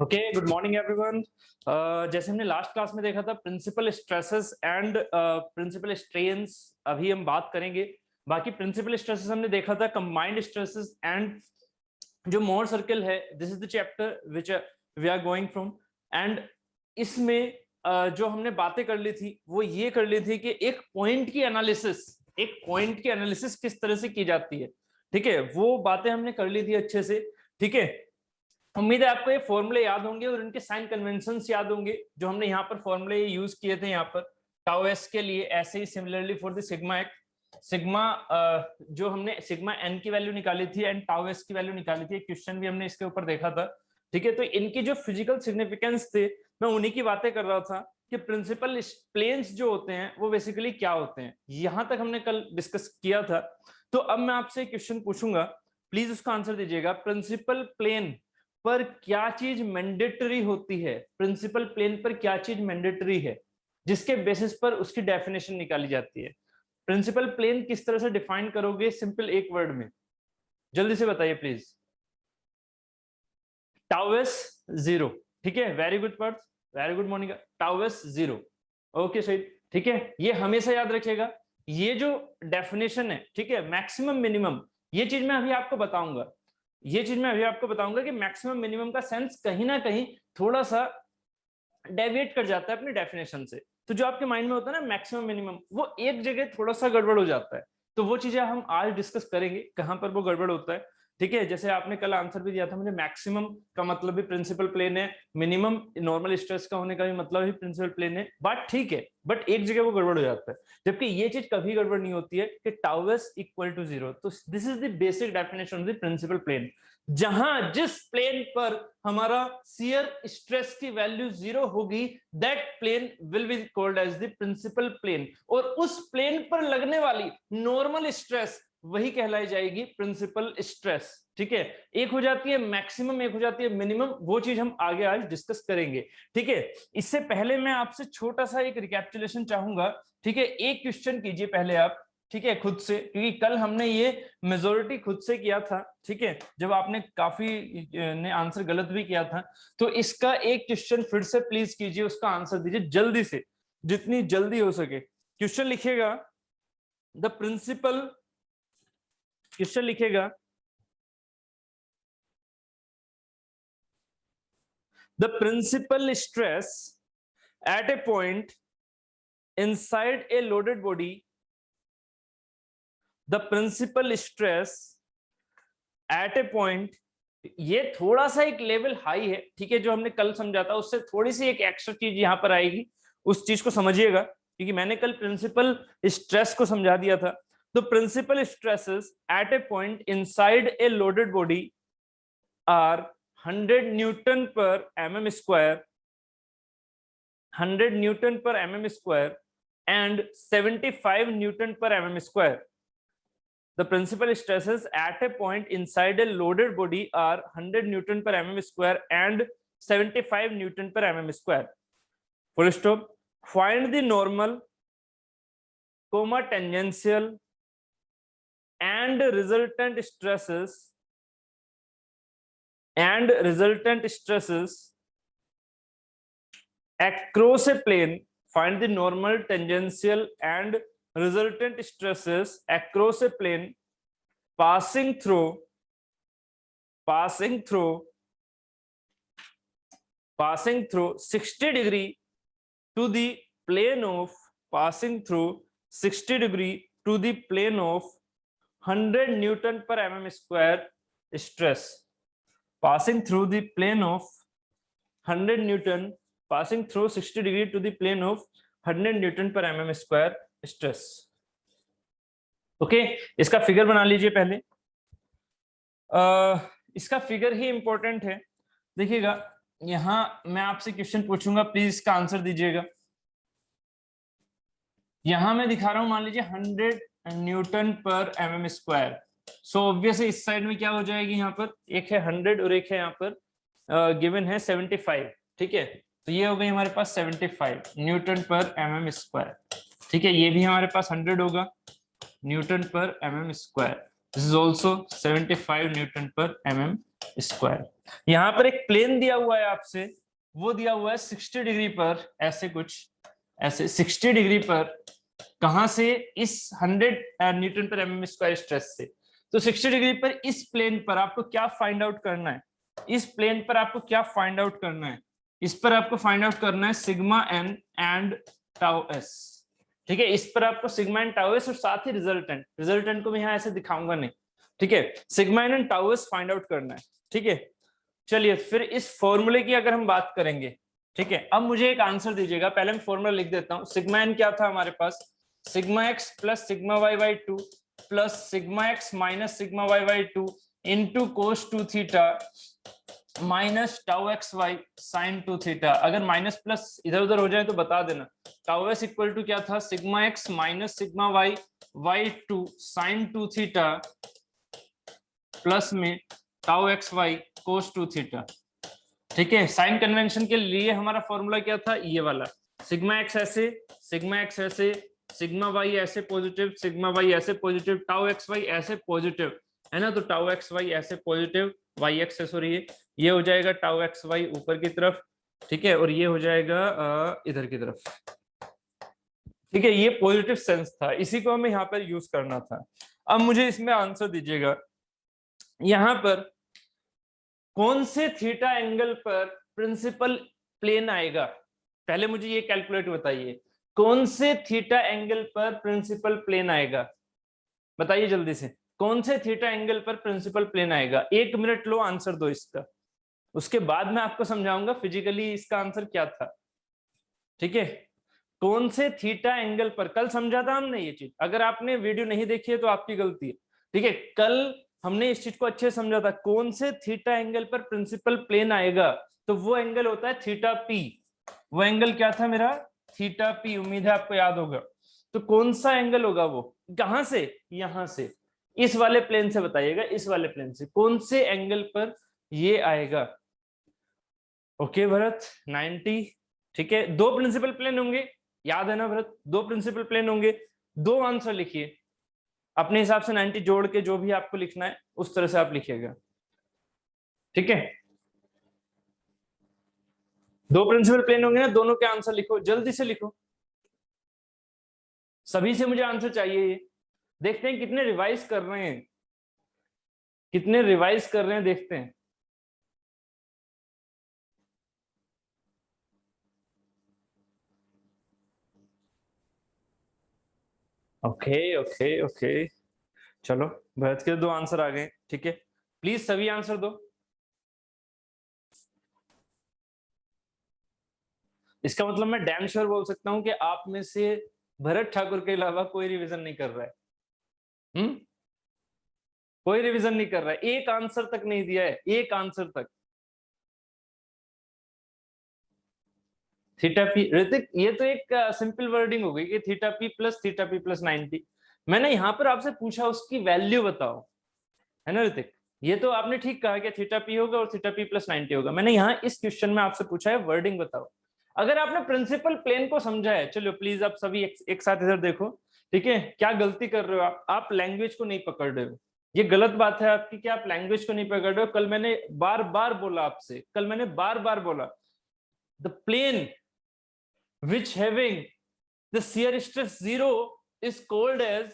Okay, good morning everyone. जैसे हमने last class में देखा था principal stresses and principal strains, अभी हम बात करेंगे। बाकी प्रिंसिपल स्ट्रेसेस हमने देखा था, कंबाइंड स्ट्रेसेस एंड जो मोर सर्कल है, this is the chapter which we are going from. And इसमें जो हमने बातें कर ली थी वो ये कर ली थी कि एक पॉइंट की एनालिसिस किस तरह से की जाती है। ठीक है, वो बातें हमने कर ली थी अच्छे से। ठीक है, उम्मीद है आपको ये फॉर्मूले याद होंगे और इनके साइन कन्वेंशंस याद होंगे जो हमने यहाँ पर फॉर्मूले यूज किए थे। यहाँ पर टाउ एस के लिए ऐसे ही, similarly for the sigma x, sigma जो हमने सिग्मा एन की वैल्यू निकाली थी एंड टाउ एस की वैल्यू निकाली थी, क्वेश्चन भी हमने इसके ऊपर देखा था। ठीक है, तो इनकी जो फिजिकल सिग्निफिकेंस थे, मैं उन्हीं की बातें कर रहा था कि प्रिंसिपल प्लेन्स जो होते हैं वो बेसिकली क्या होते हैं। यहां तक हमने कल डिस्कस किया था। तो अब मैं आपसे क्वेश्चन पूछूंगा, प्लीज उसका आंसर दीजिएगा। प्रिंसिपल प्लेन पर क्या चीज मैंडेटरी होती है? प्रिंसिपल प्लेन पर क्या चीज मैंडेटरी है जिसके बेसिस पर उसकी डेफिनेशन निकाली जाती है? प्रिंसिपल प्लेन किस तरह से डिफाइन करोगे सिंपल एक वर्ड में? जल्दी से बताइए प्लीज। Tau s zero. ठीक है, वेरी गुड पर्स, very good Monica. Tau s zero. Okay सही। ठीक है, ये हमेशा याद रखिएगा। ये जो डेफिनेशन है, ठीक है, मैक्सिमम मिनिमम, ये चीज मैं अभी आपको बताऊंगा। कि मैक्सिमम मिनिमम का सेंस कहीं ना कहीं थोड़ा सा डेविएट कर जाता है अपनी डेफिनेशन से। तो जो आपके माइंड में होता है ना मैक्सिमम मिनिमम, वो एक जगह थोड़ा सा गड़बड़ हो जाता है। तो वो चीजें हम आज डिस्कस करेंगे कहां पर वो गड़बड़ होता है। ठीक है, जैसे आपने कल आंसर भी दिया था मुझे, मैक्सिमम का मतलब भी प्रिंसिपल प्लेन है, मिनिमम नॉर्मल स्ट्रेस का होने का भी मतलब भी प्रिंसिपल प्लेन है। बट ठीक है, बट एक जगह वो गड़बड़ हो जाता है, जबकि ये चीज कभी गड़बड़ नहीं होती है कि tau s equal to zero. तो this is the basic definition of the principal plane. जहां जिस प्लेन पर हमारा शियर स्ट्रेस की वैल्यू जीरो होगी, that plane will be called as the principal plane. और उस प्लेन पर लगने वाली नॉर्मल स्ट्रेस वही कहलाई जाएगी प्रिंसिपल स्ट्रेस। ठीक है, एक हो जाती है मैक्सिमम, एक हो जाती है मिनिमम, वो चीज हम आगे आज डिस्कस करेंगे। ठीक है, इससे पहले मैं आपसे छोटा सा एक रिकैपिचुलेशन चाहूंगा। ठीक है, एक क्वेश्चन कीजिए पहले आप, ठीक है, खुद से, क्योंकि कल हमने ये मेजोरिटी खुद से किया था। ठीक है, जब आपने काफी ने आंसर गलत भी किया था, तो इसका एक क्वेश्चन फिर से प्लीज कीजिए, उसका आंसर दीजिए जल्दी से, जितनी जल्दी हो सके। क्वेश्चन लिखिएगा द प्रिंसिपल, क्वेश्चन लिखिएगा the principal stress at a point inside a loaded body, the principal stress at a point, ये थोड़ा सा एक लेवल हाई है। ठीक है, जो हमने कल समझा था उससे थोड़ी सी एक एक्स्ट्रा चीज यहां पर आएगी, उस चीज को समझिएगा, क्योंकि मैंने कल प्रिंसिपल स्ट्रेस को समझा दिया था। तो principal stresses at a point inside a loaded body are 100 newton per mm square, 100 newton per mm square and 75 Newton per mm square. The principal stresses at a point inside a loaded body are 100 Newton per mm square and 75 Newton per mm square. Full stop. Find the normal, comma tangential and resultant stresses across a plane. Find the normal, tangential and resultant stresses across a plane passing through 60 degree to the plane of 100 Newton per mm square stress. Passing through the plane of 100 Newton, passing through 60 degree to the plane of 100 Newton per mm square stress. Okay, इसका figure बना लीजिए पहले। इसका figure ही important है। देखिएगा, यहां मैं आपसे क्वेश्चन पूछूंगा, प्लीज इसका आंसर दीजिएगा। यहां मैं दिखा रहा हूं, मान लीजिए 100 newton per mm square. So obviously इस साइड में क्या हो जाएगी, यहाँ पर एक है 100 और एक है यहाँ पर गिवन है 75। ठीक है, तो ये हो गई हमारे पास 75 न्यूटन पर mm स्क्वायर। ठीक है, ये भी हमारे पास 100 होगा Newton per mm square. This is also 75 Newton per mm square. यहाँ पर एक प्लेन दिया हुआ है आपसे, वो दिया हुआ है 60 डिग्री पर, ऐसे कुछ, ऐसे 60 डिग्री पर, कहां से, इस 100 newton per mm square stress से। तो 60 डिग्री पर इस प्लेन पर आपको क्या फाइंड आउट करना है, इस प्लेन पर आपको क्या फाइंड आउट करना है, इस पर आपको फाइंड आउट करना है sigma n and tau s. ठीक है, इस पर आपको सिग्मा एंड टाउ एस और साथ ही रिजल्टेंट को मैं यहाँ ऐसे दिखाऊंगा नहीं। ठीक है, sigma n and tau s find out करना है। ठीक है, चलिए फिर इस फॉर्मूले की अगर हम बात करेंगे, ठीक है, अब मुझे एक आंसर दीजिएगा। पहले मैं फॉर्मूला लिख देता हूं। सिग्मा एन क्या था हमारे पास, sigma x plus sigma y by two plus sigma x minus sigma y by two into cos two theta minus tau x y sine two theta. अगर माइनस प्लस इधर उधर हो जाए तो बता देना। टाउ एस इक्वल टू क्या था, sigma x minus sigma y by two sine two theta plus में tau x y cos two theta. ठीक है, साइन कन्वेंशन के लिए हमारा फॉर्मूला क्या था, ये वाला, सिग्मा एक्स ऐसे, सिग्मा एक्स ऐसे, सिग्मा वाई ऐसे पॉजिटिव, सिग्मा वाई ऐसे पॉजिटिव, टाउ एक्स वाई ऐसे पॉजिटिव, है ना। तो टाउ एक्स वाई ऐसे पॉजिटिव, वाई एक्स सॉरी ये हो जाएगा टाउ एक्स वाई ऊपर की तरफ, ठीक है, और ये हो जाएगा इधर की तरफ। ठीक है, ये पॉजिटिव सेंस था, इसी को हमें यहाँ पर यूज करना था। अब मुझे इसमें आंसर दीजिएगा, यहां पर कौन से थीटा एंगल पर प्रिंसिपल प्लेन आएगा। पहले मुझे ये कैलकुलेट बताइए, कौन से थीटा एंगल पर प्रिंसिपल प्लेन आएगा, बताइए जल्दी से, कौन से थीटा एंगल पर प्रिंसिपल प्लेन आएगा। 1 मिनट लो, आंसर दो इसका, उसके बाद मैं आपको समझाऊंगा फिजिकली इसका आंसर क्या था। ठीक है, कौन से थीटा एंगल पर, कल समझा था हमने ये चीज, अगर आपने वीडियो नहीं देखी है तो आपकी गलती है। ठीक है, कल हमने इस चीज को अच्छे से समझा था, कौन से थीटा एंगल पर प्रिंसिपल प्लेन आएगा, तो वो एंगल होता है थीटा पी। वो एंगल क्या था मेरा, थीटा पी, उम्मीद है आपको याद होगा। तो कौन सा एंगल होगा वो, कहां से, यहां से, इस वाले प्लेन से बताइएगा, इस वाले प्लेन से कौन से एंगल पर ये आएगा। ओके भरत, 90। ठीक है, 2 प्रिंसिपल प्लेन होंगे, याद है ना भरत, 2 प्रिंसिपल प्लेन होंगे, 2 आंसर लिखिए अपने हिसाब से, 90 जोड़ के जो भी आपको लिखना है उस तरह से आप लिखिएगा। ठीक है, 2 प्रिंसिपल प्लेन होंगे ना, दोनों के आंसर लिखो, जल्दी से लिखो, सभी से मुझे आंसर चाहिए। ये देखते हैं कितने रिवाइज कर रहे हैं, कितने रिवाइज कर रहे हैं, देखते हैं। ओके ओके ओके, चलो भरत के 2 आंसर आ गए। ठीक है, प्लीज सभी आंसर दो। इसका मतलब मैं डैम श्योर बोल सकता हूं कि आप में से भरत ठाकुर के अलावा कोई रिवीजन नहीं कर रहा है। कोई रिवीजन नहीं कर रहा है, एक आंसर तक नहीं दिया है, एक आंसर तक। थीटा पी, ऋतिक ये तो एक सिंपल वर्डिंग हो गई कि थीटा पी प्लस 90। मैंने यहां पर आपसे पूछा उसकी वैल्यू बताओ, है ना ऋतिक, ये तो आपने ठीक कहा कि थीटा पी होगा और थीटा पी प्लस 90 होगा। मैंने यहाँ इस क्वेश्चन में आपसे पूछा है वर्डिंग बताओ। अगर आपने प्रिंसिपल प्लेन को समझा है, चलो प्लीज आप सभी एक साथ इधर देखो। ठीक है, क्या गलती कर रहे हो आप लैंग्वेज को नहीं पकड़ रहे हो, ये गलत बात है आपकी कि आप लैंग्वेज को नहीं पकड़ रहे हो। कल मैंने बार बार बोला आपसे, कल मैंने बार बार बोला, the plane which having the shear stress 0 is called as,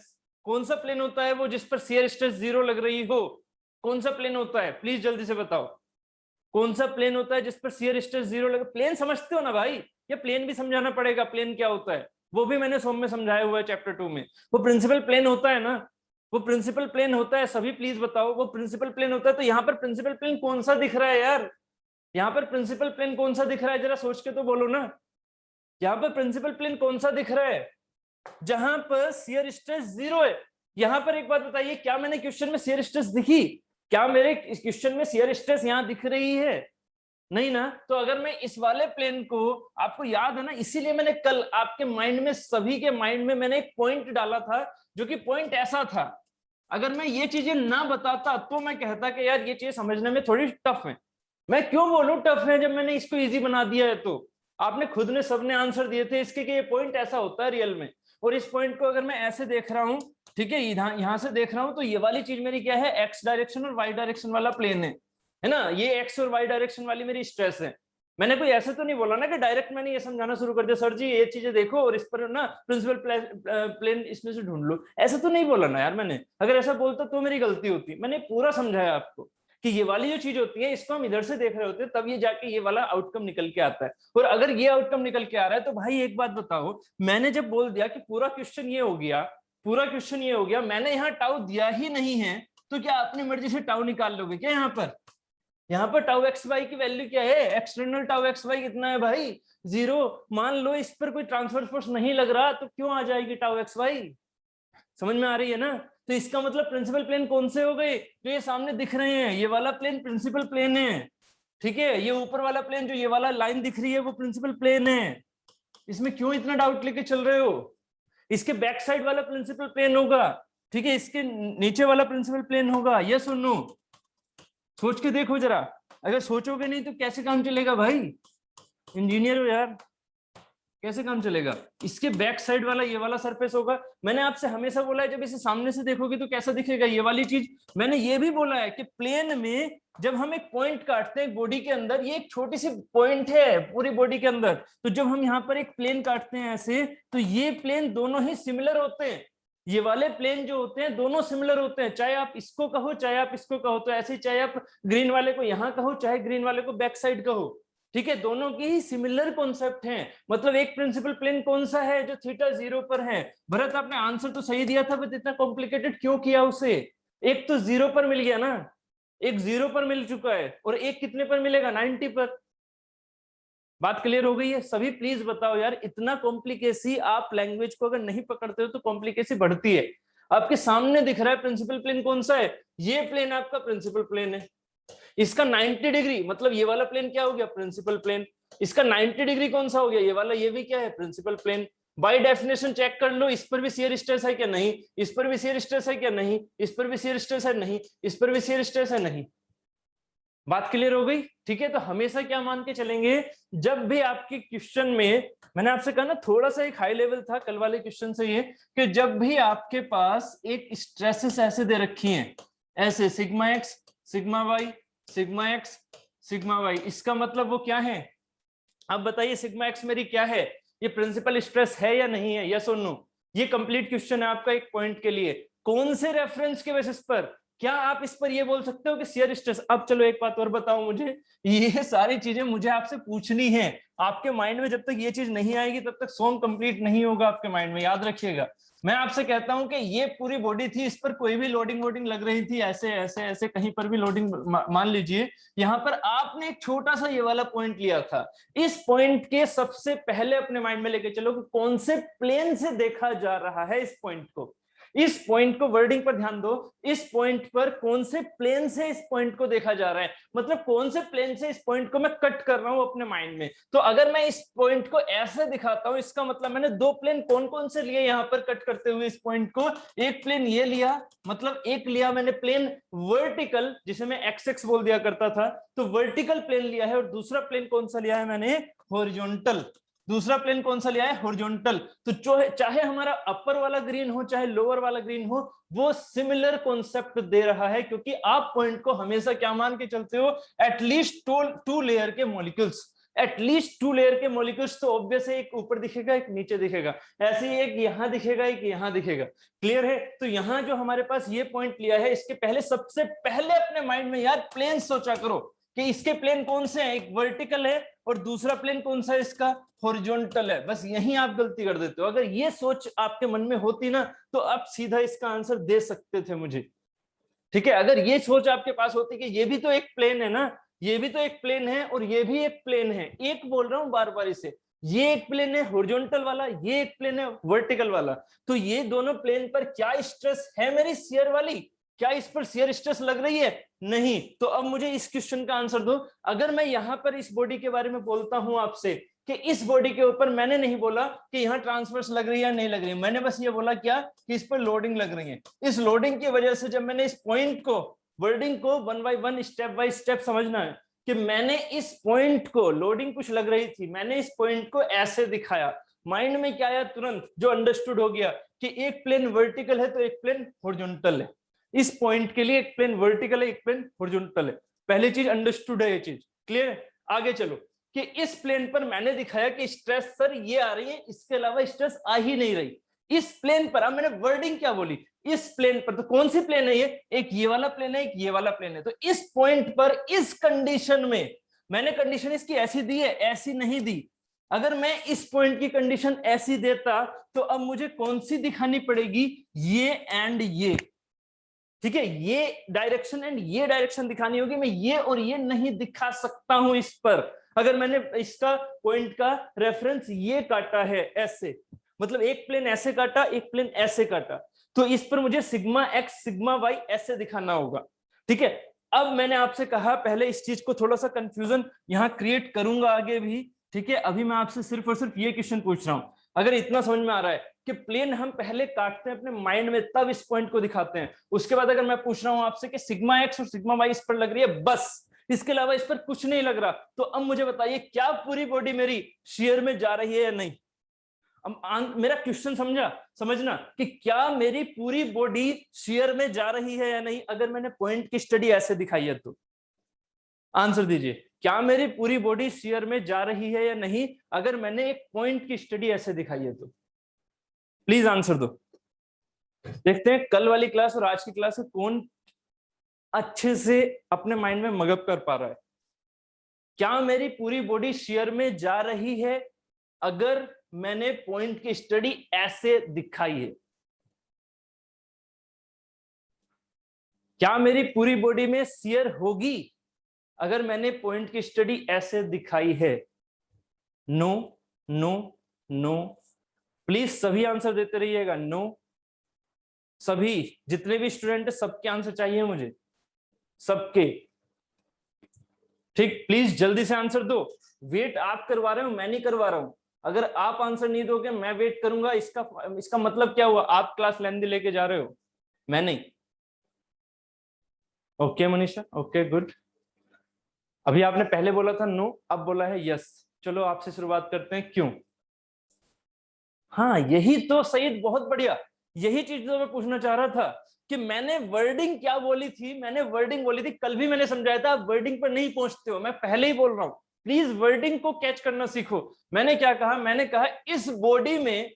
कौन सा प्लेन होता है वो जिस पर shear stress 0 लग रही हो, कौन सा प्लेन होता है, प्लीज जल्दी से बताओ, कौन सा प्लेन होता है जिस पर shear stress 0 लगे। प्लेन समझते हो ना भाई, ये प्लेन भी समझाना पड़ेगा, प्लेन क्या होता है वो भी मैंने सोम में समझाया हुआ है चैप्टर 2 में। वो प्रिंसिपल प्लेन होता है ना, वो प्रिंसिपल प्लेन होता है, सभी प्लीज बताओ वो प्रिंसिपल प्लेन होता है। तो यहाँ पर प्रिंसिपल प्लेन कौन सा दिख रहा है यार, यहाँ पर प्रिंसिपल प्लेन कौन सा दिख रहा है, जरा सोच के तो बोलो ना, यहाँ पर प्रिंसिपल प्लेन कौन सा दिख रहा है जहां पर शियर स्ट्रेस 0 है। यहां पर एक बात बताइए, क्या मैंने क्वेश्चन में शियर स्ट्रेस दिखी, क्या मेरे क्वेश्चन में शियर स्ट्रेस यहां दिख रही है, नहीं ना। तो अगर मैं इस वाले प्लेन को, आपको याद है ना, इसीलिए मैंने कल आपके माइंड में, सभी के माइंड में मैंने एक पॉइंट डाला था, जो कि पॉइंट ऐसा था, अगर मैं ये चीजें ना बताता तो मैं कहता कि यार ये चीज समझने में थोड़ी टफ है। मैं क्यों बोलूं टफ है जब मैंने इसको इजी बना दिया है। तो आपने खुद ने सबने आंसर दिए थे इसके कि ये पॉइंट ऐसा होता है रियल में, और इस पॉइंट को अगर मैं ऐसे देख रहा हूं, ठीक है, यहां से देख रहा हूं, तो ये वाली चीज मेरी क्या है, एक्स डायरेक्शन और वाई डायरेक्शन वाला प्लेन है। है ना, ये एक्स और वाई डायरेक्शन वाली मेरी स्ट्रेस है। मैंने कोई ऐसे तो नहीं बोला ना कि डायरेक्ट मैंने ये समझाना शुरू कर दिया, सर जी ये चीजें देखो और इस पर ना प्रिंसिपल प्लेन इसमें से ढूंढ लो, ऐसा तो नहीं बोला ना यार मैंने। अगर ऐसा बोलता तो मेरी गलती होती। मैंने पूरा समझाया आपको कि ये वाली जो चीज होती है इसको हम इधर से देख रहे होते हैं, तब ये जाके ये वाला आउटकम निकल के आता है। और अगर ये आउटकम निकल के आ रहा है तो भाई एक बात बताओ, मैंने जब बोल दिया कि पूरा क्वेश्चन ये हो गया, पूरा क्वेश्चन ये हो गया, मैंने यहाँ टाउ दिया ही नहीं है, तो क्या अपनी मर्जी से टाउ निकाल लोगे क्या? यहाँ पर टाउ एक्स वाई की वैल्यू क्या है? एक्सटर्नल टाउ एक्स वाई कितना है भाई? 0। मान लो इस पर कोई ट्रांसफर फोर्स नहीं लग रहा तो क्यों आ जाएगी टाउ एक्स वाई? समझ में आ रही है ना? तो इसका मतलब प्रिंसिपल प्लेन कौन से हो गए? जो ये सामने दिख रहे हैं, ये वाला प्लेन प्रिंसिपल प्लेन है। ठीक है, ये ऊपर वाला प्लेन जो ये वाला लाइन दिख रही है वो प्रिंसिपल प्लेन है। इसमें क्यों इतना डाउट लेके चल रहे हो? इसके बैक साइड वाला प्रिंसिपल प्लेन होगा, ठीक है, इसके नीचे वाला प्रिंसिपल प्लेन होगा। यस और नो? सोच के देखो जरा, अगर सोचोगे नहीं तो कैसे काम चलेगा भाई? इंजीनियर हो यार, कैसे काम चलेगा? इसके बैक साइड वाला ये वाला सरफेस होगा। मैंने आपसे हमेशा बोला है जब इसे सामने से देखोगे तो कैसा दिखेगा ये वाली चीज। मैंने ये भी बोला है कि प्लेन में जब हम एक पॉइंट काटते हैं बॉडी के अंदर, ये एक छोटी सी पॉइंट है पूरी बॉडी के अंदर, तो जब हम यहाँ पर एक प्लेन काटते हैं ऐसे, तो ये प्लेन दोनों ही सिमिलर होते हैं। ये वाले प्लेन जो होते हैं दोनों सिमिलर होते हैं, चाहे आप इसको कहो चाहे आप इसको कहो। तो ऐसे चाहे आप ग्रीन वाले को यहाँ कहो चाहे ग्रीन वाले को बैक साइड कहो, ठीक है, दोनों की ही सिमिलर कॉन्सेप्ट हैं। मतलब एक प्रिंसिपल प्लेन कौन सा है? जो थीटा 0 पर है। भरत आपने आंसर तो सही दिया था, बट इतना कॉम्प्लिकेटेड क्यों किया उसे? एक तो 0 पर मिल गया ना, एक 0 पर मिल चुका है, और एक कितने पर मिलेगा? 90 पर। बात क्लियर हो गई है? सभी प्लीज बताओ यार, इतना कॉम्प्लिकेसी आप लैंग्वेज को अगर नहीं पकड़ते हो तो कॉम्प्लिकेसी बढ़ती है। आपके सामने दिख रहा है प्रिंसिपल प्लेन कौन सा है? ये प्लेन आपका प्रिंसिपल प्लेन है। इसका 90 डिग्री मतलब ये वाला प्लेन क्या हो गया? Principal plane. इसका 90 डिग्री कौन सा हो गया? ये वाला। ये भी क्या है? Principal plane. By definition check कर लो, इस पर भी शियर स्ट्रेस है क्या? नहीं। इस पर भी शियर स्ट्रेस है क्या? नहीं। इस पर भी शियर स्ट्रेस है? नहीं। इस पर भी शियर स्ट्रेस है? नहीं। बात क्लियर हो गई? ठीक है, तो हमेशा क्या मान के चलेंगे, जब भी आपके क्वेश्चन में, मैंने आपसे कहा ना थोड़ा सा एक हाई लेवल था कल वाले क्वेश्चन से ये, कि जब भी आपके पास एक स्ट्रेसेस ऐसे दे रखी हैं, ऐसे sigma x sigma y sigma x sigma y, इसका मतलब वो क्या है? अब बताइए सिग्मा एक्स मेरी क्या है? ये प्रिंसिपल स्ट्रेस है या नहीं है? यस और नो? ये कंप्लीट क्वेश्चन है आपका एक पॉइंट के लिए। कौन से रेफरेंस के बेसिस पर? क्या आप इस पर ये बोल सकते हो कि शियर स्ट्रेस? अब चलो एक बात और बताओ मुझे, ये सारी चीजें मुझे आपसे पूछनी है। आपके माइंड में जब तक ये चीज नहीं आएगी तब तक सॉन्ग कंप्लीट नहीं होगा आपके माइंड में, याद रखिएगा। मैं आपसे कहता हूं कि ये पूरी बॉडी थी, इस पर कोई भी लोडिंग वोडिंग लग रही थी, ऐसे ऐसे ऐसे कहीं पर भी लोडिंग, मान लीजिए यहाँ पर आपने एक छोटा सा ये वाला पॉइंट लिया था। इस पॉइंट के सबसे पहले अपने माइंड में लेके चलो कि कौन से प्लेन से देखा जा रहा है इस पॉइंट को। इस पॉइंट को, वर्डिंग पर ध्यान दो, इस पॉइंट पर कौन से प्लेन से इस पॉइंट को देखा जा रहा है, मतलब कौन से प्लेन से इस पॉइंट को मैं कट कर रहा हूं अपने माइंड में। तो अगर मैं इस पॉइंट को ऐसे दिखाता हूं, इसका मतलब मैंने दो प्लेन कौन कौन से लिए यहां पर कट करते हुए इस पॉइंट को। एक प्लेन ये लिया, मतलब एक लिया मैंने प्लेन वर्टिकल, जिसे मैं एक्स एक्स बोल दिया करता था, तो वर्टिकल प्लेन लिया है। और दूसरा प्लेन कौन सा लिया है मैंने? हॉरिजॉन्टल। दूसरा प्लेन कौन सा लिया है? हॉरिजॉन्टल। तो चाहे हमारा अपर वाला ग्रीन हो चाहे लोअर वाला ग्रीन हो, वो सिमिलर कॉन्सेप्ट दे रहा है, क्योंकि आप पॉइंट को हमेशा क्या मान के चलते हो? एटलीस्ट टू लेयर के मॉलिक्यूल्स। एटलीस्ट टू लेयर के मॉलिक्यूल्स, तो ऑब्वियस है एक ऊपर दिखेगा एक नीचे दिखेगा, ऐसे ही एक यहां दिखेगा एक यहां दिखेगा। क्लियर है? तो यहां जो हमारे पास ये पॉइंट लिया है, इसके पहले सबसे पहले अपने माइंड में यार प्लेन सोचा करो कि इसके प्लेन कौन से हैं। एक वर्टिकल है और दूसरा प्लेन कौन सा है इसका? हॉरिजॉन्टल है। बस यही आप गलती कर देते हो। अगर ये सोच आपके मन में होती ना तो आप सीधा इसका आंसर दे सकते थे मुझे। ठीक है, अगर ये सोच आपके पास होती कि ये भी तो एक प्लेन है ना, ये भी तो एक प्लेन है और ये भी एक प्लेन है, एक बोल रहा हूं बार बार इसे, ये एक प्लेन है हॉरिजॉन्टल वाला, ये एक प्लेन है वर्टिकल वाला, तो ये दोनों प्लेन पर क्या स्ट्रेस है मेरी शियर वाली? क्या इस पर शियर स्ट्रेस लग रही है? नहीं। तो अब मुझे इस क्वेश्चन का आंसर दो। अगर मैं यहां पर इस बॉडी के बारे में बोलता हूं आपसे कि इस बॉडी के ऊपर, मैंने नहीं बोला कि यहाँ ट्रांसवर्स लग रही है या नहीं लग रही है, मैंने बस ये बोला क्या कि इस पर लोडिंग लग रही है। इस लोडिंग की वजह से जब मैंने इस पॉइंट को, वर्डिंग को one by one step by step समझना है कि मैंने इस पॉइंट को, लोडिंग कुछ लग रही थी, मैंने इस पॉइंट को ऐसे दिखाया, माइंड में क्या आया? तुरंत जो अंडरस्टूड हो गया कि एक प्लेन वर्टिकल है तो एक प्लेन हॉरिजॉन्टल है। इस पॉइंट के लिए एक प्लेन वर्टिकल है एक प्लेन हॉरिजॉन्टल है। पहली चीज अंडरस्टूड है, ये चीज क्लियर है। आगे चलो कि इस प्लेन पर मैंने दिखाया कि स्ट्रेस सर ये आ रही है, इसके अलावा स्ट्रेस आ ही नहीं रही इस प्लेन पर। अब मैंने वर्डिंग क्या बोली, इस प्लेन पर, तो कौन सी प्लेन है ये, एक ये वाला प्लेन है, एक ये वाला प्लेन है। तो इस पॉइंट पर इस कंडीशन में मैंने कंडीशन इसकी ऐसी दी है, ऐसी नहीं दी। अगर मैं इस पॉइंट की कंडीशन ऐसी देता तो अब मुझे कौन सी दिखानी पड़ेगी, ये एंड ये, ठीक है, ये डायरेक्शन एंड ये डायरेक्शन दिखानी होगी। मैं ये और ये नहीं दिखा सकता हूं इस पर। अगर मैंने इसका पॉइंट का रेफरेंस ये काटा है ऐसे, मतलब एक प्लेन ऐसे काटा, एक प्लेन ऐसे काटा, तो इस पर मुझे सिग्मा एक्स सिग्मा वाई ऐसे दिखाना होगा, ठीक है। अब मैंने आपसे कहा पहले इस चीज को थोड़ा सा कंफ्यूजन यहां क्रिएट करूंगा आगे भी, ठीक है। अभी मैं आपसे सिर्फ और सिर्फ ये क्वेश्चन पूछ रहा हूं, अगर इतना समझ में आ रहा है कि प्लेन हम पहले काटते हैं अपने माइंड में, तब इस पॉइंट को दिखाते हैं। उसके बाद अगर मैं पूछ रहा हूं आपसे कि सिग्मा एक्स और सिग्मा वाई इस पर लग रही है, बस इसके अलावा इस पर कुछ नहीं लग रहा, तो अब मुझे बताइए क्या पूरी बॉडी मेरी शेयर में जा रही है या नहीं। अब मेरा क्वेश्चन समझना कि क्या मेरी पूरी बॉडी शेयर में जा रही है या नहीं, अगर मैंने पॉइंट की स्टडी ऐसे दिखाई है तो आंसर दीजिए, क्या मेरी पूरी बॉडी शेयर में जा रही है या नहीं, अगर मैंने एक पॉइंट की स्टडी ऐसे दिखाई है तो प्लीज आंसर दो। देखते हैं कल वाली क्लास और आज की क्लास में कौन अच्छे से अपने माइंड में मगअप कर पा रहा है। क्या मेरी पूरी बॉडी शेयर में जा रही है अगर मैंने पॉइंट की स्टडी ऐसे दिखाई है? क्या मेरी पूरी बॉडी में शेयर होगी अगर मैंने पॉइंट की स्टडी ऐसे दिखाई है? नो नो नो, प्लीज सभी आंसर देते रहिएगा। नो, सभी जितने भी स्टूडेंट है सबके आंसर चाहिए मुझे, सबके, ठीक। प्लीज जल्दी से आंसर दो। वेट आप करवा रहे हो, मैं नहीं करवा रहा हूं। अगर आप आंसर नहीं दोगे मैं वेट करूंगा, इसका मतलब क्या हुआ, आप क्लास लेंदी लेके जा रहे हो, मैं नहीं। Okay Manisha, okay good. अभी आपने पहले बोला था नो, अब बोला है यस। चलो आपसे शुरुआत करते हैं, क्यों? हाँ यही तो सईद, बहुत बढ़िया, यही चीज जो मैं पूछना चाह रहा था कि मैंने वर्डिंग क्या बोली थी। मैंने वर्डिंग बोली थी, कल भी मैंने समझाया था, आप वर्डिंग पर नहीं पहुंचते हो, मैं पहले ही बोल रहा हूं, प्लीज वर्डिंग को कैच करना सीखो। मैंने क्या कहा, मैंने कहा इस बॉडी में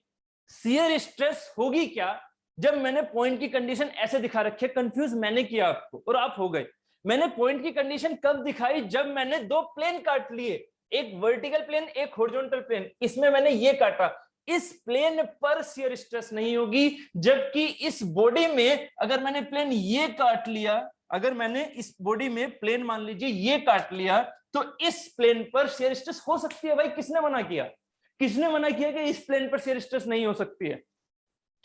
शियर स्ट्रेस होगी क्या, जब मैंने पॉइंट की कंडीशन ऐसे दिखा रखी है। कंफ्यूज मैंने किया आपको और आप हो गए। मैंने पॉइंट की कंडीशन कब दिखाई, जब मैंने दो प्लेन काट लिए, एक वर्टिकल प्लेन एक हॉरिजॉन्टल प्लेन, इसमें मैंने ये काटा, इस प्लेन पर शियर स्ट्रेस नहीं होगी। जबकि इस बॉडी में अगर मैंने प्लेन ये काट लिया, अगर मैंने इस बॉडी में प्लेन मान लीजिए ये काट लिया, तो इस प्लेन पर शियर स्ट्रेस हो सकती है। भाई किसने मना किया, किसने मना किया कि इस प्लेन पर शियर स्ट्रेस नहीं हो सकती है?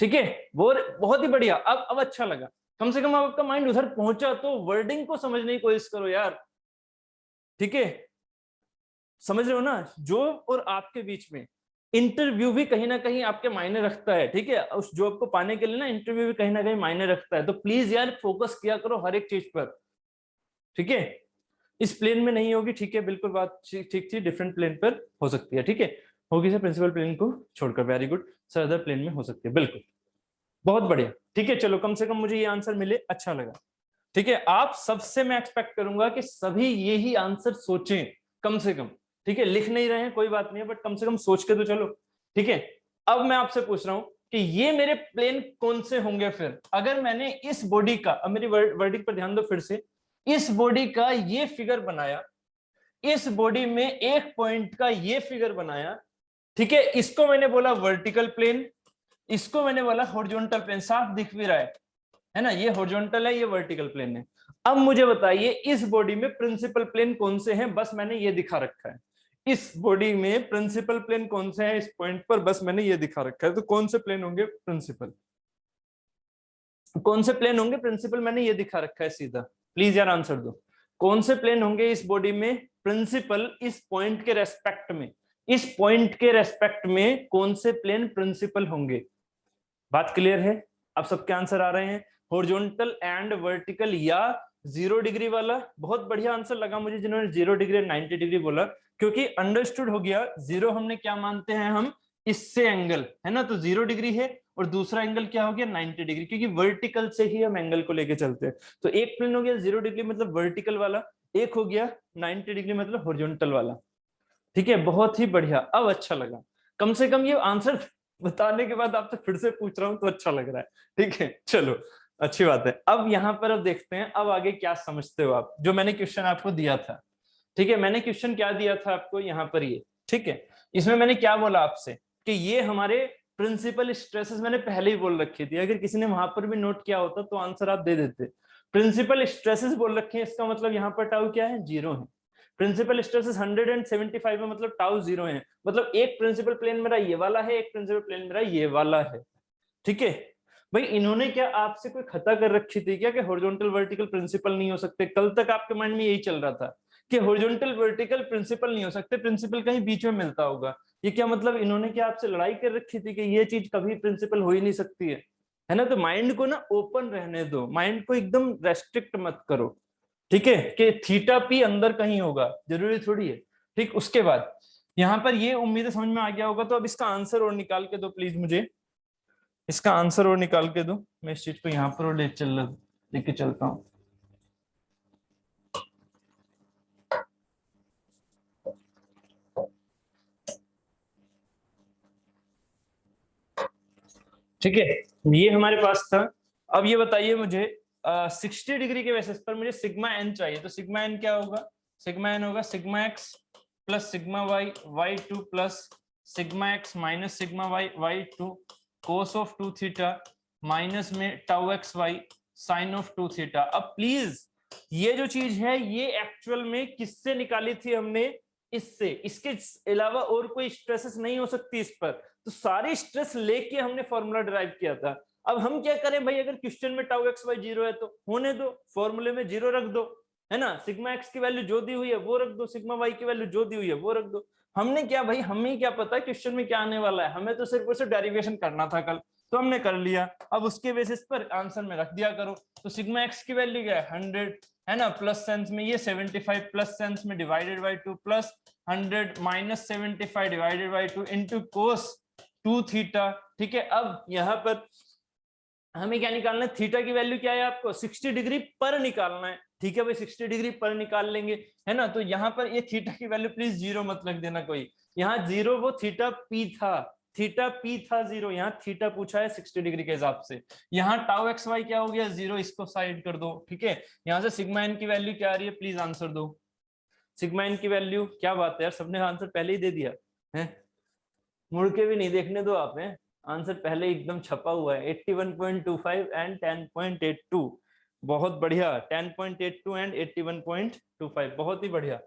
ठीक है, वो बहुत ही बढ़िया। अब अच्छा लगा, कम से कम आपका माइंड उधर पहुंचा। तो वर्डिंग को समझने की कोशिश करो यार, ठीक है, समझ रहे हो ना। जॉब और आपके बीच में इंटरव्यू भी कहीं ना कहीं आपके मायने रखता है, ठीक है। उस जॉब को पाने के लिए ना इंटरव्यू भी कहीं ना कहीं मायने रखता है। तो प्लीज यार फोकस किया करो हर एक चीज पर, ठीक है। इस प्लेन में नहीं होगी, ठीक है, बिल्कुल बात ठीक थी, डिफरेंट प्लेन पर हो सकती है, ठीक है, होगी सर प्रिंसिपल प्लेन को छोड़कर। Very good sir, other plane में हो सकती है, बिल्कुल, बहुत बढ़िया, ठीक है। चलो कम से कम मुझे ये आंसर मिले, अच्छा लगा, ठीक है। आप सबसे मैं एक्सपेक्ट करूंगा कि सभी यही आंसर सोचें कम से कम, ठीक है। लिख नहीं रहे हैं कोई बात नहीं है, बट कम से कम सोच के तो चलो, ठीक है। अब मैं आपसे पूछ रहा हूं कि ये मेरे प्लेन कौन से होंगे फिर, अगर मैंने इस बॉडी का, अब मेरी वर्डिंग पर ध्यान दो फिर से, इस बॉडी का ये फिगर बनाया, इस बॉडी में एक पॉइंट का ये फिगर बनाया, ठीक है। इसको मैंने बोला वर्टिकल प्लेन, इसको मैंने बोला हॉरिजॉन्टल प्लेन। साफ दिख भी रहा है ना, ये हॉरिजॉन्टल है, ये वर्टिकल प्लेन है। अब मुझे बताइए इस बॉडी में प्रिंसिपल प्लेन कौन से हैं, बस मैंने ये दिखा रखा है। इस बॉडी में प्रिंसिपल प्लेन कौन से हैं, इस पॉइंट पर बस मैंने ये दिखा रखा है। तो कौन से प्लेन होंगे प्रिंसिपल, कौन से प्लेन होंगे प्रिंसिपल, मैंने ये दिखा रखा है सीधा। प्लीज यार आंसर दो, कौन से प्लेन होंगे इस बॉडी में प्रिंसिपल, इस पॉइंट के रेस्पेक्ट में, इस पॉइंट के रेस्पेक्ट में कौन से प्लेन प्रिंसिपल होंगे? बात क्लियर है? अब सबके आंसर आ रहे हैं, हॉरिजॉन्टल एंड वर्टिकल या 0 डिग्री वाला। बहुत बढ़िया आंसर लगा मुझे जिन्होंने 0 डिग्री 90 डिग्री बोला, क्योंकि अंडरस्टूड हो गया। 0 हमने क्या मानते हैं हम, इससे एंगल है ना, तो 0 डिग्री है, और दूसरा एंगल क्या हो गया 90 डिग्री, क्योंकि वर्टिकल से ही हम एंगल को लेके चलते हैं। तो एक प्लेन हो गया 0 डिग्री मतलब वर्टिकल वाला, एक हो गया 90 डिग्री मतलब हॉरिजॉन्टल वाला, ठीक है, बहुत ही बढ़िया। अब अच्छा लगा, कम से कम ये आंसर बताने के बाद आपसे फिर से पूछ रहा हूं तो अच्छा लग रहा है, ठीक है, चलो अच्छी बात है। अब यहाँ पर अब देखते हैं अब आगे क्या समझते हो आप, जो मैंने क्वेश्चन आपको दिया था, ठीक है, मैंने क्वेश्चन क्या दिया था आपको यहाँ पर ये, ठीक है, इसमें मैंने क्या बोला आपसे कि ये हमारे प्रिंसिपल स्ट्रेसेस मैंने पहले ही बोल रखी थी, अगर किसी ने वहां पर भी नोट किया होता तो आंसर आप दे देते। प्रिंसिपल स्ट्रेसेस बोल रखे हैं, इसका मतलब यहाँ पर टाउ क्या है, 0 है। प्रिंसिपल स्ट्रेसेस 175 में मतलब टाउ 0 है, मतलब एक प्रिंसिपल प्लेन मेरा ये वाला है, एक प्रिंसिपल प्लेन मेरा ये वाला है, ठीक है। भाई इन्होंने क्या आपसे कोई खता कर रखी थी क्या कि हॉरिजॉन्टल वर्टिकल प्रिंसिपल नहीं हो सकते? कल तक आपके माइंड में यही चल रहा था कि हॉरिजॉन्टल वर्टिकल प्रिंसिपल नहीं हो सकते, प्रिंसिपल कहीं बीच में मिलता होगा। ये क्या मतलब इन्होंने क्या आपसे लड़ाई कर रखी थी कि ये चीज कभी प्रिंसिपल हो ही नहीं सकती है ना? तो माइंड को ना ओपन रहने दो, माइंड को एकदम रेस्ट्रिक्ट मत करो, ठीक है, कि थीटा पी अंदर कहीं होगा, जरूरी थोड़ी है, ठीक। उसके बाद यहाँ पर ये उम्मीद समझ में आ गया होगा, तो अब इसका आंसर और निकाल के दो प्लीज मुझे, इसका आंसर और निकाल के दो, मैं इस चीज को यहाँ पर और लेके चलता हूँ। ठीक है, ये हमारे पास था। अब ये बताइए मुझे 60 डिग्री के बेसिस पर मुझे सिग्मा एन चाहिए, तो सिग्मा एन क्या होगा, सिग्मा एन होगा sigma x plus sigma y y two plus sigma x minus sigma y y two cos of 2 theta minus में tau x y sine of 2 theta. अब please ये जो चीज है ये एक्चुअल में किससे निकाली थी हमने, इससे, इसके अलावा और कोई स्ट्रेसेस नहीं हो सकती इस पर, तो सारी स्ट्रेस लेके हमने फॉर्मूला डिराइव किया था। अब हम क्या करें भाई, अगर क्वेश्चन में टाउ एक्स वाई 0 है तो होने दो, फॉर्मूले में 0 रख दो, है ना, सिग्मा एक्स की वैल्यू जो दी हुई है वो रख दो, सिग्मा वाई की वैल्यू जो दी हुई है वो रख दो। हमने क्या भाई, हमें क्या पता क्वेश्चन में क्या आने वाला है, हमें तो सिर्फ और सिर्फ डेरिवेशन करना था कल, तो हमने कर लिया। अब उसके बेसिस पर आंसर में रख दिया करो। तो सिग्मा एक्स की वैल्यू क्या है 100, है ना, प्लस सेंस में ये 75 प्लस सेंस में divided by 2 plus 100 minus 75 divided by 2 into cos 2 theta, ठीक है। अब यहाँ पर हमें क्या निकालना है, थीटा की वैल्यू क्या है आपको 60 डिग्री पर निकालना है, ठीक है भाई, 60 डिग्री पर निकाल लेंगे, है ना। तो यहाँ पर ये थीटा की वैल्यू प्लीज 0 मत लग देना कोई, यहाँ 0 वो थीटा पी था, थीटा पी था 0, यहाँ थीटा पूछा है 60 डिग्री के हिसाब से। यहाँ टाउ एक्स वाई क्या हो गया 0, इसको साइड कर दो, ठीक है। यहाँ से सिग्मा एन की वैल्यू क्या आ रही है, प्लीज आंसर दो। सिग्मा एन की वैल्यू, क्या बात है यार, सबने आंसर पहले ही दे दिया है, मुड़ के भी नहीं देखने दो आप, है आंसर पहले एकदम छपा हुआ है 81.25 एंड 10.82, बहुत बढ़िया, 10.82 एंड 81.25, बहुत ही बढ़िया,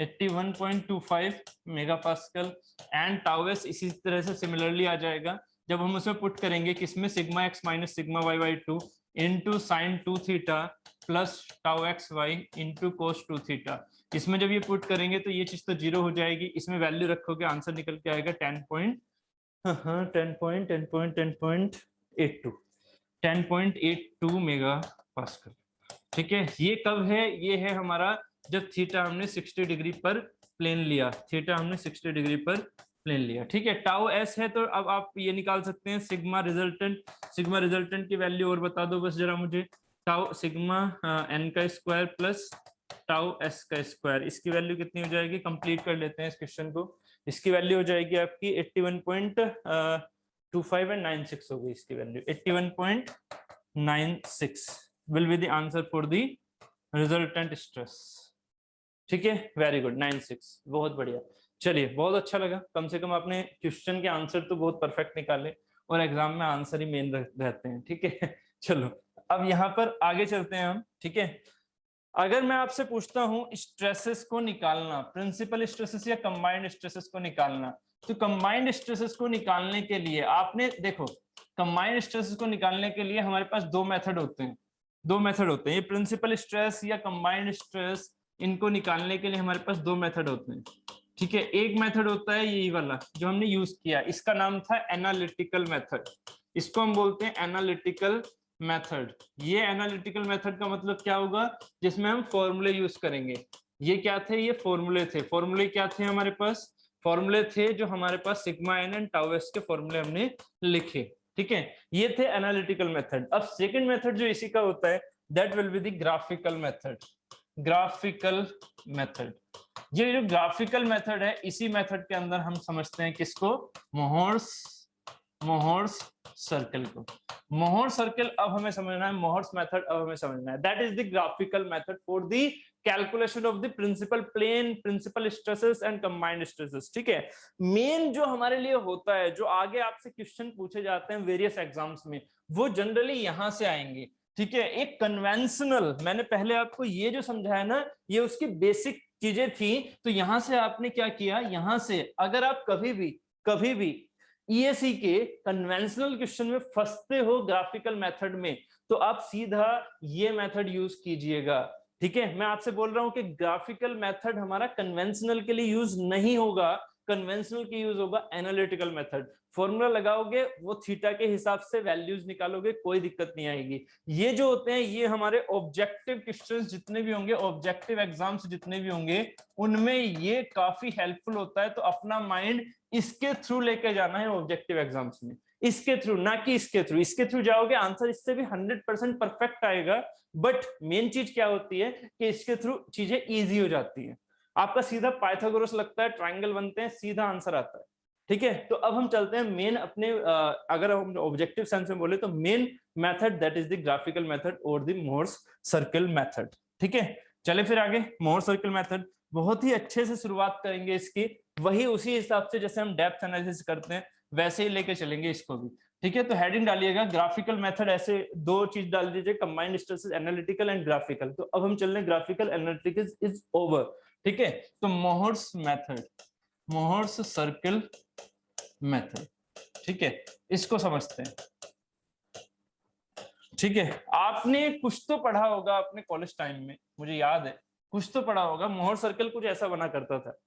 81.25 मेगापास्कल एंड टाउ एस इसी तरह से सिमिलरली आ जाएगा जब हम उसमें पुट करेंगे किसमें, sigma x minus sigma y by 2 into sine 2 theta plus tau x y into cos 2 theta. इसमें जब ये पुट करेंगे तो ये चीज तो 0 हो जाएगी, इसमें वैल्यू रखोगे आंसर निकल के आएगा 10.82 मेगा पास्कल, ठीक है। ये कब है, ये है हमारा जब थीटा हमने 60 डिग्री पर प्लेन लिया, थीटा हमने 60 डिग्री पर प्लेन लिया, ठीक है। टाउ एस है तो अब आप ये निकाल सकते हैं सिग्मा रिजल्टेंट की वैल्यू और बता दो बस जरा मुझे, टाउ सिग्मा एन का स्क्वायर प्लस टाउ एस का स्क्वायर, इसकी वैल्यू कितनी हो जाएगी, कंप्लीट कर लेते हैं इस क्वेश्चन को। इसकी वैल्यू हो जाएगी आपकी 81.25 एंड 96 होगी इसकी value, 81.96 will be the answer for the resultant stress, ठीक है, वेरी गुड 96, बहुत बढ़िया। चलिए बहुत अच्छा लगा, कम से कम आपने क्वेश्चन के आंसर तो बहुत परफेक्ट निकाले और एग्जाम में आंसर ही मेन रहते हैं, ठीक है। चलो अब यहाँ पर आगे चलते हैं हम, ठीक है। अगर मैं आपसे पूछता हूं स्ट्रेसेस को निकालना, प्रिंसिपल स्ट्रेसेस या कंबाइंड स्ट्रेसेस को निकालना, तो कंबाइंड स्ट्रेसेस को निकालने के लिए आपने देखो, कंबाइंड स्ट्रेसेस को निकालने के लिए हमारे पास दो मेथड होते हैं, ये प्रिंसिपल स्ट्रेस या कंबाइंड स्ट्रेस, इनको निकालने के लिए हमारे पास दो मेथड होते हैं, ठीक है। एक मेथड होता है यही वाला जो हमने यूज किया, इसका नाम था एनालिटिकल मेथड, इसको हम बोलते हैं एनालिटिकल मेथड। ये एनालिटिकल मेथड का मतलब क्या होगा, जिसमें हम फॉर्मूले यूज करेंगे। ये क्या थे, ये फॉर्मूले थे, फॉर्मूले क्या थे हमारे पास, फॉर्मूले थे जो हमारे पास sigma n and tau s के फॉर्मूले हमने लिखे, ठीक है। ये थे एनालिटिकल मेथड। अब सेकंड मेथड जो इसी का होता है that will be the graphical method. Graphical method. ये जो ग्राफिकल मेथड है, इसी मेथड के अंदर हम समझते हैं किसको, मोहर्स सर्कल को। मोहर्स सर्कल अब हमें समझना है, मोहर्स मेथड अब हमें समझना है। That is the graphical method for the calculation of the principal plane, principal stresses and combined stresses. ठीक है, मेन जो हमारे लिए होता है, जो आगे आपसे क्वेश्चन पूछे जाते हैं वेरियस एग्जाम्स में, वो जनरली यहां से आएंगे। ठीक है, एक कन्वेंशनल, मैंने पहले आपको ये जो समझाया ना, ये उसकी बेसिक चीजें थी। तो यहां से आपने क्या किया, यहां से अगर आप कभी भी ईएसी के कन्वेंशनल क्वेश्चन में फंसते हो ग्राफिकल मेथड में, तो आप सीधा ये मेथड यूज कीजिएगा। ठीक है, मैं आपसे बोल रहा हूं कि ग्राफिकल मेथड हमारा कन्वेंशनल के लिए यूज नहीं होगा, कन्वेंशनल की यूज होगा एनालिटिकल मेथड। फॉर्मूला लगाओगे, वो थीटा के हिसाब से वैल्यूज निकालोगे, कोई दिक्कत नहीं आएगी। ये जो होते हैं, ये हमारे ऑब्जेक्टिव क्वेश्चंस जितने भी होंगे, ऑब्जेक्टिव एग्जाम्स जितने भी होंगे, उनमें ये काफी हेल्पफुल होता है। तो अपना माइंड इसके थ्रू लेके जाना है ऑब्जेक्टिव एग्जाम्स में, इसके थ्रू, ना कि इसके थ्रू। इसके थ्रू जाओगे, आंसर इससे भी 100% परफेक्ट आएगा, बट मेन चीज क्या होती है कि इसके थ्रू चीजें इजी हो जाती है। आपका सीधा पाइथागोरस लगता है, ट्रायंगल बनते हैं, सीधा आंसर आता है। ठीक है, तो अब हम चलते हैं मेन अपने, अगर हम ऑब्जेक्टिव सेंस में बोले तो main method, that is the graphical method और द मोहर्स सर्कल मेथड। ठीक है, चले फिर आगे। मोहर्स सर्कल मेथड बहुत ही अच्छे से शुरुआत करेंगे इसकी, वही उसी हिसाब से जैसे हम डेप्थ एनालिसिस करते हैं वैसे ही लेके चलेंगे इसको भी। ठीक है, तो हेडिंग डालिएगा ग्राफिकल मेथड, ऐसे दो चीज डाल दीजिए, combined stresses, analytical and graphical. तो अब हम चल रहे हैं ग्राफिकल, एनालिटिकल इज ओवर। ठीक है, तो Mohr's method, Mohr's circle method, ठीक है, इसको समझते हैं। ठीक है, आपने कुछ तो पढ़ा होगा अपने कॉलेज टाइम में, मुझे याद है कुछ तो पढ़ा होगा। मोहर सर्कल कुछ ऐसा बना करता था,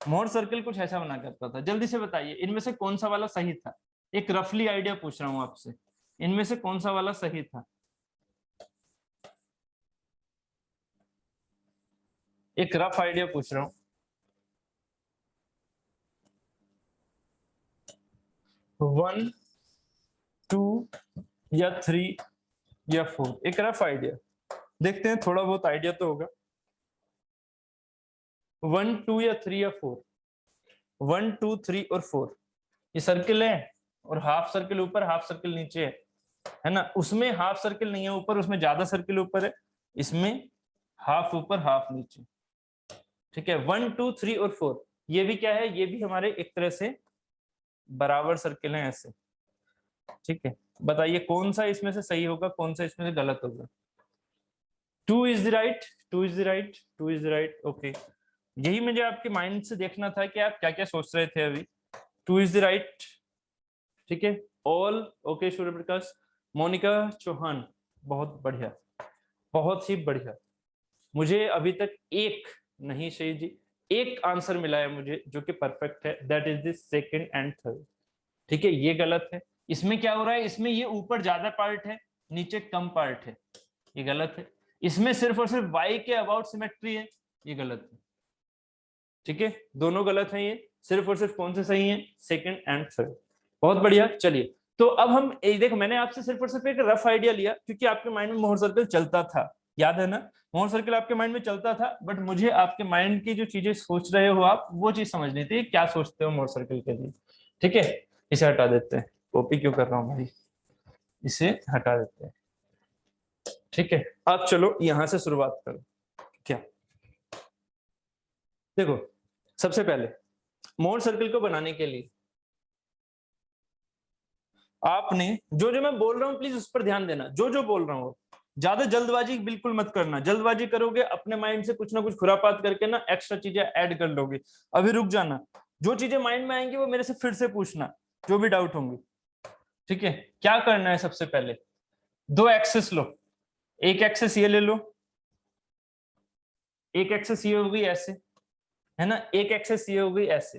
मोहर सर्कल कुछ ऐसा बना करता था। जल्दी से बताइए इनमें से कौन सा वाला सही था। एक रफली आइडिया पूछ रहा हूं आपसे, इनमें से कौन सा वाला सही था। एक रफ आइडिया पूछ रहा हूं। 1, 2 या 3 या 4, एक रफ आइडिया देखते हैं, थोड़ा बहुत आइडिया तो होगा। 1, 2 या 3 या 4, 1, 2, 3 और 4 ये सर्किल है, और हाफ सर्किल ऊपर, हाफ सर्किल नीचे है ना। उसमें हाफ सर्किल नहीं है ऊपर, उसमें ज्यादा सर्किल ऊपर है, इसमें हाफ ऊपर हाफ नीचे। ठीक है, 1, 2, 3 और 4 ये भी क्या है, ये भी हमारे एक तरह से बराबर सर्किल है ऐसे। ठीक है, बताइए कौन सा इसमें से सही होगा, कौन सा इसमें से गलत होगा। 2 is the right, 2 is the right, 2 is the right. Okay, यही मुझे आपके माइंड से देखना था कि आप क्या क्या सोच रहे थे अभी। 2 इज द राइट। ठीक है, ऑल ओके। सूर्य प्रकाश, मोनिका चौहान, बहुत बढ़िया, बहुत ही बढ़िया। मुझे अभी तक एक नहीं, सही जी, एक आंसर मिला है मुझे जो कि परफेक्ट है, that is the second and third. ठीक है, ये गलत है। इसमें क्या हो रहा है, इसमें ये ऊपर ज्यादा पार्ट है, नीचे कम पार्ट है, ये गलत है। इसमें सिर्फ और सिर्फ y के अबाउट सिमेट्री है, ये गलत है। ठीक है, दोनों गलत है। ये सिर्फ और सिर्फ कौन से सही है, सेकंड एंड थर्ड। बहुत बढ़िया, चलिए। तो अब हम देखो, मैंने आपसे सिर्फ और सिर्फ एक रफ आइडिया लिया क्योंकि आपके माइंड में मोहर सर्कल चलता था, याद है ना, मोहर सर्कल आपके माइंड में चलता था। बट मुझे आपके माइंड की जो चीजें सोच रहे हो आप, वो चीज समझनी थी, क्या सोचते हो मोहर सर्कल के लिए। ठीक है, इसे हटा देते हैं, कॉपी क्यों कर रहा हूं भाई, इसे हटा देते हैं। ठीक है, अब चलो यहां से शुरुआत करो। क्या, देखो सबसे पहले मोहर सर्कल को बनाने के लिए आपने जो जो मैं बोल रहा हूं प्लीज उस पर ध्यान देना, जो जो बोल रहा हूं। ज्यादा जल्दबाजी बिल्कुल मत करना, जल्दबाजी करोगे अपने माइंड से कुछ ना कुछ खुरापात करके ना एक्स्ट्रा चीजें ऐड कर लोगे। अभी रुक जाना, जो चीजें माइंड में आएंगी वो मेरे से फिर से पूछना, जो भी डाउट होंगे। ठीक है, क्या करना है, सबसे पहले दो एक्सेस लो, एक एक्सेस ये ले लो, एक एक्सेस ये हो गई ऐसे, है ना, एक एक्सेस ये हो गई ऐसे।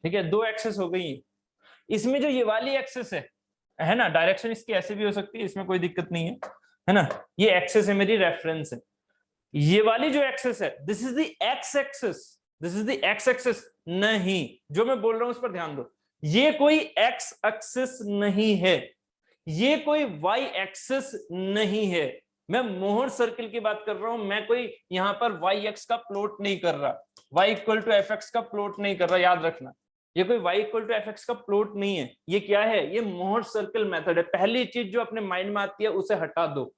ठीक है, दो एक्सेस हो गई। इसमें जो ये वाली एक्सेस है ना, डायरेक्शन इसकी ऐसे भी हो सकती है, इसमें कोई दिक्कत नहीं है ना। ये एक्सेस है मेरी, रेफरेंस है। ये वाली जो एक्सेस है, this is the x axis, this is the x axis. नहीं, जो मैं बोल रहा हूं उस पर ध्यान दो, ये कोई एक्स एक्सेस नहीं है, ये कोई वाई एक्सेस नहीं है। मैं मोहर सर्किल की बात कर रहा हूं, मैं कोई यहाँ पर वाई एक्स का प्लॉट नहीं कर रहा, y equal to f x का प्लॉट नहीं कर रहा, याद रखना ये कोई y equal to f x का प्लॉट नहीं है, ये क्या है, ये मोहर सर्किल मेथड है। पहली चीज जो अपने माइंड में आती है उसे हटा दो,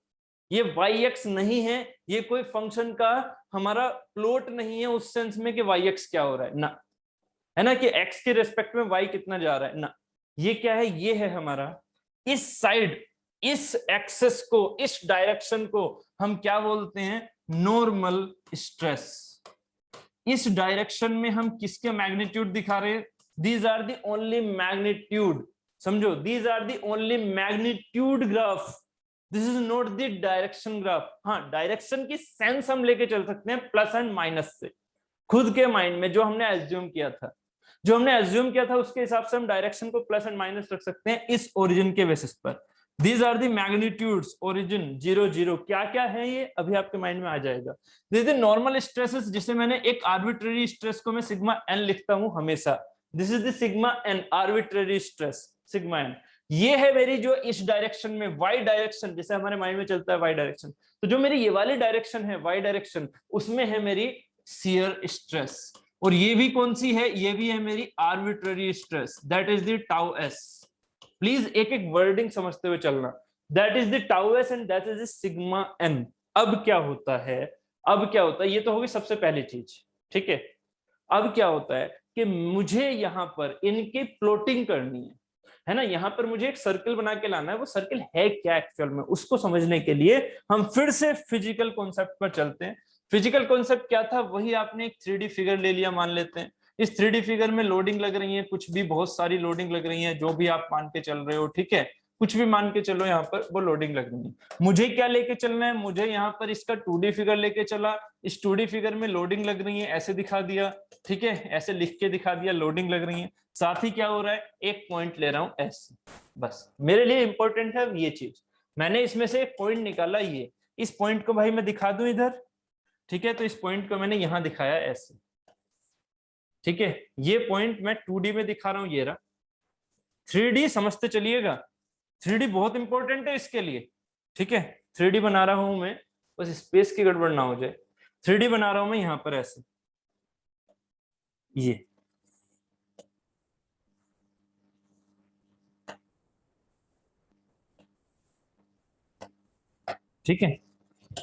ये वाई एक्स नहीं है, ये कोई फंक्शन का हमारा प्लॉट नहीं है उस सेंस में कि वाई एक्स क्या हो रहा है ना, है ना, कि x के रेस्पेक्ट में y कितना जा रहा है ना, ये क्या है, ये है हमारा इस साइड, इस एक्सेस को, इस डायरेक्शन को हम क्या बोलते हैं, नॉर्मल स्ट्रेस। इस डायरेक्शन में हम किसके मैग्नीट्यूड दिखा रहे हैं, these are the only magnitude, समझो, these are the only magnitude graph, this is not the direction graph. हाँ, डायरेक्शन की सेंस हम लेके चल सकते हैं प्लस एंड माइनस से, खुद के माइंड में जो हमने एज्यूम किया था, जो हमने एज्यूम किया था उसके हिसाब से हम डायरेक्शन को प्लस एंड माइनस रख सकते हैं इस ओरिजिन के बेसिस पर। These are the magnitudes, origin 0 0 क्या क्या है ये अभी आपके माइंड में आ जाएगा। दिस इज नॉर्मल स्ट्रेसेस, जिसे मैंने एक आर्बिट्रेरी स्ट्रेस को मैं सिग्मा एन लिखता हूं हमेशा, this is the sigma n, arbitrary stress sigma n. ये है मेरी जो इस डायरेक्शन में वाई डायरेक्शन, जैसे हमारे माइंड में चलता है वाई डायरेक्शन, तो जो मेरी ये वाली डायरेक्शन है वाई डायरेक्शन, उसमें है मेरी शियर स्ट्रेस, और ये भी कौन सी है, ये भी है मेरी arbitrary stress, that is the tau s. Please एक एक वर्डिंग समझते हुए चलना, that is the tau s and that is the sigma n. अब क्या होता है, अब क्या होता है, ये तो होगी सबसे पहली चीज, ठीक है। अब क्या होता है कि मुझे यहाँ पर इनकी प्लॉटिंग करनी है ना, यहाँ पर मुझे एक सर्कल बना के लाना है, वो सर्कल है क्या एक्चुअल में, उसको समझने के लिए हम फिर से फिजिकल कॉन्सेप्ट पर चलते हैं। फिजिकल कॉन्सेप्ट क्या था, वही आपने एक 3D फिगर ले लिया, मान लेते हैं इस 3D फिगर में लोडिंग लग रही है, कुछ भी बहुत सारी लोडिंग लग रही है, जो भी आप मान के चल रहे हो, ठीक है, कुछ भी मान के चलो, यहाँ पर वो लोडिंग लग रही है। मुझे क्या लेके चलना है, मुझे यहाँ पर इसका 2D फिगर लेके चला, इस 2D फिगर में लोडिंग लग रही है, ऐसे दिखा दिया, ठीक है, ऐसे लिख के दिखा दिया, लोडिंग लग रही है, साथ ही क्या हो रहा है, एक पॉइंट ले रहा हूं ऐसे, बस मेरे लिए इंपॉर्टेंट है ये चीज, मैंने इसमें से एक पॉइंट निकाला, ये इस पॉइंट को भाई मैं दिखा दूं इधर, ठीक है, तो इस पॉइंट को मैंने यहां दिखाया ऐसे, ठीक है, ये पॉइंट मैं 2D में दिखा रहा हूं, ये रहा। 3D समझते चलिएगा, 3D बहुत इंपॉर्टेंट है इसके लिए, ठीक है, 3D बना रहा हूं मैं, बस स्पेस की गड़बड़ ना हो जाए, 3D बना रहा हूं मैं यहां पर ऐसे, ये ठीक है,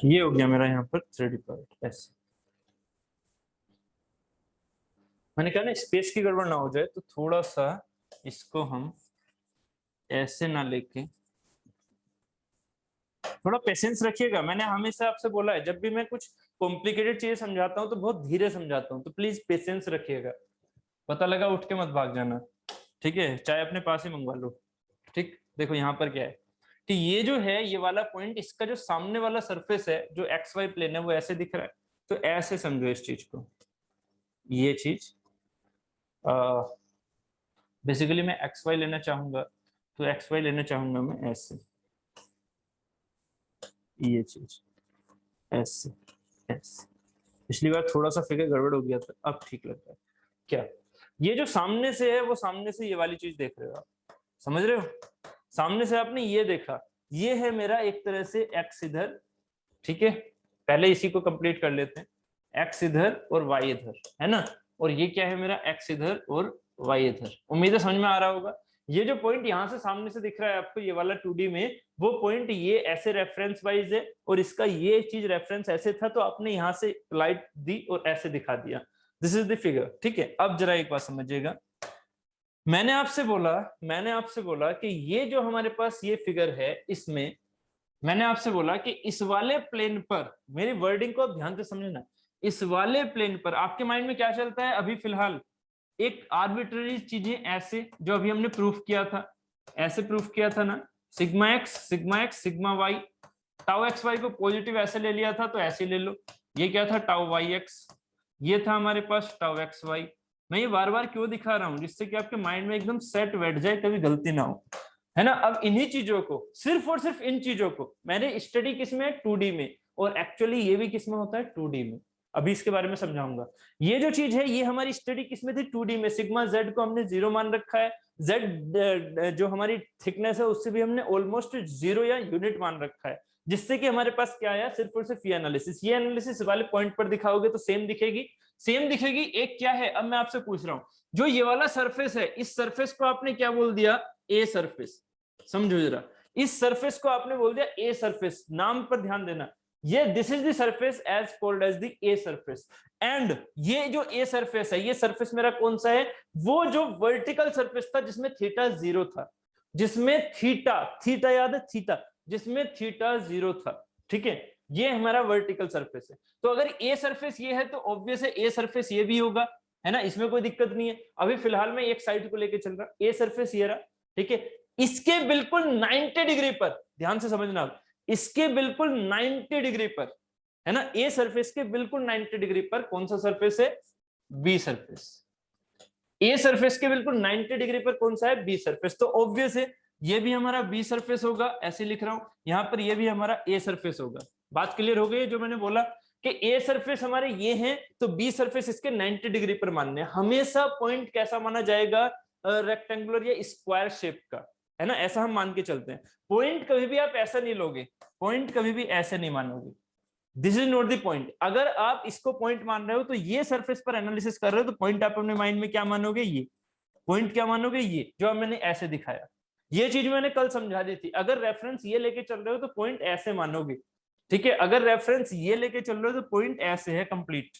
ये हो गया मेरा यहाँ पर 3D पार्ट ऐसे। मैंने कहा ना स्पेस की गड़बड़ ना हो जाए, तो थोड़ा सा इसको हम ऐसे ना लेके, थोड़ा पेशेंस रखिएगा, मैंने हमेशा आपसे बोला है जब भी मैं कुछ कॉम्प्लिकेटेड चीजें समझाता हूँ तो बहुत धीरे समझाता हूँ, तो प्लीज पेशेंस रखिएगा, पता लगा उठ के मत भाग जाना, ठीक है, चाहे अपने पास ही मंगवा लो। ठीक, देखो यहाँ पर क्या है कि ये जो है ये वाला पॉइंट, इसका जो सामने वाला सरफेस है जो एक्स वाई प्लेन है वो ऐसे दिख रहा है, तो ऐसे समझो इस चीज को, ये चीज बेसिकली मैं एक्स वाई लेना चाहूंगा, तो एक्स वाई लेना चाहूंगा मैं ऐसे, ये चीज ऐसे ऐसे, पिछली बार थोड़ा सा फिगर गड़बड़ हो गया था, अब ठीक लग रहा है क्या, ये जो सामने से है वो सामने से ये वाली चीज देख रहे हो आप, समझ रहे हो, सामने से आपने ये देखा, ये है मेरा एक तरह से एक्स इधर, ठीक है, पहले इसी को कंप्लीट कर लेते हैं, एक्स इधर और वाई इधर, है ना, और ये क्या है मेरा एक्स इधर और वाई इधर, उम्मीद है समझ में आ रहा होगा। ये जो पॉइंट यहाँ से सामने से दिख रहा है आपको, ये वाला 2D में, वो पॉइंट ये ऐसे रेफरेंस वाइज है, और इसका ये चीज रेफरेंस ऐसे था, तो आपने यहाँ से लाइट दी और ऐसे दिखा दिया, दिस इज द फिगर, ठीक है। अब जरा एक बात समझिएगा, मैंने आपसे बोला कि ये जो हमारे पास ये फिगर है, इसमें मैंने आपसे बोला कि इस वाले प्लेन पर, मेरी वर्डिंग को आप ध्यान से समझना, इस वाले प्लेन पर आपके माइंड में क्या चलता है अभी फिलहाल, एक आर्बिट्ररी चीजें ऐसे, जो अभी हमने प्रूफ किया था, ऐसे प्रूफ किया था ना, sigma x sigma y, tau x y को पॉजिटिव ऐसे ले लिया था तो ऐसे ले लो, ये क्या था टाउ वाई एक्स, ये था हमारे पास टाउ एक्स वाई। मैं ये बार बार क्यों दिखा रहा हूँ, जिससे कि आपके माइंड में एकदम सेट बैठ जाए, कभी गलती ना हो, है ना। अब इन्हीं चीजों को, सिर्फ और सिर्फ इन चीजों को मैंने स्टडी किस में, 2D में, और एक्चुअली ये भी किस में होता है, 2D में, अभी इसके बारे में समझाऊंगा। ये जो चीज है ये हमारी स्टडी किसमें थी, 2D में, सिग्मा जेड को हमने 0 मान रखा है, जेड जो हमारी थिकनेस है उससे भी हमने ऑलमोस्ट 0 या यूनिट मान रखा है, जिससे कि हमारे पास क्या आया, सिर्फ और सिर्फ ये एनालिसिस। ये एनालिसिस वाले पॉइंट पर दिखाओगे तो सेम दिखेगी, सेम दिखेगी। एक क्या है, अब मैं आपसे पूछ रहा हूं, जो ये वाला सरफेस है, इस सरफेस को आपने क्या बोल दिया, ए सरफेस। समझो जरा, इस सरफेस को आपने बोल दिया ए सरफेस, नाम पर ध्यान देना। ये this is the surface as called as the A surface. And ये जो ए सरफेस है, ये सरफेस मेरा कौन सा है, वो जो वर्टिकल सरफेस था जिसमें थीटा 0 था, जिसमें थीटा, थीटा याद है, थीटा, जिसमें थीटा 0 था। ठीक है, ये हमारा वर्टिकल सरफेस है। तो अगर ए सरफेस ये है तो ऑब्वियस है ए सरफेस ये भी होगा, है ना, इसमें कोई दिक्कत नहीं है। अभी फिलहाल मैं एक साइड को लेके चल रहा, ए सरफेस ये रहा, ठीक है। इसके बिल्कुल 90 डिग्री पर, ध्यान से समझना, इसके बिल्कुल 90 डिग्री पर, है ना, ए सरफेस के बिल्कुल 90 डिग्री पर कौन सा सरफेस है, बी सरफेस। ए सरफेस के बिल्कुल 90 डिग्री पर कौन सा है, बी सरफेस। तो ऑब्वियस है ये भी हमारा बी सरफेस होगा, ऐसे लिख रहा हूं। यहां पर ये भी हमारा ए सरफेस होगा। बात क्लियर हो गई, जो मैंने बोला कि ए सरफेस हमारे ये हैं, तो बी सरफेस इसके 90 डिग्री पर मानने। हमेशा पॉइंट कैसा माना जाएगा, रेक्टेंगुलर या स्क्वायर शेप का, है ना, ऐसा हम मान के चलते हैं। पॉइंट कभी भी आप ऐसा नहीं लोगे, पॉइंट कभी भी ऐसे नहीं मानोगे। This is not the point. अगर आप इसको पॉइंट मान रहे हो तो ये सरफेस पर एनालिसिस कर रहे हो तो पॉइंट आप अपने माइंड में क्या मानोगे, ये पॉइंट क्या मानोगे, ये जो मैंने ऐसे दिखाया। ये चीज मैंने कल समझा दी थी। अगर रेफरेंस ये लेके चल रहे हो तो पॉइंट ऐसे मानोगे, ठीक है। अगर रेफरेंस ये लेके चल रहे हो तो पॉइंट ऐसे है कंप्लीट,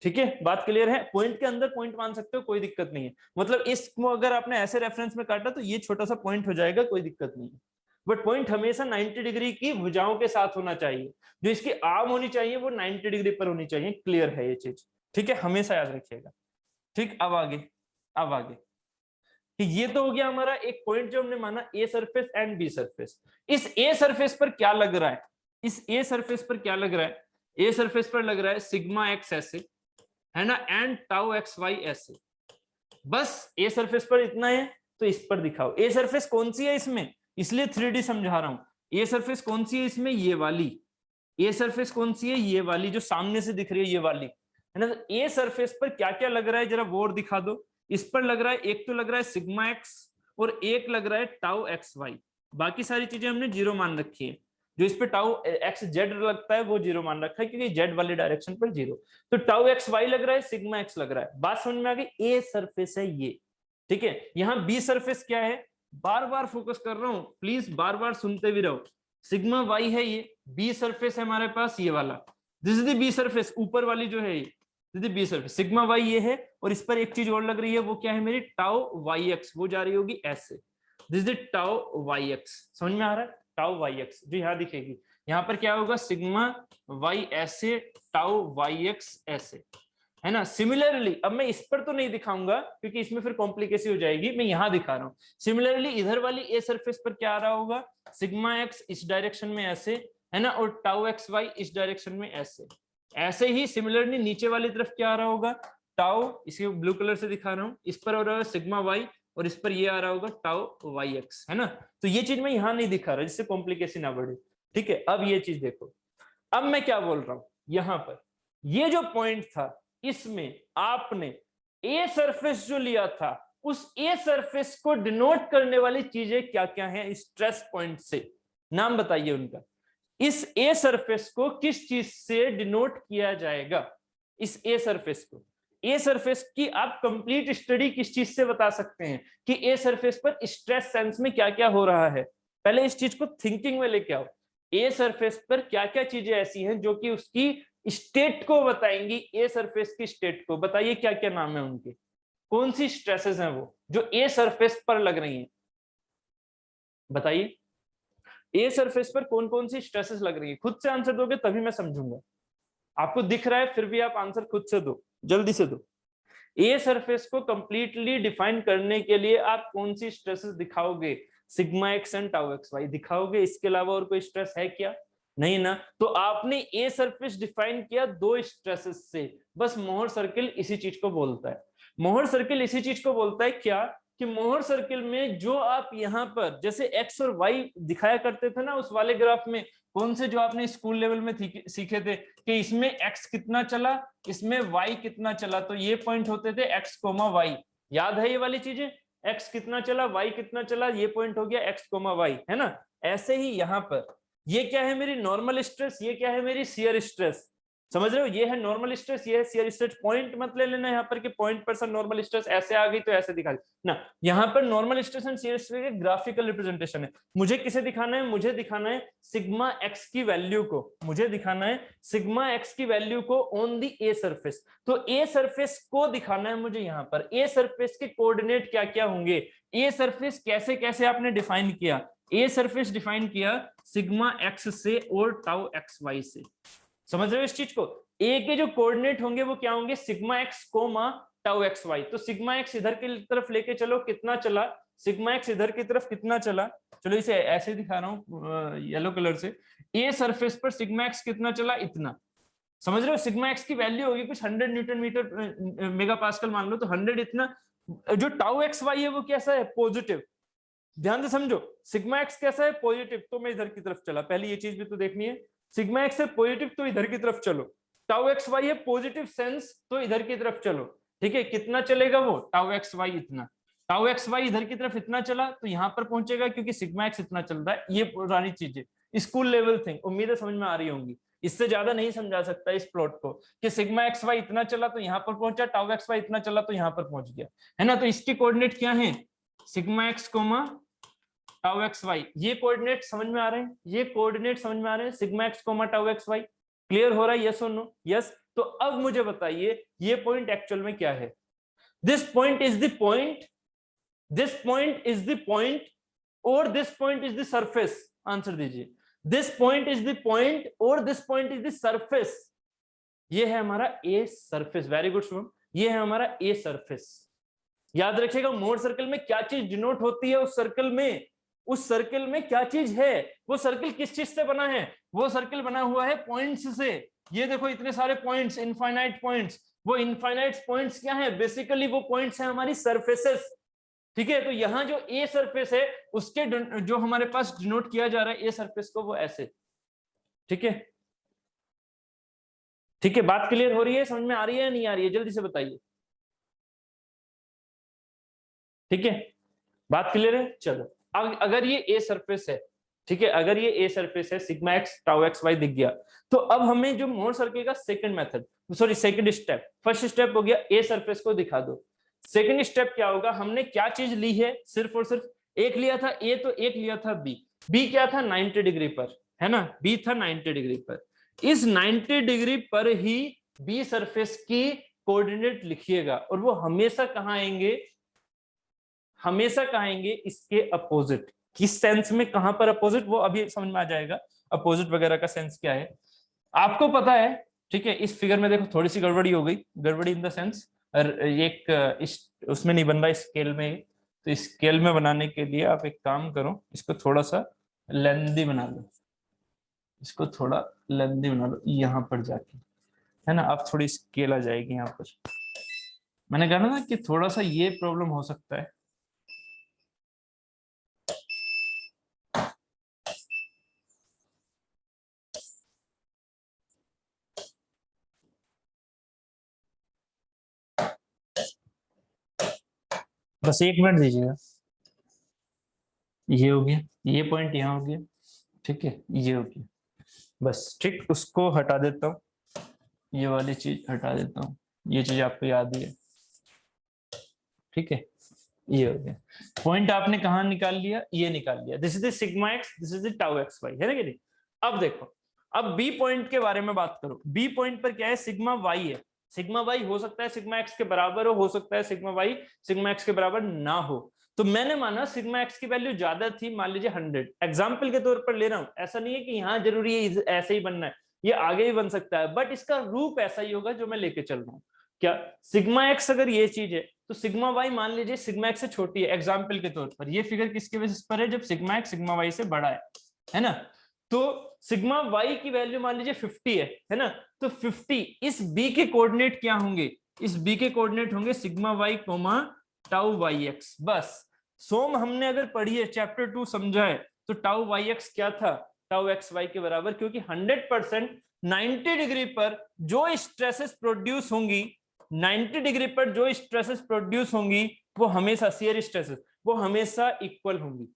ठीक है। बात क्लियर है, पॉइंट के अंदर पॉइंट मान सकते हो, कोई दिक्कत नहीं है। मतलब इसको अगर आपने ऐसे रेफरेंस में काटा तो ये छोटा सा पॉइंट हो जाएगा, कोई दिक्कत नहीं है। बट पॉइंट हमेशा 90 डिग्री की भुजाओं के साथ होना चाहिए, जो इसकी आर्म होनी चाहिए वो 90 डिग्री पर होनी चाहिए। क्लियर है ये चीज, ठीक है, हमेशा याद रखिएगा। ठीक, अब आगे, अब आगे कि ये तो हो गया हमारा एक पॉइंट जो हमने माना, ए सरफेस एंड बी सरफेस। इस ए सरफेस पर क्या लग रहा है, इस ए सरफेस पर क्या लग रहा है, ए सरफेस पर लग रहा है सिग्मा एक्स ऐसे, है ना, एंड टाउ एक्स वाई ऐसे। बस ए सरफेस पर इतना है, तो इस पर दिखाओ ए सरफेस कौन सी है इसमें, इसलिए 3D समझा रहा हूं। ए सरफेस कौन सी है इसमें, ये वाली। ए सरफेस कौन सी है, ये वाली जो सामने से दिख रही है, ये वाली, है ना। तो ए सरफेस पर क्या क्या लग रहा है, जरा वो और दिखा दो। इस पर लग रहा है, एक तो लग रहा है सिग्मा एक्स और एक लग रहा है टाउ एक्स वाई। बाकी सारी चीजें हमने 0 मान रखी है। जो इस पे टाउ एक्स जेड लगता है वो 0 मान रखा है, क्योंकि जेड वाले डायरेक्शन पर 0। तो टाउ एक्स वाई लग रहा है, सिग्मा एक्स लग रहा है। बात समझ में आ गई, ए सरफेस है ये, ठीक है। यहाँ बी सरफेस क्या है, बार बार फोकस कर रहा हूं, प्लीज बार बार सुनते भी रहो। सिग्मा वाई है ये, बी सरफेस है हमारे पास ये वाला, this is the B surface, ऊपर वाली जो है ये बी सरफेस। सिग्मा वाई ये है, और इस पर एक चीज और लग रही है, वो क्या है मेरी, टाउ वाई एक्स, वो जा रही होगी ऐसे। This is tau y x, समझ में आ रहा है, टाउ वाई एक्स जो यहाँ दिखेगी। यहाँ पर क्या होगा, सिग्मा वाई ऐसे, टाउ वाई एक्स ऐसे, है ना। सिमिलरली अब मैं इस पर तो नहीं दिखाऊंगा क्योंकि इसमें फिर कॉम्प्लिकेशन हो जाएगी, मैं यहां दिखा रहा हूं। सिमिलरली इधर वाली ए सरफेस पर क्या आ रहा होगा, सिग्मा एक्स इस डायरेक्शन में ऐसे, है ना, और टाउ एक्स वाई इस डायरेक्शन में ऐसे। ऐसे ही सिमिलरली नीचे वाली तरफ क्या आ रहा होगा, टाउ, इसे ब्लू कलर से दिखा रहा हूं, इस पर हो रहा है सिग्मा वाई, और इस पर ये आ रहा होगा टाउ वाई एक्स, है ना। तो ये चीज मैं यहां नहीं दिखा रहा जिससे कॉम्प्लिकेशन ना बढ़े, ठीक है। अब ये चीज देखो, अब मैं क्या बोल रहा हूं, यहां पर ये जो पॉइंट था, इसमें आपने ए सरफेस जो लिया था, उस ए सरफेस को डिनोट करने वाली चीजें क्या क्या हैं स्ट्रेस पॉइंट से, नाम बताइए उनका। इस ए सरफेस को किस चीज से डिनोट किया जाएगा, इस ए सरफेस को, ए सरफेस की आप कंप्लीट स्टडी किस चीज से बता सकते हैं कि ए सरफेस पर स्ट्रेस सेंस में क्या क्या हो रहा है। पहले इस चीज को थिंकिंग में लेके आओ। ए सरफेस पर क्या क्या चीजें ऐसी हैं जो कि उसकी स्टेट को बताएंगी, ए सरफेस की स्टेट को बताइए, क्या क्या नाम है उनके, कौन सी स्ट्रेसेस हैं वो जो ए सरफेस पर लग रही हैं, बताइए। ए सरफेस पर कौन कौन सी स्ट्रेसेस लग रही है, खुद से आंसर दोगे तभी मैं समझूंगा। आपको दिख रहा है फिर भी आप आंसर खुद से दो, जल्दी से दो। ए सरफेस को कंप्लीटली डिफाइन करने के लिए आप कौन सी स्ट्रेसेस दिखाओगे, sigma x and tau x y दिखाओगे, इसके अलावा और कोई स्ट्रेस है क्या, नहीं ना। तो आपने ए सरफेस डिफाइन किया 2 स्ट्रेसेस से, बस मोहर सर्किल इसी चीज को बोलता है। मोहर सर्किल इसी चीज को बोलता है क्या, कि मोहर सर्किल में जो आप यहाँ पर जैसे एक्स और वाई दिखाया करते थे ना उस वाले ग्राफ में, कौन से जो आपने स्कूल लेवल में सीखे थे कि इसमें एक्स कितना चला, इसमें वाई कितना चला, तो ये पॉइंट होते थे एक्स कोमा वाई, याद है ये वाली चीजें, एक्स कितना चला वाई कितना चला, ये पॉइंट हो गया एक्स कोमा वाई, है ना। ऐसे ही यहाँ पर ये क्या है मेरी नॉर्मल स्ट्रेस, ये क्या है मेरी शियर स्ट्रेस, समझ रहे हो, ये है नॉर्मल स्ट्रेस, ये है शियर स्ट्रेस। पॉइंट मत ले लेना यहाँ पर कि पॉइंट परसेंट नॉर्मल स्ट्रेस ऐसे आ गई तो ऐसे दिखा ना, यहाँ पर normal stress and shear stress के ग्राफिकल रिप्रेजेंटेशन है। मुझे किसे दिखाना है, मुझे दिखाना है सिग्मा एक्स की वैल्यू को, मुझे दिखाना है सिग्मा एक्स की वैल्यू को ऑन दी ए सरफेस। तो ए सरफेस को दिखाना है मुझे यहाँ पर, ए सरफेस के कोऑर्डिनेट क्या क्या होंगे, ए सरफेस कैसे कैसे आपने डिफाइन किया, ए सरफेस डिफाइन किया सिग्मा एक्स से और टाउ एक्स वाई से, समझ रहे हो इस चीज को। ए के जो कोऑर्डिनेट होंगे वो क्या होंगे, sigma x comma tau x y. तो सिग्मा एक्स इधर की तरफ लेके चलो, कितना चला, सिग्मा एक्स इधर की तरफ कितना चला, चलो इसे ऐसे दिखा रहा हूं येलो कलर से, ए सरफेस पर सिग्मा एक्स कितना चला, इतना, समझ रहे हो। सिग्मा एक्स की वैल्यू होगी कुछ 100 न्यूटन मीटर मेगा पास्कल मान लो, तो 100 इतना। जो टाउ एक्स वाई है वो कैसा है, पॉजिटिव, ध्यान से समझो, सिग्मा एक्स कैसा है, पॉजिटिव, तो मैं इधर की तरफ चला, पहले ये चीज भी तो देखनी है, सिग्मा एक्स है पॉजिटिव तो इधर की तरफ चलो, टाउ एक्स वाई है पॉजिटिव सेंस तो इधर की तरफ चलो, ठीक है, कितना चलेगा वो, टाउ एक्स वाई इतना, टाउ एक्स वाई इधर की तरफ इतना चला तो यहां पर पहुंचेगा क्योंकि सिग्मा एक्स इतना चल रहा है। ये पुरानी चीजें स्कूल लेवल थिंग, उम्मीद है समझ में आ रही होंगी, इससे ज्यादा नहीं समझा सकता इस प्लॉट को कि सिग्मा एक्स वाई इतना चला तो यहां पर पहुंचा, टाउ एक्स वाई इतना चला तो यहां पर पहुंच गया, है ना। तो इसके कोऑर्डिनेट क्या है, sigma x comma tau x y, ये कोऑर्डिनेट समझ में आ रहे हैं, ये कोऑर्डिनेट समझ में आ रहे हैं, sigma x comma tau x y, clear हो रहा है, यस और नो, यस। तो अब मुझे बताइए ये पॉइंट एक्चुअल में क्या है, this point is the point, this point is the point और this point is the surface, answer दीजिए, this point is the point और this point is the surface, ये है हमारा A surface, very good Shubham, ये है हमारा ए सरफेस। याद रखिएगा मोर सर्कल में क्या चीज डिनोट होती है, उस सर्कल में, उस सर्कल में क्या चीज है, वो सर्कल किस चीज से बना है, वो सर्कल बना हुआ है पॉइंट्स से। ये देखो इतने सारे पॉइंट्स, इनफाइनाइट पॉइंट्स, वो इनफाइनाइट पॉइंट्स क्या है, बेसिकली वो पॉइंट्स हैं हमारी सरफेसेस, ठीक है। तो यहाँ जो ए सरफेस है उसके जो हमारे पास डिनोट किया जा रहा है ए सरफेस को, वो ऐसे, ठीक है, ठीक है, बात क्लियर हो रही है, समझ में आ रही है या नहीं आ रही है, जल्दी से बताइए, ठीक है, बात क्लियर है। चलो अगर ये ए सरफेस है, ठीक है, अगर ये ए सरफेस है, sigma x tau x y दिख गया, तो अब हमें जो मोर सर्कल का second method, sorry second step, first step हो गया ए सरफेस को दिखा दो, सेकंड स्टेप क्या होगा, हमने क्या चीज ली है, सिर्फ और सिर्फ एक लिया था ए, तो एक लिया था बी, बी क्या था 90 डिग्री पर, है ना, बी था 90 डिग्री पर, इस 90 डिग्री पर ही बी सरफेस की कोऑर्डिनेट लिखिएगा, और वो हमेशा कहाँ आएंगे, हमेशा कहेंगे इसके अपोजिट, किस सेंस में, कहां पर अपोजिट, वो अभी समझ में आ जाएगा अपोजिट वगैरह का सेंस क्या है, आपको पता है, ठीक है। इस फिगर में देखो थोड़ी सी गड़बड़ी हो गई, गड़बड़ी इन द सेंस, एक उसमें नहीं बन रहा स्केल में, तो स्केल में बनाने के लिए आप एक काम करो, इसको थोड़ा सा लेंदी बना लो, इसको थोड़ा लेंदी बना लो यहाँ पर जाके, है ना, अब थोड़ी स्केल आ जाएगी यहाँ पर। मैंने कहा ना कि थोड़ा सा ये प्रॉब्लम हो सकता है, बस एक मिनट दीजिएगा, ये हो गया, ये पॉइंट यहाँ हो गया, ठीक है, ये हो गया, बस ठीक, उसको हटा देता हूँ, ये वाली चीज हटा देता हूँ, ये चीज आपको याद ही है, ठीक है, ये हो गया पॉइंट, आपने कहाँ निकाल लिया, ये निकाल लिया, this is the sigma x, this is the tau x y, है ना कि नहीं। अब देखो, अब बी पॉइंट के बारे में बात करो, बी पॉइंट पर क्या है, सिग्मा वाई है, सिग्मा वाई हो सकता है सिग्मा एक्स के बराबर हो सकता है सिग्मा वाई सिग्मा एक्स के बराबर ना हो, तो मैंने माना सिग्मा एक्स की वैल्यू ज्यादा थी, मान लीजिए 100, एग्जाम्पल के तौर पर ले रहा हूं, ऐसा नहीं है कि यहाँ जरूरी है ऐसे ही बनना है, ये आगे भी बन सकता है, बट इसका रूप ऐसा ही होगा जो मैं लेके चल रहा हूँ, क्या सिग्मा एक्स अगर ये चीज है तो सिग्मा वाई मान लीजिए सिग्मा एक्स से छोटी है, एग्जाम्पल के तौर पर, ये फिगर किसके बेसिस पर है, जब सिग्मा एक्स सिग्मा वाई से बड़ा है ना, तो सिग्मा वाई की वैल्यू मान लीजिए 50 है ना, तो 50 इस बी के कोऑर्डिनेट क्या होंगे, इस बी के कोऑर्डिनेट होंगे sigma y comma tau y x, बस सोम हमने अगर पढ़ी है चैप्टर 2 समझा है, तो टाउ वाई एक्स क्या था, टाउ एक्स वाई के बराबर, क्योंकि 100% 90 डिग्री पर जो स्ट्रेसेस प्रोड्यूस होंगी, 90 डिग्री पर जो स्ट्रेसेस प्रोड्यूस होंगी वो हमेशा शियर स्ट्रेसेस, वो हमेशा इक्वल होंगी,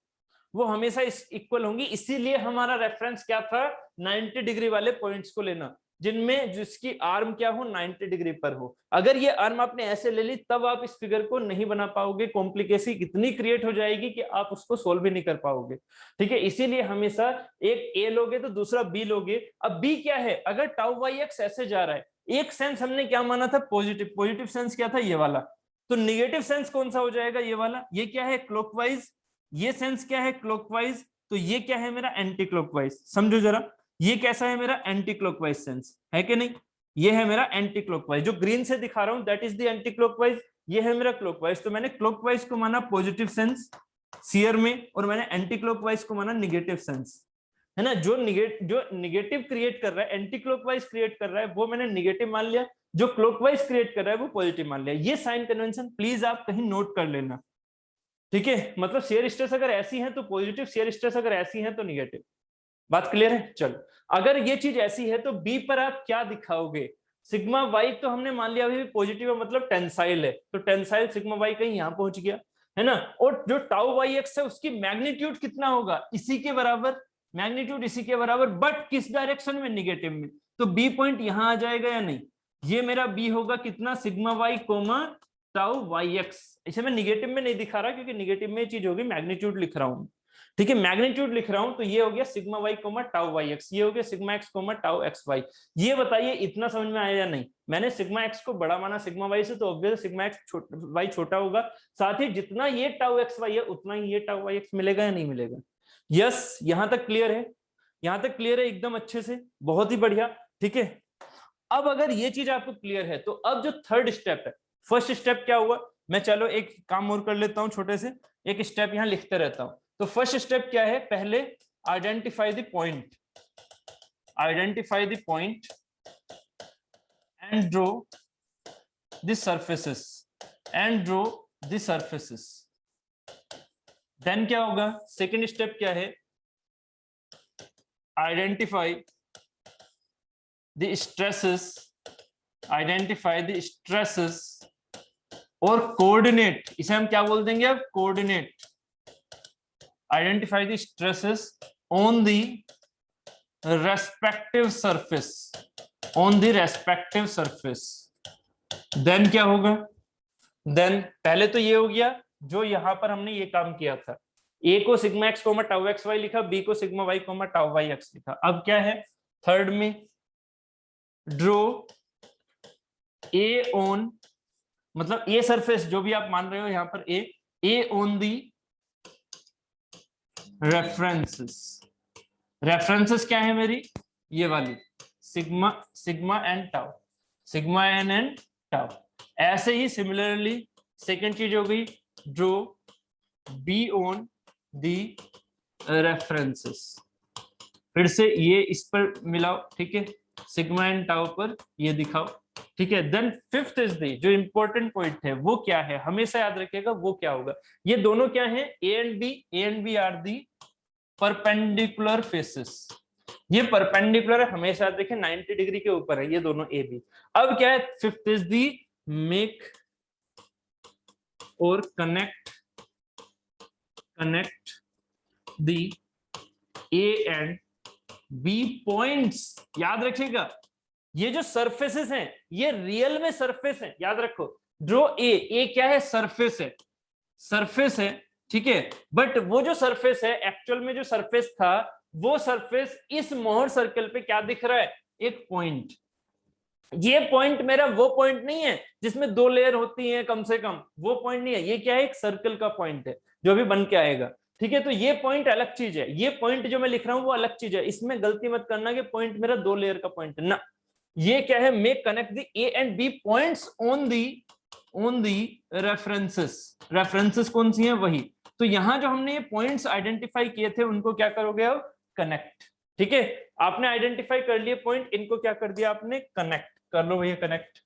वो हमेशा इक्वल होंगी, इसीलिए हमारा रेफरेंस क्या था, 90 डिग्री वाले पॉइंट्स को लेना जिनमें जिसकी आर्म क्या हो, 90 डिग्री पर हो। अगर ये आर्म आपने ऐसे ले ली तब आप इस फिगर को नहीं बना पाओगे, कॉम्प्लिकेसी इतनी क्रिएट हो जाएगी कि आप उसको सोल्व भी नहीं कर पाओगे। ठीक है, इसीलिए हमेशा एक ए लोगे तो दूसरा बी लोगे। अब बी क्या है, अगर टाउ वाई एक्स ऐसे जा रहा है, एक सेंस हमने क्या माना था, पॉजिटिव, पॉजिटिव सेंस क्या था, ये वाला, तो निगेटिव सेंस कौन सा हो जाएगा, ये वाला। ये क्या है, क्लॉकवाइज, ये सेंस क्या है, क्लॉकवाइज, तो ये क्या है मेरा, एंटी क्लॉकवाइज। समझो जरा, ये कैसा है मेरा, एंटी क्लॉकवाइज सेंस है कि नहीं, ये है मेरा एंटी क्लॉकवाइज, जो ग्रीन से दिखा रहा हूं that is the anti clockwise, ये है मेरा क्लॉकवाइज। तो मैंने क्लॉकवाइज को माना पॉजिटिव सेंस सीयर में, और मैंने एंटी क्लॉकवाइज को माना निगेटिव सेंस, है ना। जो निगेटिव क्रिएट कर रहा है, एंटी क्लॉकवाइज क्रिएट कर रहा है, वो मैंने निगेटिव मान लिया, जो क्लॉकवाइज क्रिएट कर रहा है वो पॉजिटिव मान लिया। ये साइन कन्वेंशन प्लीज आप कहीं नोट कर लेना, ठीक है। मतलब शेयर स्ट्रेस अगर ऐसी है तो पॉजिटिव, शेयर स्ट्रेस अगर ऐसी है तो निगेटिव। बात क्लियर है। चलो, अगर ये चीज ऐसी है तो बी पर आप क्या दिखाओगे, सिग्मा वाई तो हमने मान लिया अभी पॉजिटिव है, मतलब टेंसाइल है, तो टेंसाइल सिग्मा वाई कहीं यहां पहुंच गया, है ना। और जो टाउ वाई एक्स है उसकी मैग्नीट्यूड कितना होगा, इसी के बराबर, मैग्नीट्यूड इसी के बराबर, बट किस डायरेक्शन में, निगेटिव में। तो बी पॉइंट यहां आ जाएगा या नहीं, ये मेरा बी होगा कितना, sigma y comma tau y x. इसे मैं निगेटिव में नहीं दिखा रहा क्योंकि निगेटिव में चीज होगी, मैग्नीट्यूड लिख रहा हूं, ठीक है, मैग्नीट्यूड लिख रहा हूं। तो ये हो गया sigma y comma tau y x, ये हो गया sigma x comma tau x y. ये बताइए इतना समझ में आया या नहीं। मैंने सिग्मा एक्स को बड़ा माना सिग्मा वाई से, तो ऑब्वियस सिग्मा एक्स वाई छोटा होगा, साथ ही जितना ये टाउ एक्स वाई है उतना ही ये टाउ वाई एक्स मिलेगा या नहीं मिलेगा। यस, यहां तक क्लियर है, यहां तक क्लियर है एकदम अच्छे से, बहुत ही बढ़िया, ठीक है। अब अगर ये चीज आपको क्लियर है तो अब जो थर्ड स्टेप है, फर्स्ट स्टेप क्या हुआ, मैं चलो एक काम और कर लेता हूं, छोटे से एक स्टेप यहां लिखते रहता हूं। तो फर्स्ट स्टेप क्या है, पहले identify the point, identify the point and draw the surfaces, and draw the surfaces. Then क्या होगा, सेकंड स्टेप क्या है, identify the stresses, identify the stresses और कोऑर्डिनेट, इसे हम क्या बोल देंगे अब, coordinate, identify the stresses on the respective surface, on the respective surface। then क्या होगा, then पहले तो ये हो गया जो यहां पर हमने ये काम किया था, a को sigma x comma tau x y लिखा, b को sigma y comma tau y x लिखा। अब क्या है थर्ड में, ड्रॉ a on, मतलब a सरफेस जो भी आप मान रहे हो यहां पर a on the references. References क्या है मेरी, ये वाली sigma, sigma and tau, sigma n and tau. ऐसे ही सिमिलरली सेकेंड चीज हो गई, draw B on the references, फिर से ये इस पर मिलाओ, ठीक है, सिग्मा एंड टाउ पर ये दिखाओ, ठीक है। देन फिफ्थ इज दी, जो इंपॉर्टेंट पॉइंट है वो क्या है, हमेशा याद रखिएगा वो क्या होगा, ये दोनों क्या है, A and B are the perpendicular faces. ये परपेंडिकुलर है, हमेशा देखें 90 डिग्री के ऊपर है ये दोनों ए बी। अब क्या है, फिफ्थ इज दी मेक और connect the A and B points. याद रखिएगा ये जो सरफेसेस हैं ये रियल में सरफेस है, याद रखो। ड्रॉ ए क्या है, सरफेस है, सरफेस है, ठीक है। बट वो जो सरफेस है, एक्चुअल में जो सरफेस था वो सरफेस इस मोहर सर्कल पे क्या दिख रहा है, एक पॉइंट। ये पॉइंट मेरा वो पॉइंट नहीं है जिसमें दो लेयर होती हैं कम से कम, वो पॉइंट नहीं है, ये क्या है, एक सर्कल का पॉइंट है जो भी बन के आएगा, ठीक है। तो ये पॉइंट अलग चीज है, ये पॉइंट जो मैं लिख रहा हूं वो अलग चीज है, इसमें गलती मत करना कि पॉइंट मेरा दो लेयर का पॉइंट है ना। ये क्या है, make connect the A and B points on the references. References कौन सी हैं, वही। तो यहां जो हमने ये पॉइंट्स आइडेंटिफाई किए थे उनको क्या करोगे अब, कनेक्ट, ठीक है। आपने आइडेंटिफाई कर लिए पॉइंट, इनको क्या कर दिया आपने, कनेक्ट कर लो भैया, कनेक्ट।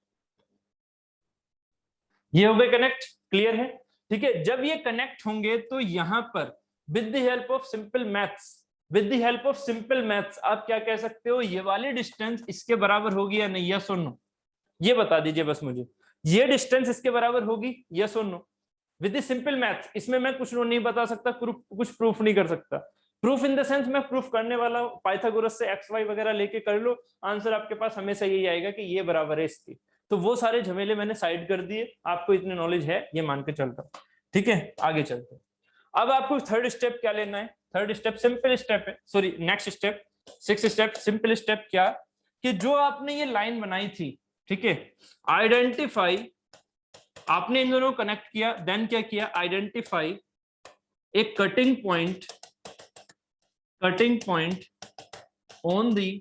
ये हो गए कनेक्ट, क्लियर है, ठीक है। जब ये कनेक्ट होंगे तो यहां पर with the help of simple maths, with the help of simple maths आप क्या कह सकते हो, ये वाली डिस्टेंस इसके बराबर होगी या नहीं, यस और नो, ये बता दीजिए बस मुझे, ये डिस्टेंस इसके बराबर होगी, यस और नो। With simple math. इसमें मैं कुछ नहीं बता सकता, कुछ प्रूफ नहीं कर सकता। प्रूफ इन द सेंस मैं प्रूफ करने वाला हूं, पाइथागोरस से एक्स वाई वगैरह लेके कर लो, आंसर आपके पास हमेशा यही आएगा कि ये बराबर है इसकी। तो वो सारे झमेले मैंने साइड कर दिए, आपको इतनी नॉलेज है ये मान के चलता हूं। ठीक है, आगे चलते हैं। अब आपको थर्ड स्टेप क्या लेना है? थर्ड स्टेप सिंपल स्टेप है, sorry next step, six step simple step क्या, कि जो आपने ये लाइन बनाई थी, ठीक है, आइडेंटिफाई, आपने इन दोनों को कनेक्ट किया, देन क्या किया, identify A cutting point on the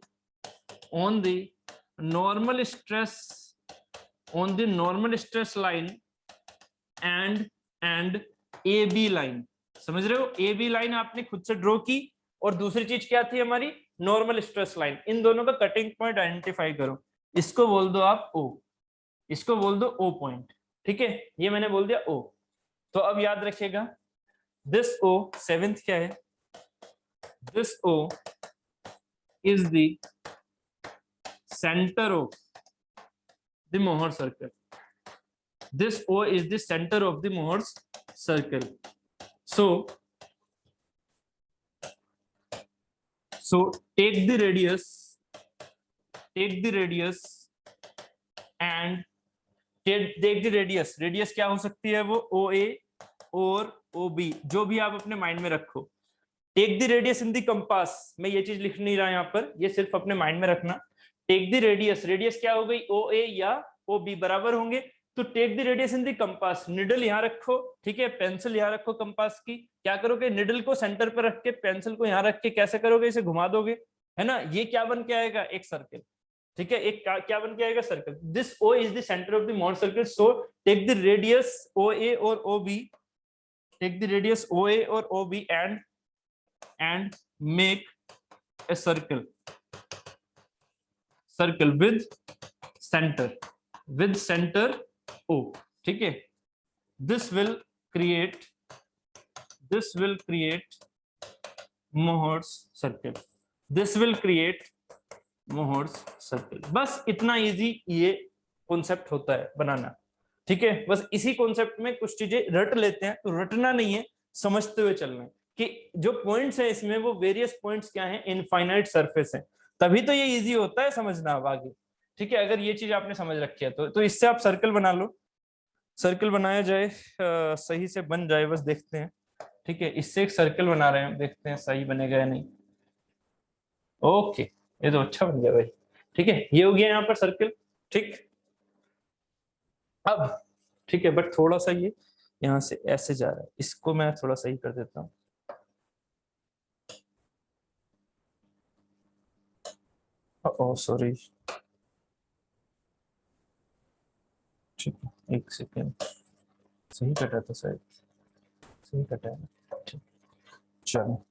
normal stress line and AB line। समझ रहे हो? AB लाइन आपने खुद से ड्रॉ की, और दूसरी चीज क्या थी हमारी, नॉर्मल स्ट्रेस लाइन। इन दोनों का कटिंग पॉइंट आइडेंटिफाई करो, इसको बोल दो आप O, इसको बोल दो O पॉइंट। ठीक है, ये मैंने बोल दिया O। तो अब याद रखिएगा, दिस O, सेवेंथ क्या है, this O is the center of the Mohr circle. This O is the center of the Mohr circle. So take the radius and take the radius। radius क्या हो सकती है? वो OA और OB, जो भी आप अपने माइंड में रखो। Take the radius in the compass, मैं ये चीज लिख नहीं रहा यहाँ पर, ये सिर्फ अपने माइंड में रखना। टेक द रेडियस, रेडियस क्या हो गई, OA या OB बराबर होंगे। तो take the radius in the compass, needle यहाँ रखो, ठीक है, पेंसिल यहाँ रखो कंपास की। क्या करोगे, निडल को सेंटर पर रख के पेंसिल को यहाँ रख के कैसे करोगे, इसे घुमा दोगे, है ना। ये क्या बन के आएगा, एक सर्कल। ठीक है, एक क्या बन के आएगा, circle. This O is the centre of the Mohr circle. So take the radius OA और OB, take the radius OA और OB and make a circle with center O। ठीक है, this will create Mohr's circle, बस इतना easy ये concept होता है बनाना। ठीक है, बस इसी कॉन्सेप्ट में कुछ चीजें रट लेते हैं, तो रटना नहीं है, समझते हुए चलना है कि जो पॉइंट्स है इसमें वो वेरियस पॉइंट्स क्या हैं, इनफाइनाइट सरफेस है, तभी तो ये इजी होता है समझना अब आगे। ठीक है, अगर ये चीज आपने समझ रखी है तो इससे आप सर्कल बना लो, सर्कल बनाया जाए, सही से बन जाए, बस देखते हैं। ठीक है, इससे एक सर्कल बना रहे हैं, देखते हैं सही बनेगा या नहीं। ओके, ये तो अच्छा बन गया भाई। ठीक है, ये हो गया यहाँ पर सर्कल। ठीक, अब ठीक है, बट थोड़ा सा ये यहाँ से ऐसे जा रहा है, इसको मैं थोड़ा सही कर देता हूँ। ओह सॉरी, ठीक है, एक सेकेंड, सही कटा था शायद, सही कटा है। ठीक, चलो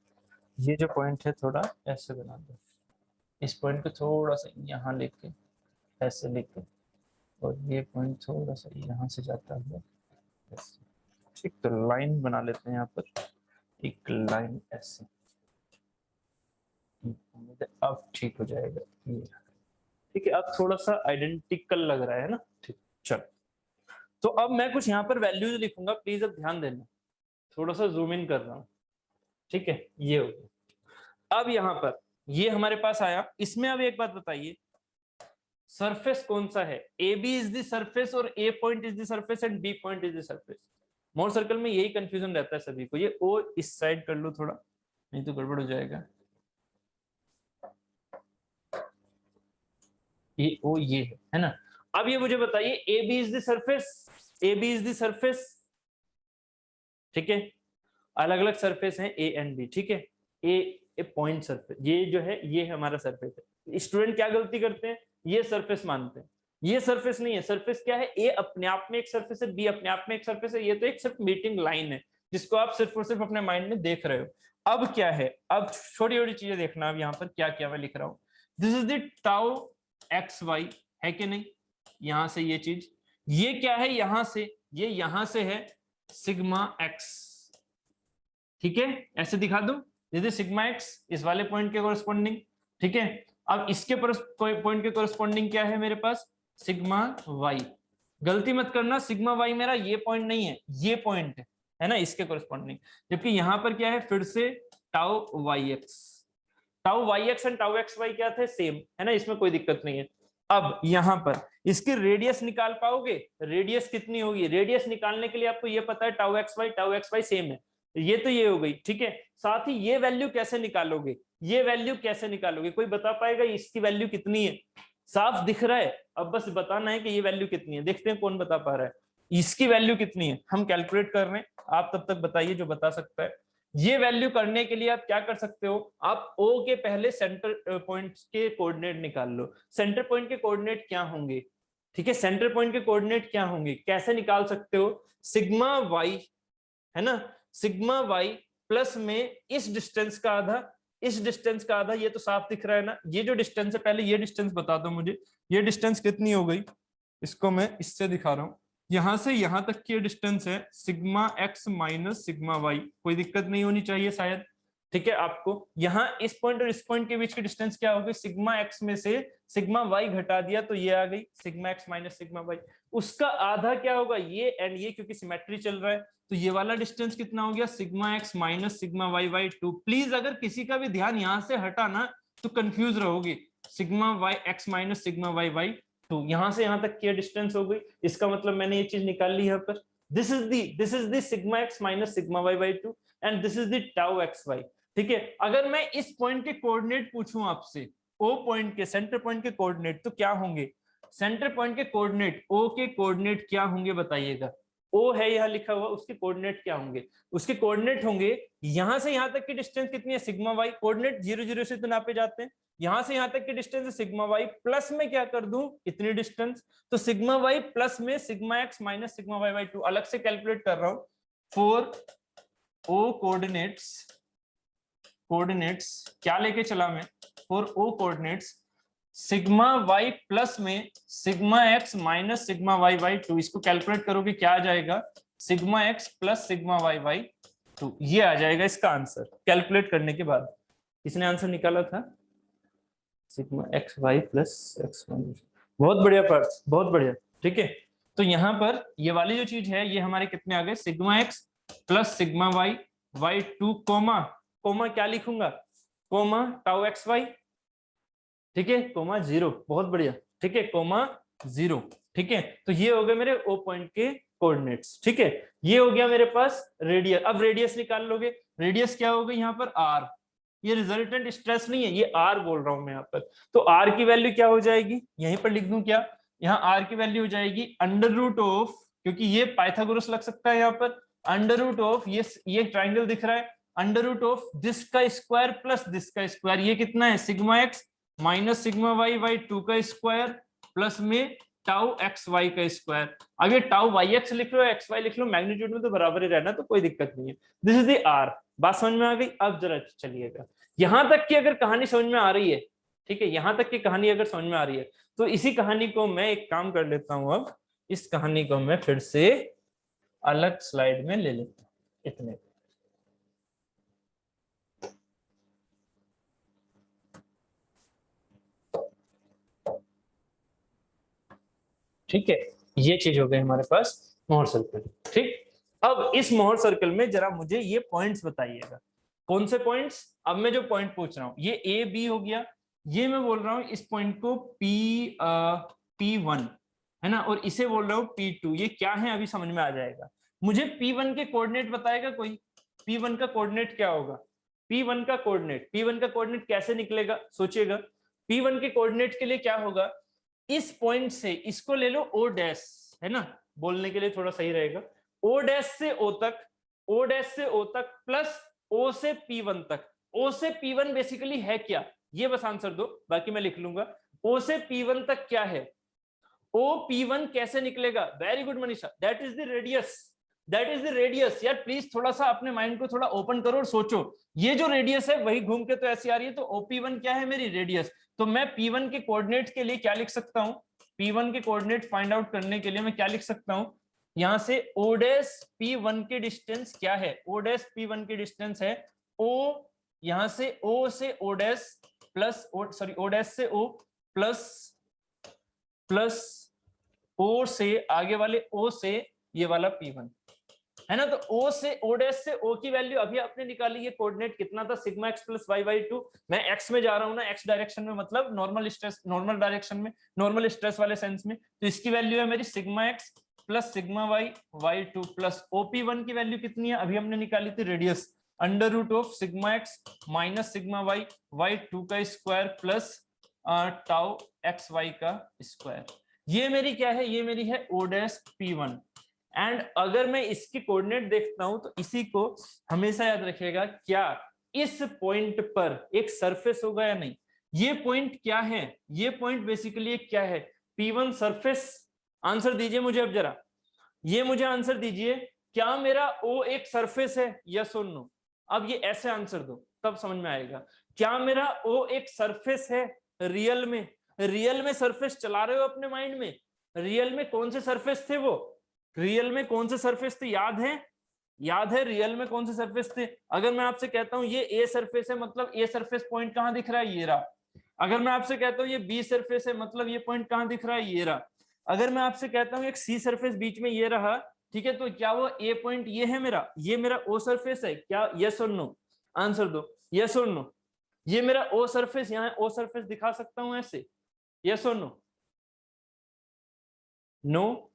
ये जो पॉइंट है थोड़ा ऐसे बना दो, इस पॉइंट को थोड़ा सा यहाँ लेके ऐसे लेके, और ये पॉइंट थोड़ा सा यहाँ से जाता है ऐसे। ठीक, तो लाइन बना लेते हैं यहाँ पर, एक लाइन ऐसे, अब ठीक हो जाएगा ये। ठीक है, अब थोड़ा सा आइडेंटिकल लग रहा है ना। ठीक, चलो, तो अब मैं कुछ यहाँ पर वैल्यूज लिखूंगा, प्लीज अब ध्यान देना, थोड़ा सा जूम इन कर रहा हूँ। ठीक है, ये हो गया। अब यहाँ पर ये हमारे पास आया, इसमें अब एक बात बताइए, सरफेस कौन सा है, AB इज द सरफेस और A point is the surface and B point is the surface. More circle में यही कंफ्यूजन रहता है सभी को। ये O इस साइड कर लो थोड़ा, नहीं तो गड़बड़ हो जाएगा। ये O ये है ना। अब ये मुझे बताइए, AB is the surface, AB is the surface, ठीक है, अलग अलग सरफेस हैं A एंड B। ठीक है, ए पॉइंट सरफेस, ये जो है ये हमारा सरफेस है। स्टूडेंट क्या गलती करते हैं, ये सरफेस मानते हैं, ये सरफेस नहीं है। सरफेस क्या है, ए अपने आप में एक सरफेस है, बी अपने आप में एक सरफेस है, ये तो एक सिर्फ मीटिंग लाइन है जिसको आप सिर्फ और सिर्फ अपने माइंड में देख रहे हो। अब क्या है, अब छोटी छोटी चीजें देखना। अब यहाँ पर क्या क्या मैं लिख रहा हूँ, this is the tau x y, है कि नहीं, यहाँ से ये चीज, ये क्या है, यहाँ से ये यहाँ से है सिग्मा एक्स। ठीक है, ऐसे दिखा दो, दिस इज सिग्मा एक्स, इस वाले पॉइंट के कोरस्पॉन्डिंग। ठीक है, अब इसके पॉइंट के कोरस्पॉन्डिंग क्या है मेरे पास, सिग्मा वाई। गलती मत करना, सिग्मा वाई मेरा ये पॉइंट नहीं है, ये पॉइंट है ना, इसके कोरस्पॉन्डिंग। जबकि यहाँ पर क्या है, फिर से tau y x and tau x y क्या थे, सेम है ना, इसमें कोई दिक्कत नहीं है। अब यहाँ पर इसकी रेडियस निकाल पाओगे, रेडियस कितनी होगी, रेडियस निकालने के लिए आपको ये पता है टाउ एक्स वाई सेम है, ये तो ये हो गई, ठीक है। साथ ही ये वैल्यू कैसे निकालोगे, ये वैल्यू कैसे निकालोगे, कोई बता पाएगा इसकी वैल्यू कितनी है? साफ दिख रहा है, अब बस बताना है कि ये वैल्यू कितनी है। देखते हैं कौन बता पा रहा है, इसकी वैल्यू कितनी है, हम कैलकुलेट कर रहे हैं, आप तब तक बताइए जो बता सकता है। ये वैल्यू करने के लिए आप क्या कर सकते हो, आप O के पहले सेंटर पॉइंट के कोऑर्डिनेट निकाल लो। सेंटर पॉइंट के कोऑर्डिनेट क्या होंगे, ठीक है, सेंटर पॉइंट के कोऑर्डिनेट क्या होंगे, कैसे निकाल सकते हो, सिग्मा वाई है ना, सिग्मा वाई प्लस में इस डिस्टेंस का आधा, इस डिस्टेंस का आधा, ये तो साफ दिख रहा है ना, ये जो डिस्टेंस है, पहले ये डिस्टेंस बता दो मुझे, ये डिस्टेंस कितनी हो गई, इसको मैं इससे दिखा रहा हूं, यहां से यहां तक की डिस्टेंस है sigma x minus sigma y, कोई दिक्कत नहीं होनी चाहिए शायद, ठीक है। आपको यहाँ इस पॉइंट और इस पॉइंट के बीच की डिस्टेंस क्या होगी, सिग्मा एक्स में से सिग्मा वाई घटा दिया तो ये आ गई sigma x minus sigma y, उसका आधा क्या होगा, ये एंड ये, क्योंकि सिमेट्री चल रहा है तो ये वाला डिस्टेंस कितना हो गया, sigma x minus sigma y by 2। Please अगर किसी का भी ध्यान यहां से हटा ना तो कंफ्यूज रहोगे, sigma y x minus sigma y by 2, यहां से यहां तक की डिस्टेंस हो गई, इसका मतलब मैंने ये चीज निकाल ली यहाँ पर, this is the sigma x minus sigma y by 2 and this is the tau x y, ठीक है। अगर मैं इस पॉइंट के कोऑर्डिनेट पूछूं आपसे, ओ पॉइंट के, सेंटर पॉइंट के कोऑर्डिनेट तो क्या होंगे, सेंटर पॉइंट के कोऑर्डिनेट, ओ के कोऑर्डिनेट क्या होंगे बताइएगा, ओ है यहाँ लिखा हुआ, उसके कोऑर्डिनेट क्या होंगे, उसके कोऑर्डिनेट होंगे यहां से यहां तक की डिस्टेंस कितनी है, सिग्मा वाई, कोऑर्डिनेट 0 0 से तो नापे जाते हैं, यहां से यहां तक की डिस्टेंस है सिग्मा वाई, प्लस में क्या कर दूं इतनी डिस्टेंस, तो सिग्मा वाई प्लस में sigma x minus sigma y by 2, अलग से कैलकुलेट कर रहा हूं, फॉर ओ कोऑर्डिनेट्स क्या लेके चला मैं, for O coordinates sigma y plus में sigma x minus sigma y by 2, इसको कैलकुलेट करोगे क्या आ जाएगा, sigma x plus sigma y by 2, ये आ जाएगा इसका आंसर। कैलकुलेट करने के बाद इसने आंसर निकाला था sigma x y plus x y, बहुत बढ़िया पार्ट, बहुत बढ़िया, ठीक है। तो यहाँ पर ये वाली जो चीज है ये हमारे कितने आ गए, sigma x plus sigma y by 2 comma, comma क्या लिखूंगा, कोमा टाउ एक्स वाई, ठीक है, कोमा 0, बहुत बढ़िया, ठीक है, कोमा 0, ठीक है। तो ये हो गए मेरे ओ पॉइंट के कोऑर्डिनेट्स, ठीक है, ये हो गया मेरे पास रेडियस। अब रेडियस निकाल लोगे, रेडियस क्या होगा यहाँ पर आर, ये रिजल्टेंट स्ट्रेस नहीं है, ये आर बोल रहा हूं मैं यहाँ पर, तो आर की वैल्यू क्या हो जाएगी, यहीं पर लिख दूं क्या, यहाँ आर की वैल्यू हो जाएगी अंडर रूट ऑफ, क्योंकि ये पाइथागोरस लग सकता है यहाँ पर, अंडर रूट ऑफ ये ट्राइंगल दिख रहा है, अंडर रूट ऑफ दिस का स्क्वायर प्लस दिस का स्क्वायर, ये कितना है sigma x minus sigma y by 2 का स्क्वायर प्लस में टाउ एक्स वाई का स्क्वायर, अब ये टाउ वाई एक्स लिख लो एक्स वाई लिख लो, मैग्नीट्यूड में तो बराबर ही रहना, तो कोई दिक्कत नहीं है, दिस इज द आर। बात समझ में आ गई, अब जरा चलिएगा यहां तक की अगर कहानी समझ में आ रही है, ठीक है, यहां तक की कहानी अगर समझ में आ रही है तो इसी कहानी को मैं एक काम कर लेता हूं, अब इस कहानी को मैं फिर से अलग स्लाइड में ले लेता हूं, इतने, ठीक है, ये चीज हो गई हमारे पास मोहर सर्कल, ठीक। अब इस मोहर सर्कल में जरा मुझे ये पॉइंट्स बताइएगा, कौन से पॉइंट्स, अब मैं जो पॉइंट पूछ रहा हूँ ये ए बी हो गया, ये मैं बोल रहा हूँ इस पॉइंट को P1 है ना, और इसे बोल रहा हूँ P2, ये क्या है अभी समझ में आ जाएगा। मुझे P1 के कोऑर्डिनेट बताएगा कोई, P1 का कोऑर्डिनेट क्या होगा, P1 का कोऑर्डिनेट कैसे निकलेगा, सोचिएगा, P1 के कोऑर्डिनेट के लिए क्या होगा, इस पॉइंट से इसको ले लो ओ डैश, है ना, बोलने के लिए थोड़ा सही रहेगा, ओ डैश से ओ तक, ओ डैश से ओ तक प्लस ओ से P1 तक, ओ से P1 बेसिकली है क्या, ये बस आंसर दो, बाकी मैं लिख लूंगा, ओ से P1 तक क्या है, ओ P1 कैसे निकलेगा, very good Manisha, that is the radius, that is the radius. यार प्लीज थोड़ा सा अपने माइंड को थोड़ा ओपन करो और सोचो, ये जो रेडियस है वही घूम के तो ऐसी आ रही है, तो OP1 क्या है, मेरी रेडियस, तो मैं P1 के कोऑर्डिनेट के लिए क्या लिख सकता हूं, P1 के कोऑर्डिनेट फाइंड आउट करने के लिए मैं क्या लिख सकता हूं, यहां से O डैश P1 की डिस्टेंस क्या है, O डैश P1 की डिस्टेंस है O, यहां से O से O dash plus O dash से O प्लस ओ से आगे वाले ओ से ये वाला P1 है ना। तो O से O डैश से O की वैल्यू अभी आपने निकाली, ये कोऑर्डिनेट कितना था sigma x plus y by 2। मैं x में जा रहा हूं ना, x डायरेक्शन में, मतलब नॉर्मल स्ट्रेस, नॉर्मल डायरेक्शन में, नॉर्मल स्ट्रेस वाले सेंस में। तो इसकी वैल्यू है मेरी sigma x plus sigma y y 2 plus OP1 की वैल्यू कितनी है अभी हमने निकाली थी, radius under root of sigma x minus sigma y y 2 का square plus tau x y का स्क्वायर। ये मेरी क्या है, ये मेरी है O डैश P1। एंड अगर मैं इसकी कोऑर्डिनेट देखता हूं तो इसी को हमेशा याद रखिएगा, क्या इस पॉइंट पर एक सरफेस होगा या नहीं। ये पॉइंट क्या है, ये पॉइंट बेसिकली क्या है, P1 सरफेस। आंसर दीजिए मुझे अब जरा, ये मुझे आंसर दीजिए, क्या मेरा O एक सरफेस है, यस और नो। अब ये ऐसे आंसर दो तब समझ में आएगा। क्या मेरा O एक सरफेस है रियल में? रियल में सरफेस चला रहे हो अपने माइंड में, रियल में कौन से सरफेस थे वो, रियल में कौन से सरफेस थे, याद है? याद है रियल में कौन से सरफेस थे? अगर मैं आपसे कहता हूं ये ए सरफेस है, मतलब ए सरफेस पॉइंट कहां दिख रहा है, ये रहा। अगर मैं आपसे कहता हूं ये बी सरफेस है, मतलब ये पॉइंट कहां दिख रहा है, ये रहा। अगर मैं आपसे कहता हूं एक सी सरफेस बीच में ये रहा, ठीक है, तो क्या वो ए पॉइंट ये है मेरा, ये मेरा ओ सरफेस है क्या, यस और नो? आंसर दो, यस और नो। ये मेरा ओ सरफेस, यहाँ ओ सरफेस दिखा सकता हूं ऐसे, यस और नो? नो,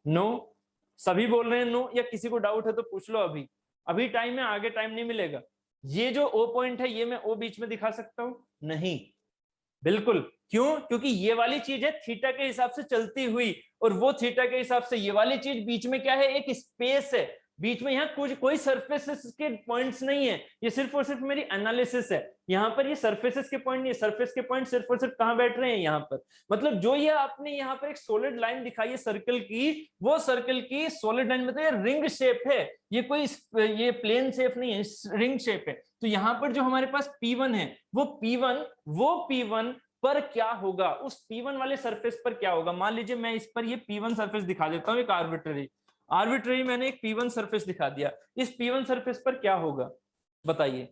नो, सभी बोल रहे हैं नो, या किसी को डाउट है तो पूछ लो अभी, अभी टाइम है, आगे टाइम नहीं मिलेगा। ये जो ओ पॉइंट है ये मैं ओ बीच में दिखा सकता हूं? नहीं, बिल्कुल। क्यों? क्योंकि ये वाली चीज है थीटा के हिसाब से चलती हुई, और वो थीटा के हिसाब से ये वाली चीज बीच में क्या है, एक स्पेस है बीच में, यहाँ कुछ कोई सरफेसेस के पॉइंट्स नहीं है, ये सिर्फ और सिर्फ मेरी एनालिसिस है। यहाँ पर ये सरफेसेस के पॉइंट नहीं, सरफेस के पॉइंट सिर्फ और सिर्फ कहाँ बैठ रहे हैं, यहाँ पर। मतलब जो ये आपने यहाँ पर एक सॉलिड लाइन दिखाई है सर्कल की, वो सर्कल की सॉलिड लाइन मतलब ये रिंग शेप है, ये कोई ये प्लेन शेप नहीं है, रिंग शेप है। तो यहाँ पर जो हमारे पास P1 है, वो P1 पर क्या होगा, उस P1 वाले सरफेस पर क्या होगा। मान लीजिए मैं इस पर ये P1 सरफेस दिखा देता हूँ, एक आर्बिट्ररी मैंने एक P1 सरफेस दिखा दिया, इस P1 सरफेस पर क्या होगा बताइए।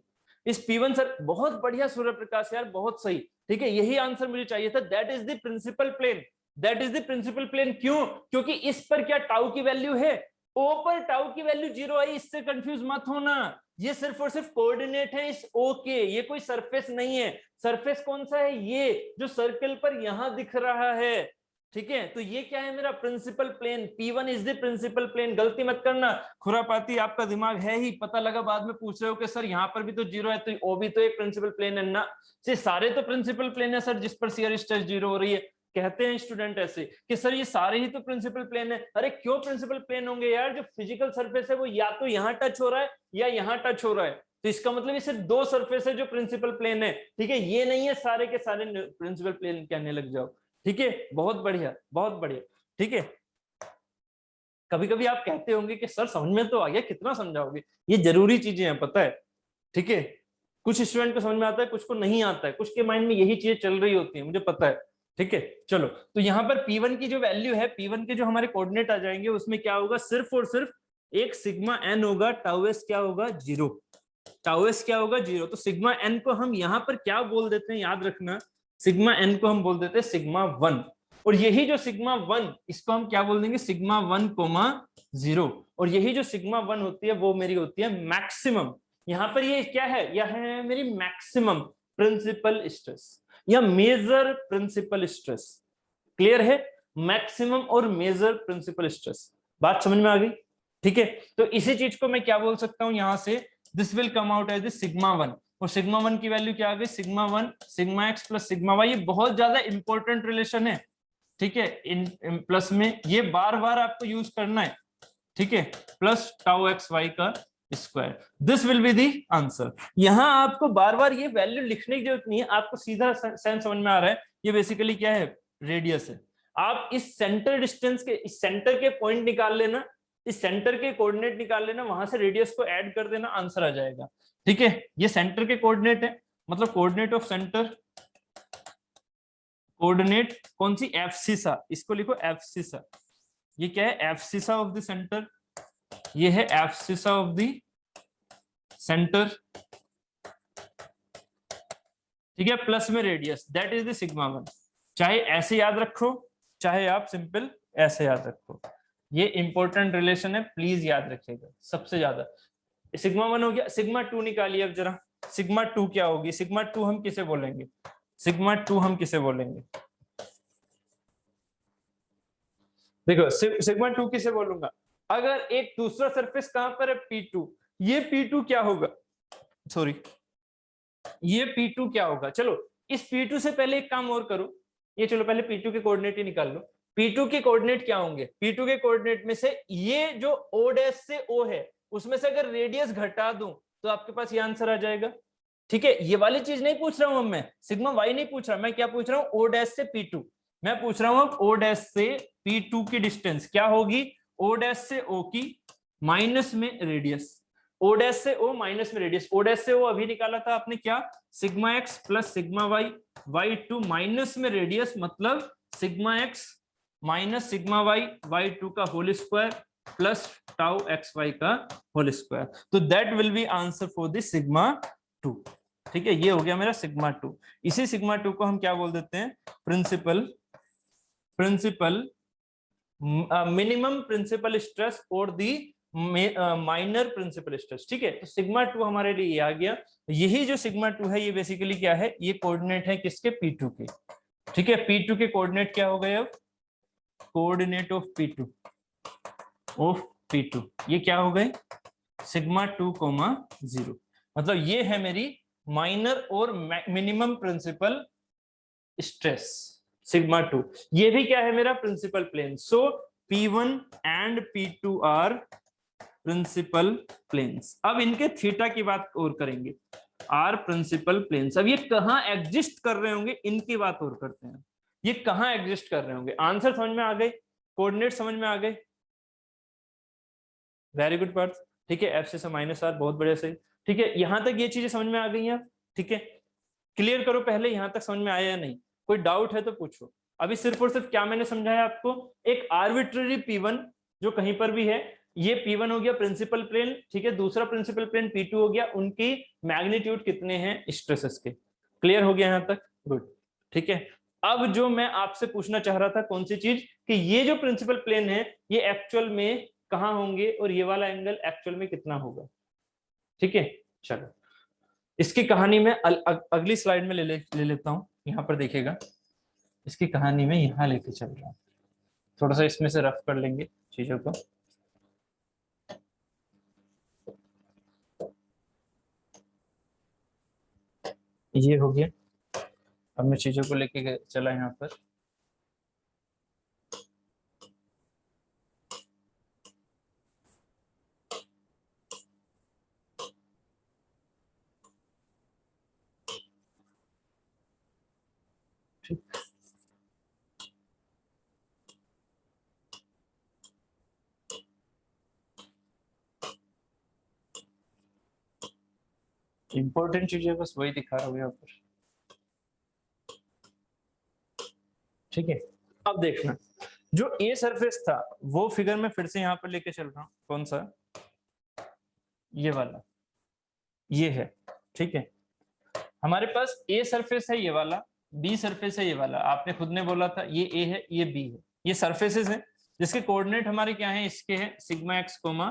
इस P1 सर, बहुत बढ़िया सूर्य प्रकाश यार, बहुत सही, ठीक है, यही आंसर मुझे चाहिए था। That is the principal plane, that is the principal plane. क्यों? क्योंकि इस पर क्या टाउ की वैल्यू है, ओ पर टाउ की वैल्यू 0 आई, इससे कंफ्यूज मत होना, ये सिर्फ और सिर्फ कोऑर्डिनेट है इस ओ के, ये कोई सरफेस नहीं है। सरफेस कौन सा है, ये जो सर्कल पर यहां दिख रहा है, ठीक है। तो ये क्या है मेरा principal plane, P1 is the principal plane. गलती मत करना, खुरापाती आपका दिमाग है ही, पता लगा बाद में पूछ रहे हो कि सर यहाँ पर भी तो 0 है, तो ओ भी तो एक प्रिंसिपल प्लेन है ना। सारे तो प्रिंसिपल प्लेन है सर जिस पर शियर स्ट्रेस 0 हो रही है। कहते हैं स्टूडेंट ऐसे कि सर ये सारे ही तो प्रिंसिपल प्लेन है। अरे क्यों प्रिंसिपल प्लेन होंगे यार, जो फिजिकल सरफेस है वो या तो यहाँ टच हो रहा है या यहाँ टच हो रहा है, तो इसका मतलब ये सिर्फ 2 सरफेस है जो प्रिंसिपल प्लेन है, ठीक है। ये नहीं है सारे के सारे प्रिंसिपल प्लेन कहने लग जाओ, ठीक है। बहुत बढ़िया, बहुत बढ़िया, ठीक है। कभी कभी आप कहते होंगे कि सर समझ में तो आ गया, कितना समझाओगे, ये जरूरी चीजें हैं पता है, ठीक है। कुछ स्टूडेंट को समझ में आता है, कुछ को नहीं आता है, कुछ के माइंड में यही चीजें चल रही होती है, मुझे पता है, ठीक है। चलो, तो यहाँ पर P1 की जो वैल्यू है, P1 के जो हमारे कोऑर्डिनेट आ जाएंगे, उसमें क्या होगा, सिर्फ और सिर्फ एक सिग्मा n होगा, टाउ एस क्या होगा 0, टाउ एस क्या होगा 0। तो सिग्मा n को हम यहाँ पर क्या बोल देते हैं, याद रखना, सिग्मा n को हम बोल देते हैं सिग्मा 1, और यही जो सिग्मा 1 इसको हम क्या बोल देंगे, सिग्मा 1 कोमा 0, और यही जो सिग्मा 1 होती है वो मेरी होती है मैक्सिमम। यहाँ पर ये क्या है, यह है मेरी मैक्सिमम प्रिंसिपल स्ट्रेस या मेजर प्रिंसिपल स्ट्रेस। क्लियर है, मैक्सिमम और मेजर प्रिंसिपल स्ट्रेस, बात समझ में आ गई, ठीक है। तो इसी चीज को मैं क्या बोल सकता हूं, यहां से this will come out as sigma 1, और सिग्मा 1 की वैल्यू क्या आ गई, sigma 1 sigma x plus sigma y. ये बहुत ज्यादा इंपॉर्टेंट रिलेशन है, ठीक है। इन प्लस में ये बार बार आपको यूज करना है, ठीक है, प्लस टाउ एक्स वाई का square, this will be the answer. यहां आपको बार बार ये वैल्यू लिखने की जरूरत नहीं है, आपको सीधा सेंस समझ में आ रहा है, ये बेसिकली क्या है, रेडियस है। आप इस सेंटर डिस्टेंस के, इस सेंटर के पॉइंट निकाल लेना, इस सेंटर के कोऑर्डिनेट निकाल लेना, वहां से रेडियस को ऐड कर देना, आंसर आ जाएगा, ठीक है। ये सेंटर के कोऑर्डिनेट है, मतलब कोऑर्डिनेट ऑफ सेंटर, कोऑर्डिनेट कौन सी, एफ सीसा, इसको लिखो एफ सीसा। ये क्या है, एफ सीसा ऑफ द सेंटर, ये है एफ सीसा ऑफ द सेंटर, ठीक है, प्लस में radius, that is the sigma 1। चाहे ऐसे याद रखो, चाहे आप सिंपल ऐसे याद रखो, ये इंपॉर्टेंट रिलेशन है, प्लीज याद रखिएगा सबसे ज्यादा। सिग्मा 1 हो गया, सिग्मा 2 निकालिए अब जरा। सिग्मा 2 क्या होगी? सिग्मा 2 हम किसे बोलेंगे? सिग्मा 2 हम किसे बोलेंगे? देखो सिग्मा 2 किसे बोलूंगा? अगर एक दूसरा सरफेस कहां पर है? P2, ये P2 क्या होगा? सॉरी, ये P2 क्या होगा? चलो इस P2 से पहले एक काम और करो, ये चलो पहले P2 के कोऑर्डिनेट ही निकाल लो। P2 के कोऑर्डिनेट क्या होंगे? P2 के कोऑर्डिनेट में से ये जो O डैश से O है उसमें से अगर रेडियस घटा दूं तो आपके पास ये आंसर आ जाएगा। ठीक है, ये वाली चीज नहीं पूछ रहा हूं मैं, सिग्मा वाई नहीं पूछ रहा, मैं क्या पूछ रहा हूं? O डैश से P2। मैं पूछ रहा हूं अब O डैश से P2 की डिस्टेंस क्या होगी? O डैश से O की माइनस में रेडियस, O डैश से O माइनस में रेडियस। O डैश से O अभी निकाला था आपने क्या? Sigma x plus sigma y, y two minus में रेडियस, मतलब sigma x minus sigma y, y two का whole square plus tau x y का होल स्क्वायर। तो that will be answer for this sigma 2। ठीक है, ये हो गया मेरा सिग्मा 2। इसी सिग्मा 2 को हम क्या बोल देते हैं? प्रिंसिपल मिनिमम प्रिंसिपल स्ट्रेस और दी माइनर प्रिंसिपल स्ट्रेस। ठीक है, तो सिग्मा 2 हमारे लिए ये आ गया। यही जो सिग्मा 2 है ये बेसिकली क्या है? ये कोऑर्डिनेट है किसके? P2 के। ठीक है, P2 के कोऑर्डिनेट क्या हो गए? अब कोऑर्डिनेट ऑफ P2 ये क्या हो गए? सिग्मा 2, 0। मतलब ये है मेरी माइनर और मिनिमम प्रिंसिपल स्ट्रेस सिग्मा 2। ये भी क्या है? मेरा principal plane. So P1 and P2 are principal planes. अब इनके थीटा की बात और करेंगे, आर प्रिंसिपल प्लेन्स। अब ये कहां एग्जिस्ट कर रहे होंगे इनकी बात और करते हैं। ये कहां एग्जिस्ट कर रहे होंगे? आंसर समझ में आ गए, कोऑर्डिनेट समझ में आ गए? Very good Parth. ठीक है, एफ से माइनस आर, बहुत बढ़िया से। ठीक है, यहां तक ये चीजें समझ में आ गई हैं। ठीक है, क्लियर करो पहले, यहां तक समझ में आया या नहीं? कोई डाउट है तो पूछो। अभी सिर्फ और सिर्फ क्या मैंने समझाया आपको? एक आर्बिट्ररी P1 जो कहीं पर भी है, ये P1 हो गया प्रिंसिपल प्लेन। ठीक है, दूसरा प्रिंसिपल प्लेन P2 हो गया, उनकी मैग्नीट्यूड कितने हैं स्ट्रेसेस के। क्लियर हो गया यहां तक? गुड। ठीक है, अब जो मैं आपसे पूछना चाह रहा था कौन सी चीज, कि ये जो प्रिंसिपल प्लेन है ये एक्चुअल में कहां होंगे और ये वाला एंगल एक्चुअल में कितना होगा। ठीक है, चलो इसकी कहानी में अगली स्लाइड में ले लेता हूं। यहां पर देखिएगा, इसकी कहानी में यहां लेके चल रहा हूं। थोड़ा सा इसमें से रफ कर लेंगे चीजों को। ये हो गया, अब मैं चीजों को लेके चला यहाँ पर। इंपॉर्टेंट चीजें बस वही दिखा रहा हूँ यहाँ पर। ठीक है, अब देखना, जो ए सरफेस था वो फिगर में फिर से यहाँ पर लेके चल रहा हूँ। कौन सा? ये वाला, ये है। ठीक है, हमारे पास ए सरफेस है ये वाला, बी सरफेस है ये वाला। आपने खुद ने बोला था ये ए है ये बी है, ये सरफेसेस है जिसके कोऑर्डिनेट हमारे क्या है? इसके है sigma x comma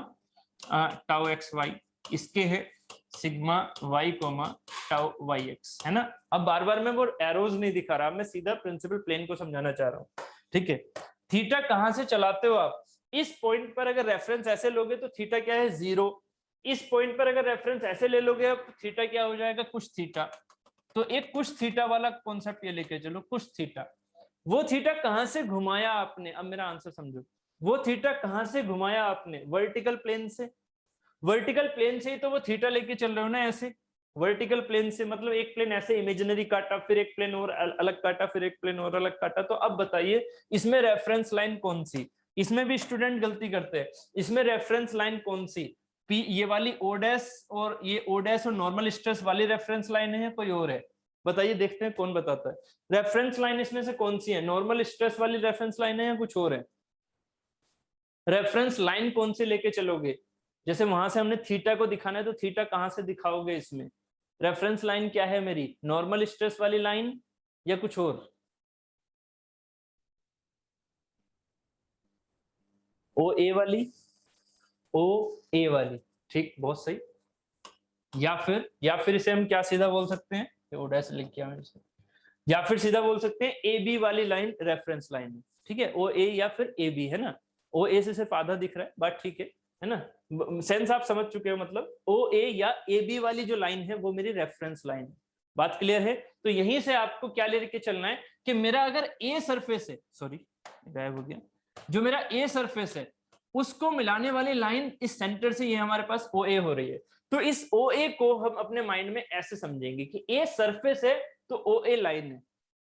tau x y, इसके है sigma y comma tau y x, है ना। अब बार बार मैं वो एरोज नहीं दिखा रहा, मैं सीधा प्रिंसिपल प्लेन को समझाना चाह रहा हूँ। ठीक है, थीटा कहां से चलाते हो आप? इस पॉइंट पर अगर रेफरेंस ऐसे लोगे तो थीटा क्या है? 0। इस पॉइंट पर अगर रेफरेंस ऐसे ले लोगे अब थीटा क्या हो जाएगा? कुछ थीटा। तो एक कुछ थीटा वाला कॉन्सेप्ट ये लेके चलो, कुछ थीटा। वो थीटा कहां से घुमाया आपने? अब मेरा आंसर समझो, वो थीटा कहां से घुमाया आपने? वर्टिकल प्लेन से। वर्टिकल प्लेन से ही तो वो थीटा लेके चल रहे हो ना, ऐसे वर्टिकल प्लेन से। मतलब एक प्लेन ऐसे इमेजिनरी काटा, फिर एक प्लेन और अलग काटा, फिर एक प्लेन और अलग काटा। तो अब बताइए इसमें रेफरेंस लाइन कौन सी? इसमें भी स्टूडेंट गलती करते हैं, इसमें रेफरेंस लाइन कौन सी? पी ये वाली ओ डैश और ये ओ डैश और नॉर्मल स्ट्रेस वाली रेफरेंस लाइन है, कोई और है? बताइए, देखते हैं कौन बताता है। रेफरेंस लाइन इसमें से कौन सी है? नॉर्मल स्ट्रेस वाली रेफरेंस लाइन है या कुछ और है? रेफरेंस लाइन कौन सी लेके चलोगे? जैसे वहां से हमने थीटा को दिखाना है तो थीटा कहां से दिखाओगे इसमें? रेफरेंस लाइन क्या है मेरी? नॉर्मल स्ट्रेस वाली लाइन या कुछ और? ओ ए वाली, ओ ए वाली, ठीक, बहुत सही। या फिर इसे हम क्या सीधा बोल सकते हैं, ओ डैश लिख किया मैंने इसे, या फिर सीधा बोल सकते हैं ए बी वाली लाइन रेफरेंस लाइन है, ठीक है, ओ ए या फिर ए बी, है ना। ओ ए से सिर्फ आधा दिख रहा है, बात ठीक है ना, सेंस आप समझ चुके हो, मतलब ओ ए या ए बी वाली जो लाइन है वो मेरी रेफरेंस लाइन है। बात क्लियर है। तो यहीं से आपको क्या लेके चलना है कि मेरा अगर ए सरफेस है, सॉरी गायब हो गया, जो मेरा ए सरफेस है उसको मिलाने वाली लाइन इस सेंटर से ये हमारे पास ओ ए हो रही है। तो इस ओ ए को हम अपने माइंड में ऐसे समझेंगे कि ए सरफेस है तो ओ ए लाइन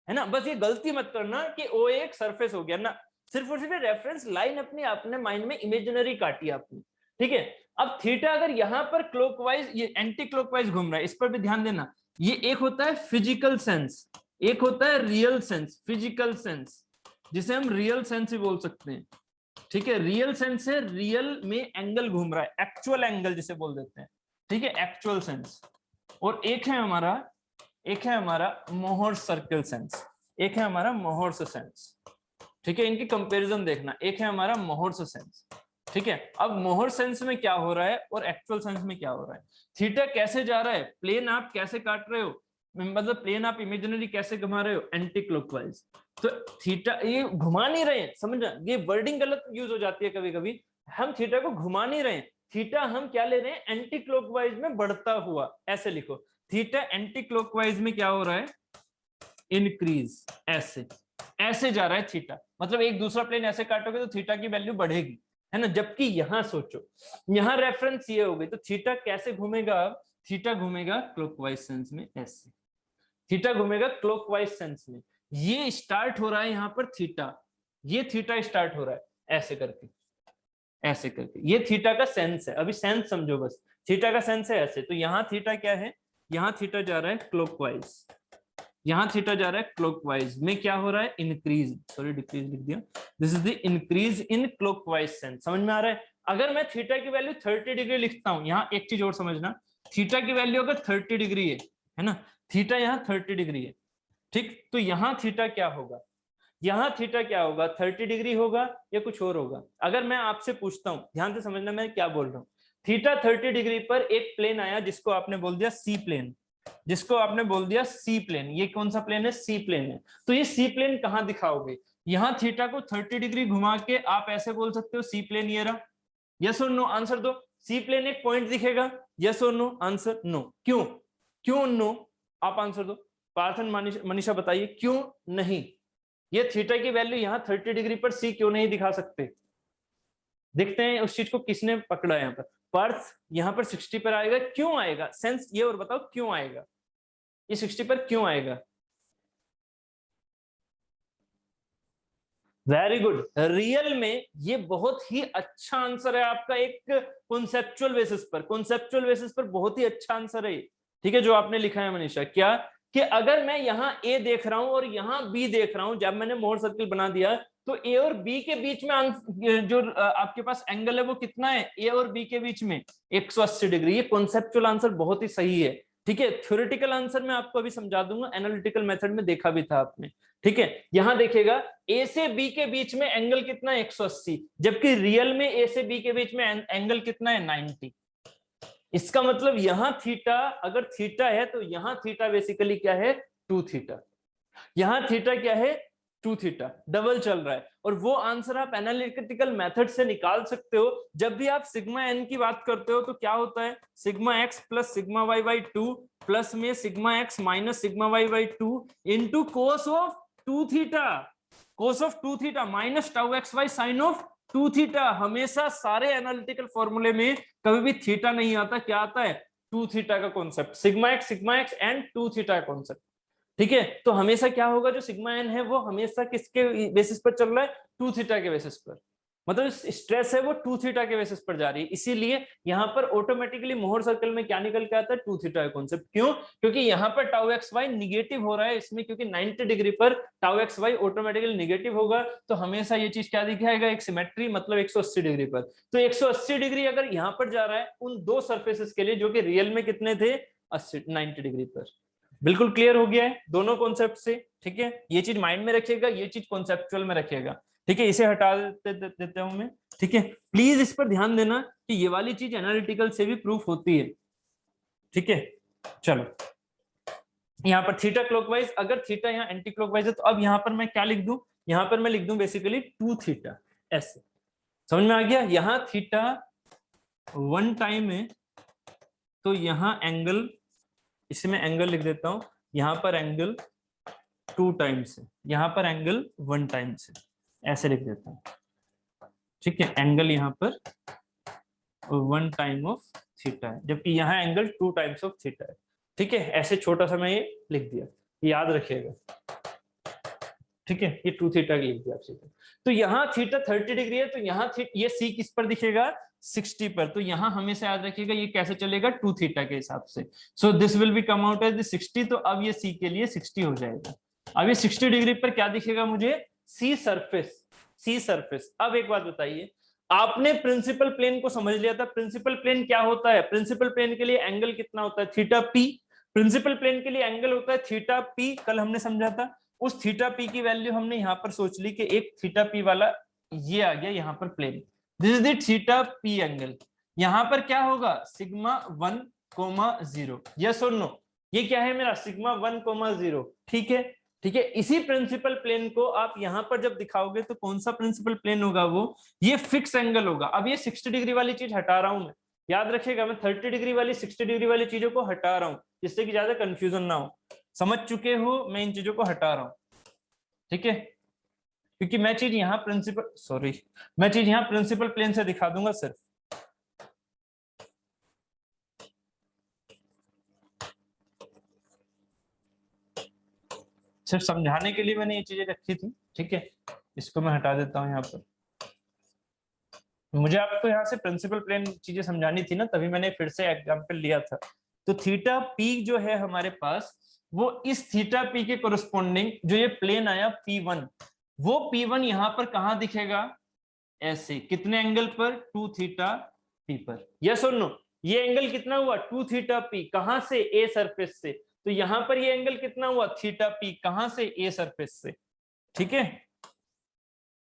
है ना। बस ये गलती मत करना कि ओ ए एक सरफेस हो गया ना, सिर्फ और सिर्फ रेफरेंस लाइन अपने माइंड में इमेजिनरी काटी आपने, ठीक है। अब थीटा अगर यहाँ पर क्लॉकवाइज, ये एंटी क्लॉकवाइज घूम रहा है, इस पर भी ध्यान देना। ये एक होता है फिजिकल सेंस, एक होता है रियल सेंस। फिजिकल सेंस जिसे हम रियल सेंस ही बोल सकते हैं, ठीक है। रियल सेंस है, रियल में एंगल घूम रहा है, एक्चुअल एंगल जिसे बोल देते हैं, ठीक है, एक्चुअल सेंस। और एक है हमारा मोहर्स सर्कल सेंस, एक है हमारा मोहर्स सेंस, ठीक है। इनकी कंपैरिजन देखना, एक है हमारा मोहर्स सेंस, ठीक है। अब मोहर सेंस में क्या हो रहा है और एक्चुअल सेंस में क्या हो रहा है, थीटा कैसे जा रहा है, प्लेन आप कैसे काट रहे हो, मतलब प्लेन आप इमेजिनरी कैसे घुमा रहे हो, एंटी क्लॉकवाइज। तो थीटा ये घुमा नहीं रहे हैं, समझना, ये वर्डिंग गलत यूज हो जाती है कभी कभी। हम थीटा को घुमा नहीं रहे हैं, थीटा हम क्या ले रहे हैं, एंटी क्लॉकवाइज में बढ़ता हुआ, ऐसे लिखो। थीटा एंटी क्लॉकवाइज में क्या हो रहा है, इंक्रीज, ऐसे जा रहा है थीटा, मतलब एक दूसरा प्लेन ऐसे काटोगे तो थीटा की वैल्यू बढ़ेगी, है ना। जबकि यहां सोचो, यहां रेफरेंस ये हो गई, तो थीटा कैसे घूमेगा, थीटा घूमेगा क्लॉकवाइज सेंस में, ऐसे थीटा घूमेगा क्लॉकवाइज सेंस में। ये स्टार्ट हो रहा है यहाँ पर थीटा, ये थीटा स्टार्ट हो रहा है ऐसे करके, ऐसे करके, ये थीटा का सेंस है। अभी सेंस समझो बस, थीटा का सेंस है ऐसे, तो यहाँ थीटा क्या है, यहाँ थीटा जा रहा है क्लॉकवाइज, यहाँ थीटा जा रहा है क्लॉकवाइज में, क्या हो रहा है, इंक्रीज, सॉरी डिक्रीज लिख दिया, this is the increase in clockwise sense. समझ में आ रहा है। अगर मैं थीटा की वैल्यू 30 डिग्री लिखता हूं, यहाँ एक चीज और समझना, थीटा की वैल्यू अगर 30 डिग्री है ना, थीटा यहाँ 30 डिग्री है, ठीक, तो यहाँ थीटा क्या होगा, यहाँ थीटा क्या होगा, 30 डिग्री होगा या कुछ और होगा। अगर मैं आपसे पूछता हूँ, ध्यान से समझना मैं क्या बोल रहा हूँ, थीटा 30 डिग्री पर एक प्लेन आया जिसको आपने बोल दिया सी प्लेन, जिसको आपने बोल दिया सी प्लेन, ये कौन सा प्लेन है, सी प्लेन है। तो ये सी प्लेन कहाँ दिखाओगे, यहाँ थीटा को 30 डिग्री घुमा के आप ऐसे बोल सकते हो सी प्लेन ये रहा, यस और नो, आंसर दो। सी प्लेन एक पॉइंट दिखेगा, यस और नो, आंसर नो। क्यों, क्यों नो, आप आंसर दो। पार्थ एंड मनीषा बताइए क्यों नहीं, ये थीटा की वैल्यू यहाँ 30 डिग्री पर सी क्यों नहीं दिखा सकते। देखते हैं उस चीज को किसने पकड़ा यहाँ पर। पार्थ यहाँ पर 60 पर आएगा, क्यों आएगा, सेंस ये और बताओ क्यों आएगा, ये 60 पर क्यों आएगा। वेरी गुड, रियल में ये बहुत ही अच्छा आंसर है आपका, एक कॉन्सेप्चुअल बेसिस पर, कॉन्सेप्चुअल बेसिस पर बहुत ही अच्छा आंसर है, ठीक है, जो आपने लिखा है मनीषा। क्या कि अगर मैं यहाँ ए देख रहा हूं और यहाँ बी देख रहा हूं, जब मैंने मोहर सर्कल बना दिया तो ए और बी के बीच में जो आपके पास एंगल है वो कितना है, ए और बी के बीच में 180 डिग्री। ये कॉन्सेप्चुअल आंसर बहुत ही सही है, ठीक है। थ्योरेटिकल आंसर मैं आपको अभी समझा दूंगा, एनालिटिकल मेथड में देखा भी था आपने, ठीक है। यहां देखिएगा ए से बी के बीच में एंगल कितना है, 180, जबकि रियल में ए से बी के बीच में एंगल कितना है, 90। इसका मतलब यहां थीटा, अगर थीटा है तो यहां थीटा बेसिकली क्या है, 2 थीटा, यहां थीटा क्या है, 2 थीटा, डबल चल रहा है। और वो आंसर आप एनालिटिकल मेथड से निकाल सकते हो। जब भी आप सिग्मा एन की बात करते हो तो क्या होता है, sigma x plus sigma y by 2 plus में sigma x minus sigma y by 2 into cos of 2 थीटा, cos of 2 theta minus tau x y sine of 2 theta. हमेशा सारे एनालिटिकल फॉर्मूले में कभी भी थीटा नहीं आता, क्या आता है, 2 थीटा का concept, sigma x and 2 theta का कॉन्सेप्ट, ठीक है। तो हमेशा क्या होगा, जो सिग्मा एन है वो हमेशा किसके बेसिस पर चल रहा है, 2 थीटा के बेसिस पर, मतलब स्ट्रेस है वो 2 थीटा के बेसिस पर जा रही है। इसीलिए यहाँ पर ऑटोमेटिकली मोहर सर्कल में क्या निकल के आता है, 2 थीटा का कॉन्सेप्ट। क्यों, क्योंकि यहाँ पर टाउ एक्स वाई निगेटिव हो रहा है इसमें, क्योंकि 90 डिग्री पर tau x y automatically negative होगा, तो हमेशा ये चीज क्या दिखाएगा, एक सिमेट्री, मतलब 180 डिग्री पर। तो 180 डिग्री अगर यहाँ पर जा रहा है उन दो सर्फेसेस के लिए जो कि रियल में कितने थे, 90 डिग्री पर। बिल्कुल क्लियर हो गया है दोनों कॉन्सेप्ट से, ठीक है। ये चीज माइंड में रखिएगा, ये चीज कॉन्सेप्चुअल में रखिएगा। ठीक है, इसे हटा देता हूं मैं। ठीक है, प्लीज इस पर ध्यान देना कि ये वाली चीज एनालिटिकल से भी प्रूफ होती है। ठीक है, चलो यहाँ पर थीटा क्लॉकवाइज, अगर थीटा यहाँ एंटी क्लॉकवाइज है तो अब यहाँ पर मैं क्या लिख दूं, यहाँ पर मैं लिख दूं बेसिकली 2 थीटा, ऐसे समझ में आ गया। यहाँ थीटा 1 टाइम है तो यहाँ एंगल, इसमें एंगल लिख देता हूं, यहाँ पर एंगल 2 टाइम्स है, यहाँ पर एंगल 1 टाइम्स है, ऐसे लिख देता हूं। ठीक है, एंगल यहाँ पर 1 टाइम ऑफ थीटा है, जबकि यहाँ एंगल 2 टाइम्स ऑफ थीटा है। ठीक है, ऐसे छोटा सा मैं ये लिख दिया, याद रखिएगा। ठीक है, ये 2 थीटा लिख दिया आपसे। तो यहाँ थीटा 30 डिग्री है, तो यहाँ ये सी किस पर दिखेगा, 60 पर। तो यहाँ हमेशा याद रखिएगा ये कैसे चलेगा, 2 थीटा के हिसाब से। So this will be come out as 60। तो अब ये सी के लिए 60 हो जाएगा। अब ये 60 डिग्री पर क्या दिखेगा मुझे, सी सरफेस, सी सरफेस। अब एक बात बताइए, आपने प्रिंसिपल प्लेन को समझ लिया था। प्रिंसिपल प्लेन क्या होता है, प्रिंसिपल प्लेन के लिए एंगल कितना होता है, थीटा पी। प्रिंसिपल प्लेन के लिए एंगल होता है थीटा पी, कल हमने समझा था। उस थीटा पी की वैल्यू हमने यहाँ पर सोच ली कि एक थीटा पी वाला ये आ गया यहाँ पर plane, this is the theta p angle. यहाँ पर क्या होगा, सिग्मा 1,0। यस और नो, ये क्या है मेरा सिग्मा 1,0। ठीक है, ठीक है। इसी प्रिंसिपल प्लेन को आप यहाँ पर जब दिखाओगे तो कौन सा प्रिंसिपल प्लेन होगा, वो ये फिक्स एंगल होगा। अब ये 60 डिग्री वाली चीज हटा रहा हूं मैं, याद रखिएगा मैं 30 डिग्री वाली 60 डिग्री वाली चीजों को हटा रहा हूं, जिससे कि ज्यादा कंफ्यूजन ना हो। समझ चुके हो, मैं इन चीजों को हटा रहा हूं। ठीक है, क्योंकि मैं चीज यहाँ प्रिंसिपल प्लेन से दिखा दूंगा सिर्फ। सिर्फ समझाने के लिए मैंने ये चीजें रखी थी। ठीक है, इसको मैं हटा देता हूँ यहाँ पर। मुझे आपको यहाँ से प्रिंसिपल प्लेन चीजें समझानी थी ना, तभी मैंने फिर से एग्जांपल लिया था। तो थीटा पी जो है हमारे पास, वो इस थीटा पी के कोरिस्पोंडिंग जो ये प्लेन आया P1, वो P1 यहाँ पर कहाँ दिखेगा, ऐसे कितने एंगल पर, 2 थीटा पी पर। यस और नो, ये एंगल कितना हुआ, 2 थीटा पी, कहां से, ए सरफेस से। तो यहां पर ये एंगल कितना हुआ, थीटा पी, कहां से, ए सरफेस से। ठीक है,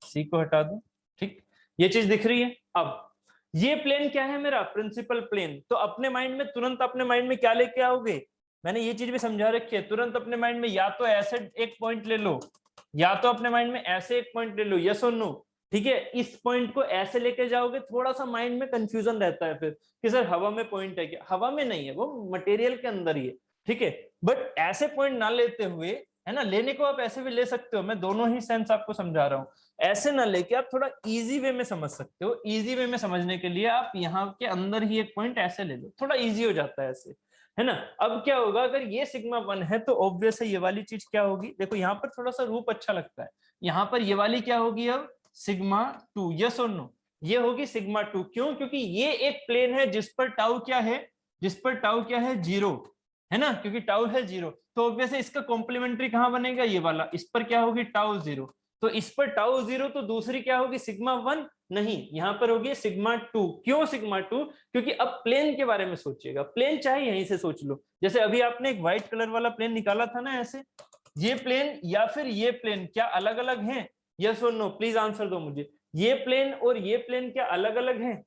सी को हटा दो। ठीक, ये चीज दिख रही है। अब ये प्लेन क्या है मेरा, प्रिंसिपल प्लेन। तो अपने माइंड में तुरंत अपने माइंड में क्या लेके आओगे, मैंने ये चीज भी समझा रखी है, तुरंत अपने माइंड में या तो ऐसे एक पॉइंट ले लो, या तो अपने माइंड में ऐसे एक पॉइंट ले लो। यस और नो, ठीक है। इस पॉइंट को ऐसे लेके जाओगे, थोड़ा सा माइंड में कंफ्यूजन रहता है फिर कि सर हवा में पॉइंट है क्या, हवा में नहीं है, वो मटेरियल के अंदर ही है। ठीक है, बट ऐसे पॉइंट ना लेते हुए, है ना, लेने को आप ऐसे भी ले सकते हो, मैं दोनों ही सेंस आपको समझा रहा हूँ। ऐसे ना लेके आप थोड़ा इजी वे में समझ सकते हो। इजी वे में समझने के लिए आप यहाँ के अंदर ही एक पॉइंट ऐसे ले लो, थोड़ा इजी हो जाता है ऐसे, है ना। अब क्या होगा, अगर ये सिग्मा 1 है तो ऑब्वियस है ये वाली चीज क्या होगी, देखो यहाँ पर थोड़ा सा रूप अच्छा लगता है, यहाँ पर ये वाली क्या होगी अब, सिग्मा 2। यस और नो, ये होगी सिग्मा 2। क्यों, क्योंकि ये एक प्लेन है जिस पर टाउ क्या है, जिस पर टाउ क्या है, 0, है ना, क्योंकि टाउ है 0। तो ऑब्वियसली इसका कॉम्प्लीमेंट्री कहां बनेगा, ये वाला, इस पर क्या होगी, टाउ 0। तो इस पर टाउ 0, तो दूसरी क्या होगी, सिग्मा 1, नहीं, यहां पर होगी सिग्मा 2। क्यों सिग्मा 2, क्योंकि अब प्लेन के बारे में सोचिएगा, प्लेन चाहे यहीं से सोच लो, जैसे अभी आपने एक व्हाइट कलर वाला प्लेन निकाला था ना ऐसे, ये प्लेन या फिर ये प्लेन क्या अलग अलग हैं, यस और नो, प्लीज आंसर दो मुझे। ये प्लेन और ये प्लेन क्या अलग अलग हैं,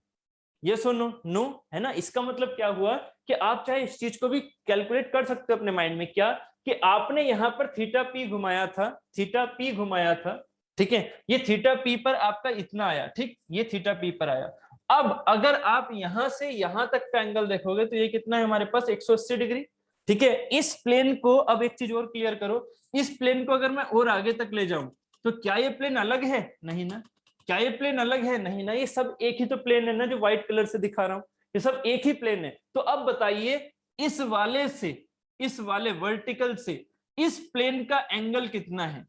यस और नो, नो, है ना। इसका मतलब क्या हुआ कि आप चाहे इस चीज को भी कैलकुलेट कर सकते हो अपने माइंड में, क्या कि आपने यहां पर थीटा पी घुमाया था, थीटा पी घुमाया था, ठीक है, ये थीटा पी पर आपका इतना आया, ठीक, ये थीटा पी पर आया। अब अगर आप यहां से यहां तक का एंगल देखोगे तो ये कितना है हमारे पास, 180 डिग्री। ठीक है, इस प्लेन को, अब एक चीज और क्लियर करो, इस प्लेन को अगर मैं और आगे तक ले जाऊं तो क्या ये प्लेन अलग है, नहीं ना। क्या ये प्लेन अलग है, नहीं ना। ये सब एक ही तो प्लेन है ना, जो व्हाइट कलर से दिखा रहा हूं, ये सब एक ही प्लेन है। तो अब बताइए, इस वाले से, इस वाले वर्टिकल से इस प्लेन का एंगल कितना है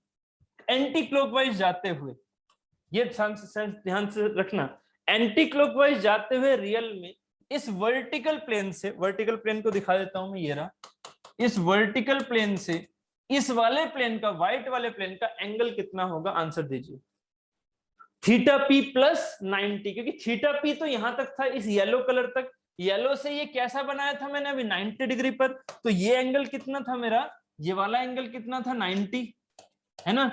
एंटी क्लॉकवाइज जाते हुए, ये ध्यान से रखना, एंटी क्लॉकवाइज जाते हुए रियल में इस वर्टिकल प्लेन से, वर्टिकल प्लेन को दिखा देता हूं मैं, ये रहा, इस वर्टिकल प्लेन से इस वाले प्लेन का, व्हाइट वाले प्लेन का एंगल कितना होगा, आंसर दीजिए। थीटा पी प्लस 90, क्योंकि थीटा पी तो यहां तक था, इस येलो कलर तक, येलो से ये कैसा बनाया था मैंने अभी, 90 डिग्री पर। तो ये एंगल कितना था मेरा, ये वाला एंगल कितना था, 90, है ना।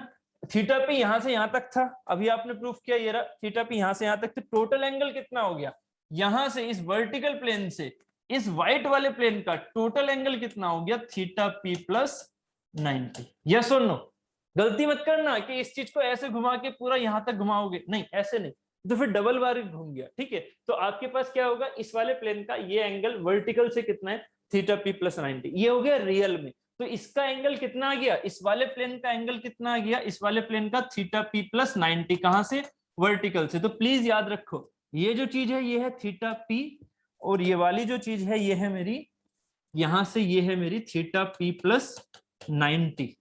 थीटा पी यहां से यहां तक था, अभी आपने प्रूफ किया, ये रहा थीटा पी यहां से यहां तक, तो टोटल एंगल कितना हो गया, यहां से इस वर्टिकल प्लेन से इस व्हाइट वाले प्लेन का टोटल एंगल कितना हो गया, थीटा पी प्लस 90। यस और नो? गलती मत करना कि इस चीज को ऐसे घुमा के पूरा यहां तक घुमाओगे, नहीं ऐसे नहीं, तो फिर डबल बार घूम गया। ठीक है, तो आपके पास क्या होगा, इस वाले प्लेन का ये एंगल वर्टिकल से कितना है, थीटा पी प्लस 90, ये हो गया रियल में। तो इसका एंगल कितना आ गया, इस वाले प्लेन का एंगल कितना आ गया, इस वाले प्लेन का थीटा पी प्लस 90, कहां से, वर्टिकल से। तो प्लीज याद रखो, ये जो चीज है ये है थीटा पी, और ये वाली जो चीज है ये है मेरी, यहां से ये है मेरी थीटा पी प्लस 90।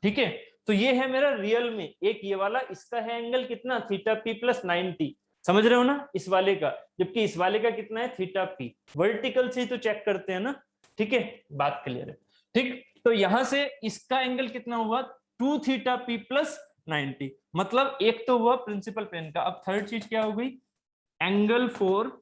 ठीक है, तो ये है मेरा रियल में एक ये वाला, इसका है एंगल कितना, थीटा पी प्लस 90, समझ रहे हो ना, इस वाले का, जबकि इस वाले का कितना है, थीटा पी, वर्टिकल से ही तो चेक करते हैं ना। ठीक है, बात क्लियर है। ठीक, तो यहां से इसका एंगल कितना हुआ, 2 थीटा पी प्लस 90, मतलब एक तो हुआ प्रिंसिपल प्लेन का। अब थर्ड चीज क्या हो गई, एंगल फोर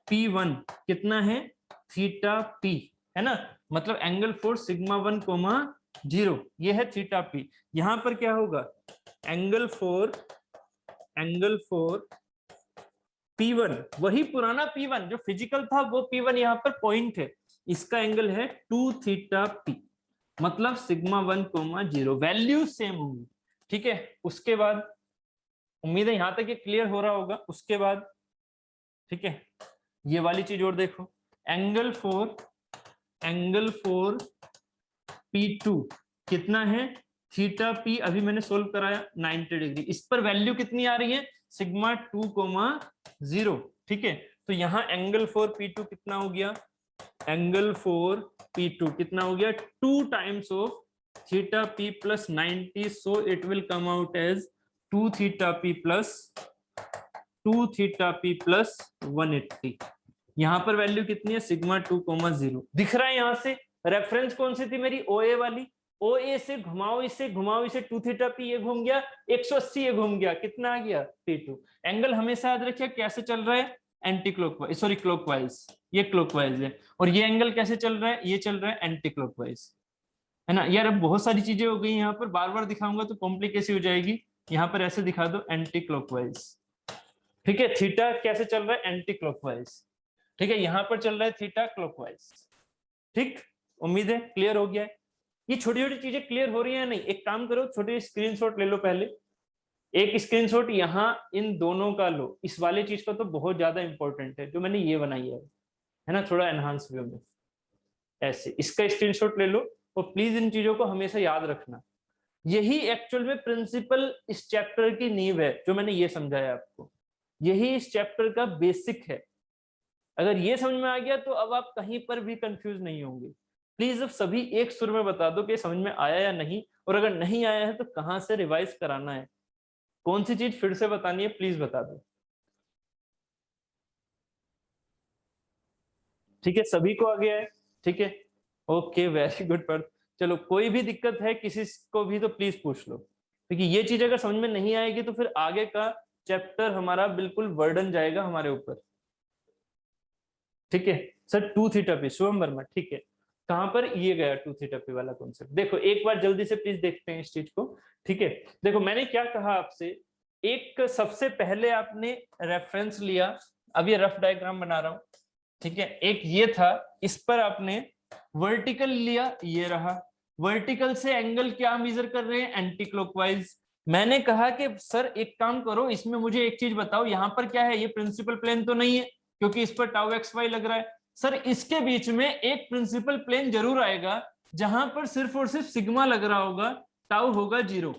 P1 कितना है, थीटा पी, है ना, मतलब एंगल फोर सिग्मा 1 कोमा 0, ये है थीटा पी। यहां पर क्या होगा, एंगल फोर P1, वही पुराना P1 जो फिजिकल था, वो P1 यहाँ पर पॉइंट है, इसका एंगल है 2 थीटा पी, मतलब सिग्मा 1 कोमा 0, वैल्यू सेम होंगी। ठीक है, उसके बाद उम्मीद है यहां तक ये क्लियर हो रहा होगा। उसके बाद ठीक है, ये वाली चीज और देखो, एंगल फोर P2 कितना है, थीटा पी, अभी मैंने सोल्व कराया 90 डिग्री, इस पर वैल्यू कितनी आ रही है, सिग्मा 2 कोमा 0। ठीक है, तो यहाँ एंगल फोर P2 कितना हो गया, एंगल फोर P2 कितना हो गया, 2 times of theta p plus 90, so it will come out as 2 theta p plus 180। यहां पर वैल्यू कितनी है, सिग्मा 2 कोमा 0 दिख रहा है। यहां से रेफरेंस कौन सी थी मेरी, OA वाली, OA से घुमाओ इसे 2 थीटा पी, ये घूम गया 180, ये घूम गया, कितना आ गया, P2। एंगल हमेशा याद रखिए कैसे चल रहा है, एंटी क्लॉकवाइज, सॉरी क्लॉकवाइज, ये क्लॉकवाइज है, और ये एंगल कैसे चल रहा है, ये चल रहा है एंटी क्लॉकवाइज, है ना। यार अब बहुत सारी चीजें हो गई यहाँ पर, बार बार दिखाऊंगा तो कॉम्प्लिकेसी हो जाएगी, यहाँ पर ऐसे दिखा दो, एंटी क्लॉकवाइज। ठीक है, थीटा कैसे चल रहा है, एंटी क्लॉकवाइज। ठीक है, यहां पर चल रहा है थीटा क्लॉकवाइज। ठीक, उम्मीद है क्लियर हो गया है। ये छोटी छोटी चीजें क्लियर हो रही है नहीं, एक काम करो, छोटे स्क्रीनशॉट ले लो पहले, एक स्क्रीनशॉट यहाँ इन दोनों का लो, इस वाले चीज का तो बहुत ज्यादा इंपॉर्टेंट है जो मैंने ये बनाई है ना, थोड़ा एनहांस व्यू में ऐसे, इसका स्क्रीनशॉट ले लो, और प्लीज इन चीजों को हमेशा याद रखना। यही एक्चुअल में प्रिंसिपल इस चैप्टर की नींव है, जो मैंने ये समझाया आपको, यही इस चैप्टर का बेसिक है। अगर ये समझ में आ गया तो अब आप कहीं पर भी कंफ्यूज नहीं होंगे। प्लीज अब सभी एक सुर में बता दो कि समझ में आया या नहीं, और अगर नहीं आया है तो कहां से रिवाइज कराना है, कौन सी चीज फिर से बतानी है, प्लीज बता दो। ठीक है, सभी को आ गया है, ठीक है, ओके वेरी गुड पर, चलो कोई भी दिक्कत है किसी को भी तो प्लीज पूछ लो, क्योंकि ये चीज अगर समझ में नहीं आएगी तो फिर आगे का चैप्टर हमारा बिल्कुल बर्डन जाएगा हमारे ऊपर। ठीक है sir, 2 theta P, Shubham Verma, ठीक है, कहां पर ये गया 2 थीटा पी वाला कॉन्सेप्ट, देखो एक बार जल्दी से प्लीज देखते हैं इस चीज को। ठीक है, देखो मैंने क्या कहा आपसे, एक सबसे पहले आपने रेफरेंस लिया, अब ये रफ डायग्राम बना रहा हूं, ठीक है, एक ये था, इस पर आपने वर्टिकल लिया, ये रहा, वर्टिकल से एंगल क्या मेजर कर रहे हैं, एंटी क्लॉकवाइज। मैंने कहा कि सर एक काम करो, इसमें मुझे एक चीज बताओ, यहाँ पर क्या है, ये प्रिंसिपल प्लेन तो नहीं है क्योंकि इस पर टाउ एक्स वाई लग रहा है। सर इसके बीच में एक प्रिंसिपल प्लेन जरूर आएगा जहां पर सिर्फ और सिर्फ सिग्मा लग रहा होगा, टाउ होगा 0।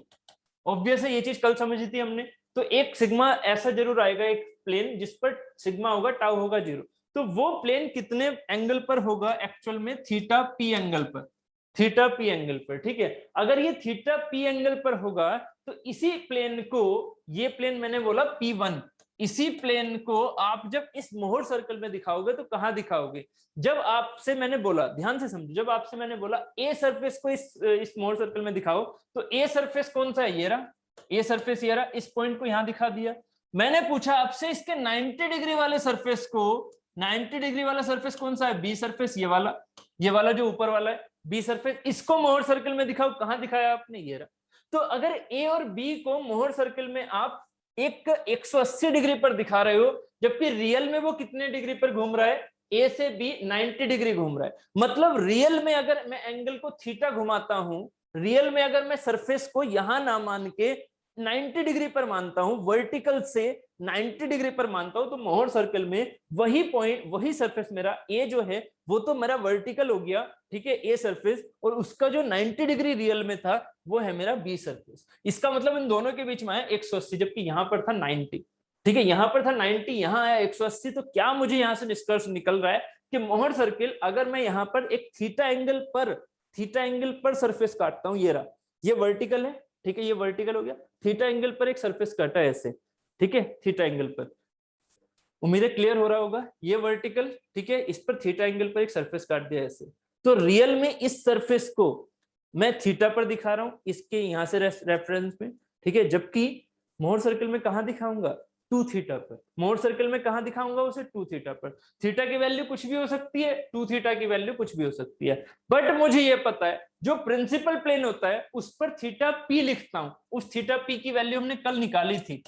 ऑब्वियस है, ये चीज कल समझी थी हमने, तो एक सिग्मा ऐसा जरूर आएगा, एक प्लेन जिस पर सिग्मा होगा, टाउ होगा 0। तो वो प्लेन कितने एंगल पर होगा, एक्चुअल में थीटा पी एंगल पर, थीटा पी एंगल पर। ठीक है, अगर ये थीटा पी एंगल पर होगा तो इसी प्लेन को, ये प्लेन मैंने बोला P1, इसी प्लेन को आप जब इस मोहर सर्कल में दिखाओगे तो कहां दिखाओगे, जब आपसे मैंने बोला, ध्यान से समझो, जब आपसे मैंने बोला ए सरफेस को इस मोहर सर्कल में दिखाओ, तो ए सरफेस कौन सा है, ये रहा, ए सरफेस ये रहा, इस पॉइंट को यहां दिखा दिया। मैंने पूछा आपसे इसके 90 डिग्री वाले सरफेस को, 90 डिग्री वाला सरफेस कौन सा है, बी सरफेस, ये वाला जो ऊपर वाला है, बी सरफेस, इसको मोहर सर्कल में दिखाओ, कहां दिखाया आपने, ये रहा। तो अगर ए और बी को मोहर सर्कल में आप एक 180 डिग्री पर दिखा रहे हो, जबकि रियल में वो कितने डिग्री पर घूम रहा है, ए से बी 90 डिग्री घूम रहा है। मतलब रियल में अगर मैं एंगल को थीटा घुमाता हूं, रियल में अगर मैं सरफेस को यहां ना मान के 90 डिग्री पर मानता हूं, वर्टिकल से 90 डिग्री पर मानता हूं, तो मोहर सर्कल में वही पॉइंट, वही सरफेस मेरा ए जो है वो तो मेरा वर्टिकल हो गया, ठीक है, ए सरफेस, और उसका जो 90 डिग्री रियल में था वो है मेरा बी सरफेस। इसका मतलब इन दोनों के बीच में आया 180, जबकि यहां पर था 90, ठीक है, यहां पर था 90, यहां आया 180। तो क्या मुझे यहां से निष्कर्ष निकल रहा है कि मोहर सर्किल, अगर मैं यहां पर एक थीटा एंगल पर सरफेस काटता हूं, ये रहा, ये वर्टिकल है, ठीक है, ये वर्टिकल हो गया, थीटा एंगल पर एक सरफेस काटा है ऐसे, ठीक है, थीटा एंगल पर, उम्मीद है क्लियर हो रहा होगा, ये वर्टिकल, ठीक है, इस पर थीटा एंगल पर एक सरफेस काट दिया ऐसे। तो रियल में इस सरफेस को मैं थीटा पर दिखा रहा हूं, इसके यहां से रेफरेंस में, ठीक है, जबकि मोहर सर्कल में कहां दिखाऊंगा, 2 थीटा पर, मोहर सर्कल में कहां दिखाऊंगा उसे, 2 थीटा पर। थीटा की वैल्यू कुछ भी हो सकती है, 2 थीटा की वैल्यू कुछ भी हो सकती है, बट मुझे ये पता है जो प्रिंसिपल प्लेन होता है उस पर थीटा पी लिखता हूं, उस थीटा पी की वैल्यू हमने कल निकाली थी,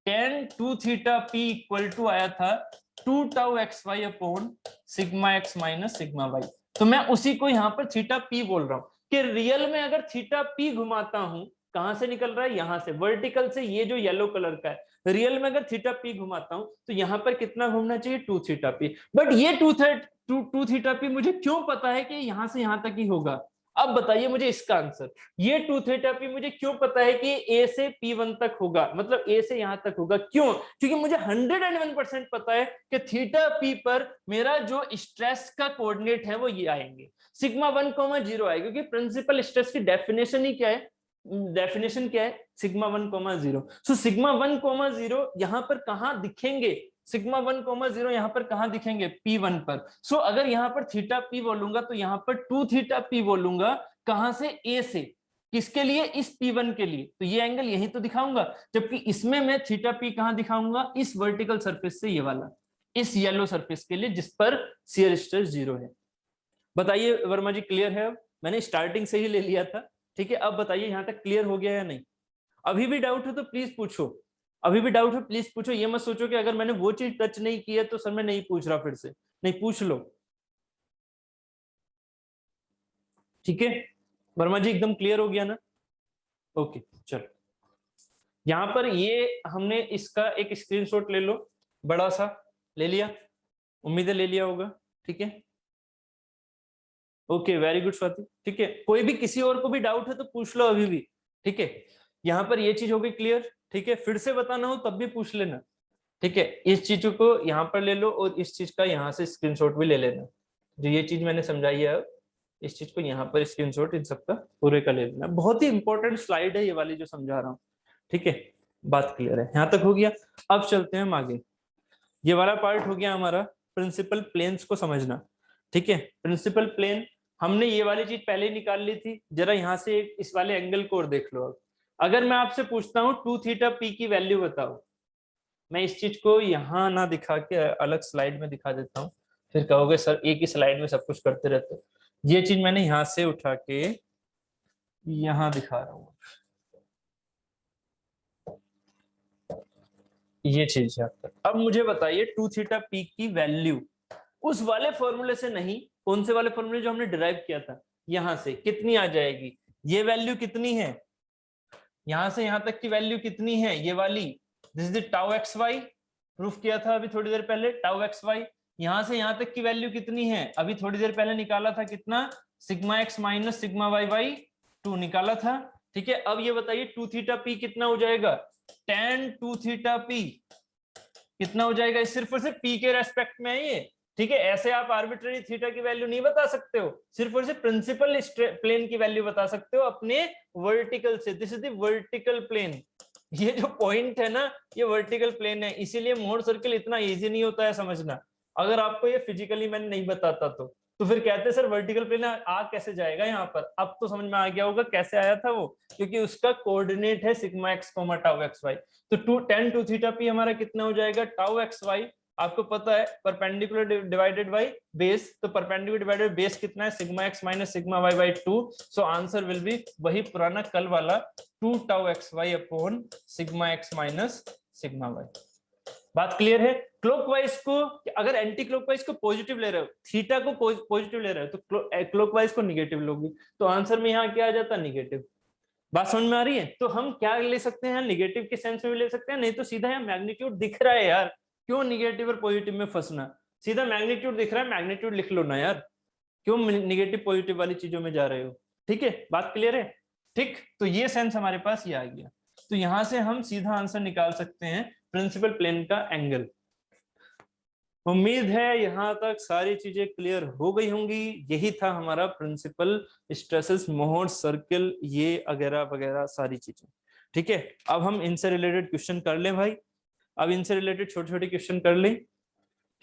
tan 2 theta p equal to आया था 2 tau x y upon sigma x minus sigma y. तो मैं उसी को यहाँ पर थीटा p बोल रहा हूँ कि रियल में अगर थीटा p घुमाता हूं, कहां से निकल रहा है, यहां से, वर्टिकल से, ये जो येलो कलर का है, रियल में अगर थीटा p घुमाता हूं तो यहां पर कितना घूमना चाहिए, 2 थीटा p। बट ये 2 थीटा p मुझे क्यों पता है कि यहां से यहां तक ही होगा, अब बताइए मुझे इसका आंसर, ये 2 थीटा p मुझे क्यों पता है कि ए से p1 तक होगा, मतलब ए से यहां तक होगा, क्यों, क्योंकि मुझे 101% पता है कि थीटा p पर मेरा जो स्ट्रेस का कोऑर्डिनेट है वो ये आएंगे, सिग्मा 1,0 आएगा, क्योंकि प्रिंसिपल स्ट्रेस की डेफिनेशन ही क्या है, डेफिनेशन क्या है, सिग्मा 1,0। सो सिग्मा 1,0 यहां पर कहां दिखेंगे, सिग्मा 1,0 यहां पर कहां दिखेंगे, P1 पर। सो अगर यहां पर थीटा P बोलूंगा तो यहां पर 2 थीटा P बोलूंगा, कहां से, A से, किसके लिए, इस P1 के लिए, तो ये एंगल यही तो दिखाऊंगा, जबकि इसमें मैं थीटा P कहां दिखाऊंगा, इस वर्टिकल सरफेस से, ये वाला, इस येलो सरफेस के लिए जिस पर शियर स्ट्रेस 0 है। बताइए वर्मा जी, क्लियर है, मैंने स्टार्टिंग से ही ले लिया था, ठीक है, अब बताइए यहां तक क्लियर हो गया या नहीं, अभी भी डाउट हो तो प्लीज पूछो, अभी भी डाउट हो प्लीज पूछो, ये मत सोचो कि अगर मैंने वो चीज टच नहीं की है तो सर मैं नहीं पूछ रहा फिर से, नहीं, पूछ लो, ठीक है, वर्मा जी एकदम क्लियर हो गया ना, ओके चलो, यहां पर ये हमने इसका एक स्क्रीनशॉट ले लो, बड़ा सा ले लिया, उम्मीद है ले लिया होगा, ठीक है, ओके वेरी गुड स्वाति, ठीक है, कोई भी किसी और को भी डाउट है तो पूछ लो अभी भी, ठीक है, यहाँ पर ये चीज हो गई क्लियर, ठीक है, फिर से बताना हो तब भी पूछ लेना, ठीक है, इस चीज को यहाँ पर ले लो और इस चीज का यहाँ से स्क्रीनशॉट भी ले लेना, जो ये चीज मैंने समझाई है, इस चीज को यहाँ पर स्क्रीनशॉट इन सबका पूरे का ले लेना, बहुत ही इंपॉर्टेंट स्लाइड है ये वाली जो समझा रहा हूँ, ठीक है, बात क्लियर है, यहाँ तक हो गया। अब चलते हैं हम आगे, ये वाला पार्ट हो गया हमारा प्रिंसिपल प्लेन्स को समझना, ठीक है, प्रिंसिपल प्लेन हमने ये वाली चीज पहले ही निकाल ली थी, जरा यहाँ से इस वाले एंगल को और देख लो। अब अगर मैं आपसे पूछता हूँ 2 थीटा पी की वैल्यू बताओ, मैं इस चीज को यहाँ ना दिखा के अलग स्लाइड में दिखा देता हूँ, फिर कहोगे सर एक ही स्लाइड में सब कुछ करते रहते हो, ये चीज मैंने यहाँ से उठा के यहाँ दिखा रहा हूँ, ये चीज है आपका। अब मुझे बताइए 2 थीटा पी की वैल्यू उस वाले फॉर्मूले से नहीं, कौन से वाले फॉर्मूले जो हमने डिराइव किया था, यहां से कितनी आ जाएगी, ये वैल्यू कितनी है, यहां से यहां तक की वैल्यू कितनी है, ये वाली, this is the tau x y, proof किया था अभी थोड़ी देर पहले, टाउ एक्स वाई, यहां से यहां तक की वैल्यू कितनी है, अभी थोड़ी देर पहले निकाला था कितना, sigma x minus sigma y by 2 निकाला था, ठीक है। अब ये बताइए 2 थीटा पी कितना हो जाएगा, tan 2 थीटा पी कितना हो जाएगा, सिर्फ और सिर्फ पी के रेस्पेक्ट में है ये, ठीक है, ऐसे आप आर्बिट्ररी थीटा की वैल्यू नहीं बता सकते हो, सिर्फ और सिर्फ प्रिंसिपल प्लेन की वैल्यू बता सकते हो अपने वर्टिकल से, this is the vertical plane, ये जो पॉइंट है ना ये वर्टिकल प्लेन है, इसीलिए मोहर सर्किल इतना इजी नहीं होता है समझना, अगर आपको ये फिजिकली मैंने नहीं बताता तो फिर कहते सर वर्टिकल प्लेन आ कैसे जाएगा यहाँ पर, अब तो समझ में आ गया होगा कैसे आया था वो, क्योंकि उसका कोऑर्डिनेट है sigma x tau x y, तो tan 2 थीटा पी हमारा कितना हो जाएगा, टाउ एक्स वाई आपको पता है परपेंडिकुलर डिवाइडेड बाय बेस, तो परपेंडिकुलर डिवाइडेड बेस कितना है, sigma x minus sigma y by 2। So answer will be वही पुराना कल वाला 2 tau x y upon sigma x minus sigma y. बात क्लियर है? क्लॉकवाइज को अगर एंटी क्लॉकवाइज को पॉजिटिव ले रहे हो, थीटा को पॉजिटिव ले रहे हो, तो क्लॉकवाइज को निगेटिव लोगे, तो आंसर में यहाँ क्या आ जाता है, निगेटिव। बात समझ में आ रही है? तो हम क्या ले सकते हैं, निगेटिव के सेंस में भी ले सकते हैं, नहीं तो सीधा यहाँ मैग्नीट्यूड दिख रहा है यार, क्यों निगेटिव और पॉजिटिव में फंसना, सीधा मैग्नीट्यूड दिख रहा है, मैग्नीट्यूड लिख लो ना यार, क्यों निगेटिव पॉजिटिव वाली चीजों में जा रहे हो। ठीक है, बात क्लियर है? ठीक, तो ये सेंस हमारे पास ये आ गया, तो यहां से हम सीधा आंसर निकाल सकते हैं प्रिंसिपल प्लेन का एंगल। उम्मीद है यहां तक सारी चीजें क्लियर हो गई होंगी। यही था हमारा प्रिंसिपल स्ट्रेसेस, मोहर सर्किल, ये वगैरह वगैरह सारी चीजें। ठीक है, अब हम इनसे रिलेटेड क्वेश्चन कर लें भाई, अब इनसे रिलेटेड छोटे छोटे क्वेश्चन कर लें।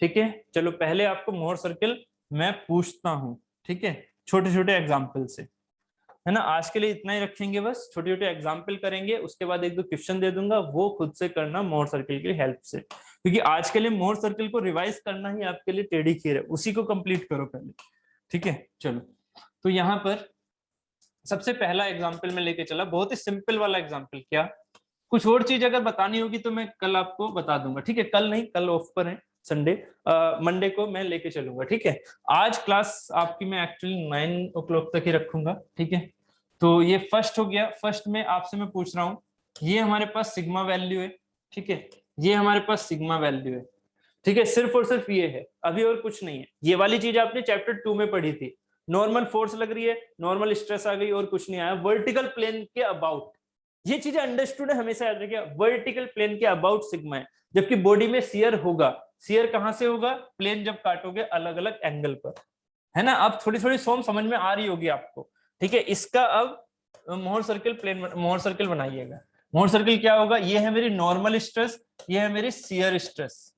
ठीक है, चलो पहले आपको मोहर सर्किल मैं पूछता हूं, ठीक है, छोटे छोटे एग्जाम्पल से, है ना। आज के लिए इतना ही रखेंगे, बस छोटे छोटे एग्जाम्पल करेंगे, उसके बाद एक दो क्वेश्चन दे दूंगा, वो खुद से करना मोहर सर्किल की हेल्प से, क्योंकि आज के लिए मोहर सर्किल को रिवाइज करना ही आपके लिए टेढ़ी खीर है, उसी को कंप्लीट करो पहले। ठीक है, चलो, तो यहाँ पर सबसे पहला एग्जाम्पल में लेके चला, बहुत ही सिंपल वाला एग्जाम्पल। क्या कुछ और चीज अगर बतानी होगी तो मैं कल आपको बता दूंगा, ठीक है, कल नहीं, कल ऑफ पर है, संडे, मंडे को मैं लेके चलूंगा। ठीक है, आज क्लास आपकी मैं एक्चुअली 9 o'clock तक ही रखूंगा। ठीक है, तो ये फर्स्ट हो गया। फर्स्ट में आपसे मैं पूछ रहा हूँ, ये हमारे पास सिग्मा वैल्यू है, ठीक है, ये हमारे पास सिग्मा वैल्यू है, ठीक है, सिर्फ और सिर्फ ये है, अभी और कुछ नहीं है। ये वाली चीज आपने चैप्टर 2 में पढ़ी थी, नॉर्मल फोर्स लग रही है, नॉर्मल स्ट्रेस आ गई, और कुछ नहीं आया, वर्टिकल प्लेन के अबाउट। ये चीजें अंडरस्टूड है, हमेशा याद रखिए, वर्टिकल प्लेन के अबाउट सिग्मा है, जबकि बॉडी में शियर होगा। शियर कहां से होगा, प्लेन जब काटोगे अलग अलग एंगल पर, है ना। अब थोड़ी थोड़ी सोम समझ में आ रही होगी आपको। ठीक है, इसका अब मोहर सर्किल प्लेन, मोहर सर्किल बनाइएगा। मोहर सर्किल क्या होगा, ये है मेरी नॉर्मल स्ट्रेस, ये है मेरी शियर स्ट्रेस।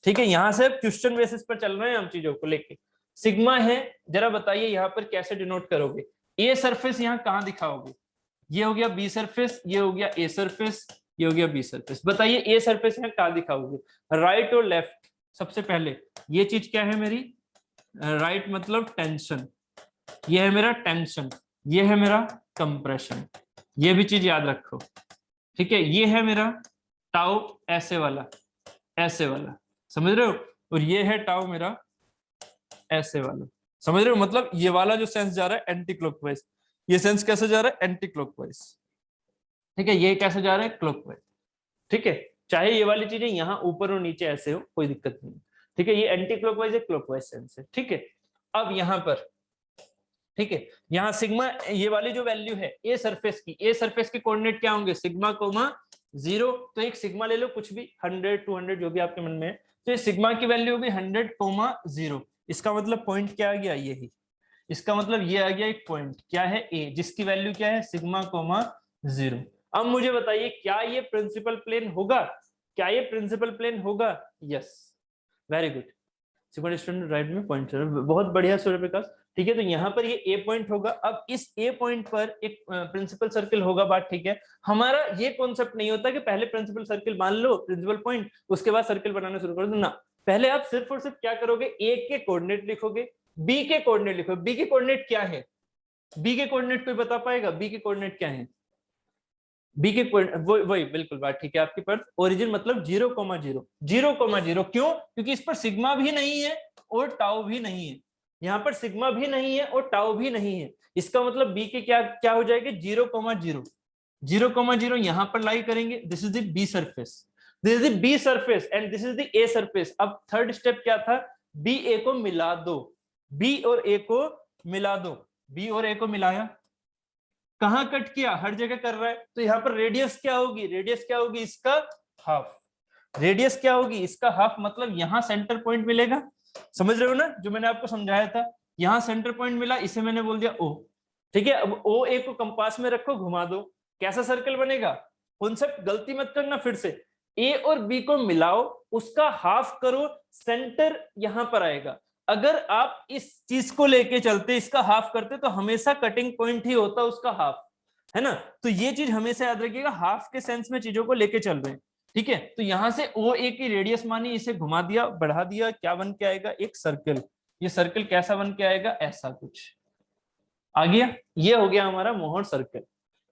ठीक है, यहां से क्वेश्चन बेसिस पर चल रहे हैं हम चीजों को लेके। सिग्मा है, जरा बताइए यहाँ पर कैसे डिनोट करोगे, ए सरफेस यहाँ कहाँ दिखाओगे, ये हो गया बी सरफेस, ये हो गया ए सरफेस, ये हो गया बी सरफेस। बताइए ए सरफेस यहाँ कहाँ दिखाओगे, राइट और लेफ्ट। सबसे पहले ये चीज क्या है मेरी, राइट मतलब टेंशन, ये है मेरा टेंशन, ये है मेरा कंप्रेशन, ये भी चीज याद रखो। ठीक है, ये है मेरा टाउ ऐसे वाला, ऐसे वाला, समझ रहे हो, और ये है टाउ मेरा ऐसे वाला, समझ रहे हो। मतलब ये वाला जो सेंस जा रहा है एंटी क्लॉकवाइज, ये सेंस कैसे जा रहा है, एंटी क्लॉकवाइज। ठीक है, ये कैसे जा रहा है, क्लॉकवाइज। ठीक है, चाहे ये वाली चीजें यहाँ ऊपर और नीचे ऐसे हो, कोई दिक्कत नहीं। ठीक है, ये एंटी क्लॉकवाइज है, क्लॉकवाइज सेंस है। ठीक है, अब यहाँ पर, ठीक है, यहाँ सिग्मा, ये वाली जो वैल्यू है ए सरफेस की, ए सरफेस के कोऑर्डिनेट क्या होंगे, सिग्मा कोमा 0। तो एक सिग्मा ले लो, कुछ भी 100 200 जो भी आपके मन में है, तो ये सिग्मा की वैल्यू होगी 100,0। इसका मतलब पॉइंट क्या आ गया, यही, इसका मतलब ये आ गया एक पॉइंट, क्या है, ए, जिसकी वैल्यू क्या है, सिग्मा कोमा 0। अब मुझे बताइए क्या ये प्रिंसिपल प्लेन होगा, क्या ये प्रिंसिपल प्लेन होगा, yes, very good, second student right में पॉइंट, बहुत बढ़िया सूर्य प्रकाश। ठीक है, तो यहाँ पर ये ए पॉइंट होगा। अब इस ए पॉइंट पर एक प्रिंसिपल सर्किल होगा, बात ठीक है। हमारा ये कॉन्सेप्ट नहीं होता कि पहले प्रिंसिपल सर्किल मान लो, प्रिंसिपल पॉइंट, उसके बाद सर्किल बनाना शुरू कर दो ना। पहले आप सिर्फ और सिर्फ क्या करोगे, ए के कोऑर्डिनेट लिखोगे, बी के कोऑर्डिनेट लिखोगे। बी के कोऑर्डिनेट क्या है, बी के कोऑर्डिनेट कोई बता पाएगा, बी के कोऑर्डिनेट क्या है, बी के वही बिल्कुल बात ठीक है आपकी, पर ओरिजिन मतलब 0,0, 0,0। क्यों, क्योंकि इस पर सिग्मा भी नहीं है और टाउ भी नहीं है, यहाँ पर सिग्मा भी नहीं है और टाउ भी नहीं है। इसका मतलब बी के क्या क्या हो जाएगा, 0,0, 0,0 यहाँ पर लाई करेंगे। This is the B surface, this is the B surface and this is the A surface. अब थर्ड स्टेप क्या था, बी ए को मिला दो, बी और ए को मिला दो, बी और ए को मिलाया, कहां कट किया, हर जगह कर रहा है, तो यहाँ पर रेडियस क्या होगी, रेडियस क्या होगी इसका हाफ, रेडियस क्या होगी इसका हाफ, मतलब यहाँ सेंटर पॉइंट मिलेगा। समझ रहे हो ना, जो मैंने आपको समझाया था, यहाँ सेंटर पॉइंट मिला, इसे मैंने बोल दिया ओ। ठीक है, अब ओ ए को कंपास में रखो, घुमा दो, कैसा सर्कल बनेगा। कॉन्सेप्ट गलती मत करना, फिर से ए और बी को मिलाओ, उसका हाफ करो, सेंटर यहां पर आएगा। अगर आप इस चीज को लेके चलते, इसका हाफ करते, तो हमेशा कटिंग पॉइंट ही होता उसका हाफ, है ना। तो ये चीज हमेशा याद रखिएगा, हाफ के सेंस में चीजों को लेके चल रहे हैं। ठीक है, तो यहां से ओ ए की रेडियस मानी, इसे घुमा दिया, बढ़ा दिया, क्या बन के आएगा, एक सर्कल। ये सर्कल कैसा बन के आएगा, ऐसा कुछ आ गया। ये हो गया हमारा मोहर सर्कल,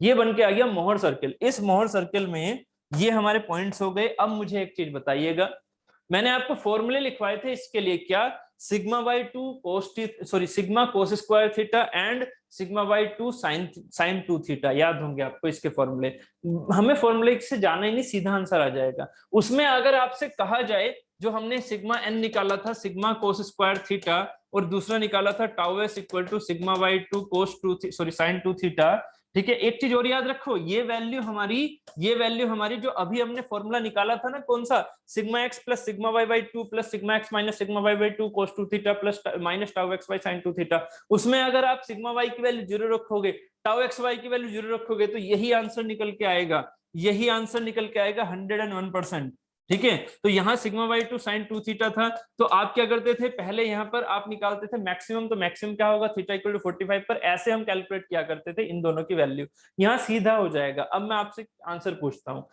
ये बन के आ गया मोहर सर्कल। इस मोहर सर्कल में ये हमारे पॉइंट्स हो गए। अब मुझे एक चीज बताइएगा, मैंने आपको फॉर्मूले लिखवाए थे इसके लिए, क्या, sigma by two cos sorry sigma cos square theta and sigma by two sine two theta, याद होंगे आपको इसके फॉर्मूले। हमें फॉर्मूले से जाना ही नहीं, सीधा आंसर आ जाएगा। उसमें अगर आपसे कहा जाए, जो हमने सिग्मा एन निकाला था सिग्मा कोस स्क्वायर थीटा, और दूसरा निकाला था tau s equal to sigma by two cos two sorry sine two theta, ठीक है। एक चीज और याद रखो, ये वैल्यू हमारी जो अभी हमने फॉर्मूला निकाला था ना, कौन सा, sigma x plus sigma y by two plus sigma x minus sigma y by two cos two theta plus minus tau x by sine two theta, उसमें अगर आप सिग्मा वाई की वैल्यू जीरो रखोगे, टाउ एक्स वाई की value zero रखोगे, तो यही answer निकल के आएगा, 101%। ठीक है, तो यहाँ sigma by two sine two theta था, तो आप क्या करते थे, पहले यहाँ पर आप निकालते थे मैक्सिमम, तो मैक्सिमम क्या होगा, थीटा इक्वल टू 45 पर, ऐसे हम कैलकुलेट किया करते थे इन दोनों की वैल्यू, यहाँ सीधा हो जाएगा। अब मैं आपसे आंसर पूछता हूँ,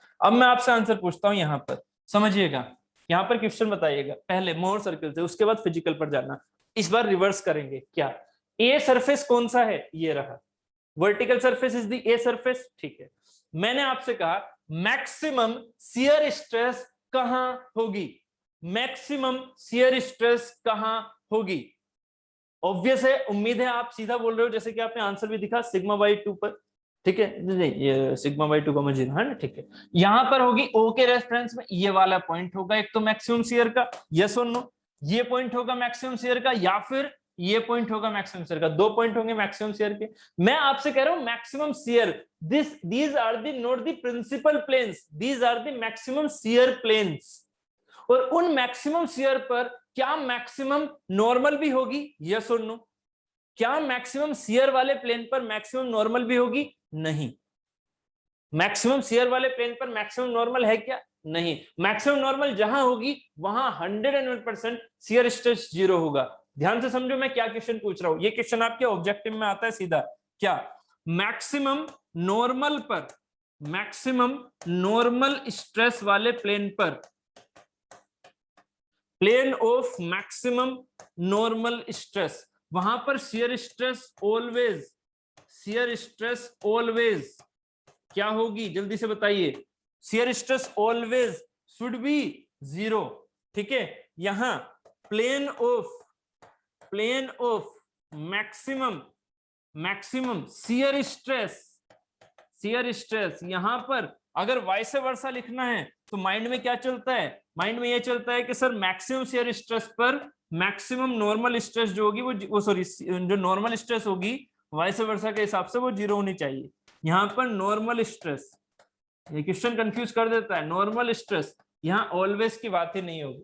यहाँ पर समझिएगा, यहाँ पर क्वेश्चन बताइएगा, पहले मोहर सर्कल से, उसके बाद फिजिकल पर जाना। इस बार रिवर्स करेंगे, क्या, ए सरफेस कौन सा है, ये रहा, vertical surface is the A surface, ठीक है। मैंने आपसे कहा मैक्सिमम शियर स्ट्रेस कहां होगी, मैक्सिमम शियर स्ट्रेस कहां होगी, ऑब्वियस है, उम्मीद है आप सीधा बोल रहे हो, जैसे कि आपने आंसर भी दिखा सिग्मा बाई टू पर, ठीक है, नहीं ये सिग्मा बाई टू का मजीद है ना, ठीक है। यहां पर होगी ओ के रेफरेंस में, ये वाला पॉइंट होगा एक तो मैक्सिमम शियर का, यस और नो, ये पॉइंट होगा मैक्सिमम शियर का, या फिर ये पॉइंट होगा मैक्सिमम शियर का, दो पॉइंट होंगे मैक्सिमम शियर के। मैं आपसे कह रहा हूं maximum shear, these are the not the principal planes, these are the maximum shear planes. और उन मैक्सिमम शियर पर क्या मैक्सिमम नॉर्मल भी होगी, यस और नो, क्या मैक्सिमम शियर वाले प्लेन पर मैक्सिमम नॉर्मल भी होगी, नहीं। मैक्सिमम शियर वाले प्लेन पर मैक्सिमम नॉर्मल है क्या, नहीं। मैक्सिमम नॉर्मल जहां होगी वहां 101% शियर स्ट्रेस जीरो होगा। ध्यान से समझो मैं क्या क्वेश्चन पूछ रहा हूं, ये क्वेश्चन आपके ऑब्जेक्टिव में आता है सीधा, क्या, मैक्सिमम नॉर्मल पर, मैक्सिमम नॉर्मल स्ट्रेस वाले प्लेन पर, plane of maximum normal stress, वहां पर शियर स्ट्रेस ऑलवेज क्या होगी, जल्दी से बताइए, shear stress always should be zero, ठीक है। यहां plane of maximum shear stress, यहां पर अगर वाइस वर्सा लिखना है तो माइंड में क्या चलता है, माइंड में ये चलता है कि सर मैक्सिमम शियर स्ट्रेस पर मैक्सिमम नॉर्मल स्ट्रेस जो होगी वो सॉरी जो नॉर्मल स्ट्रेस होगी वाइस वर्सा के हिसाब से वो जीरो होनी चाहिए। यहां पर नॉर्मल स्ट्रेस, ये क्वेश्चन कंफ्यूज कर देता है, नॉर्मल स्ट्रेस यहाँ ऑलवेज की बात ही नहीं होगी,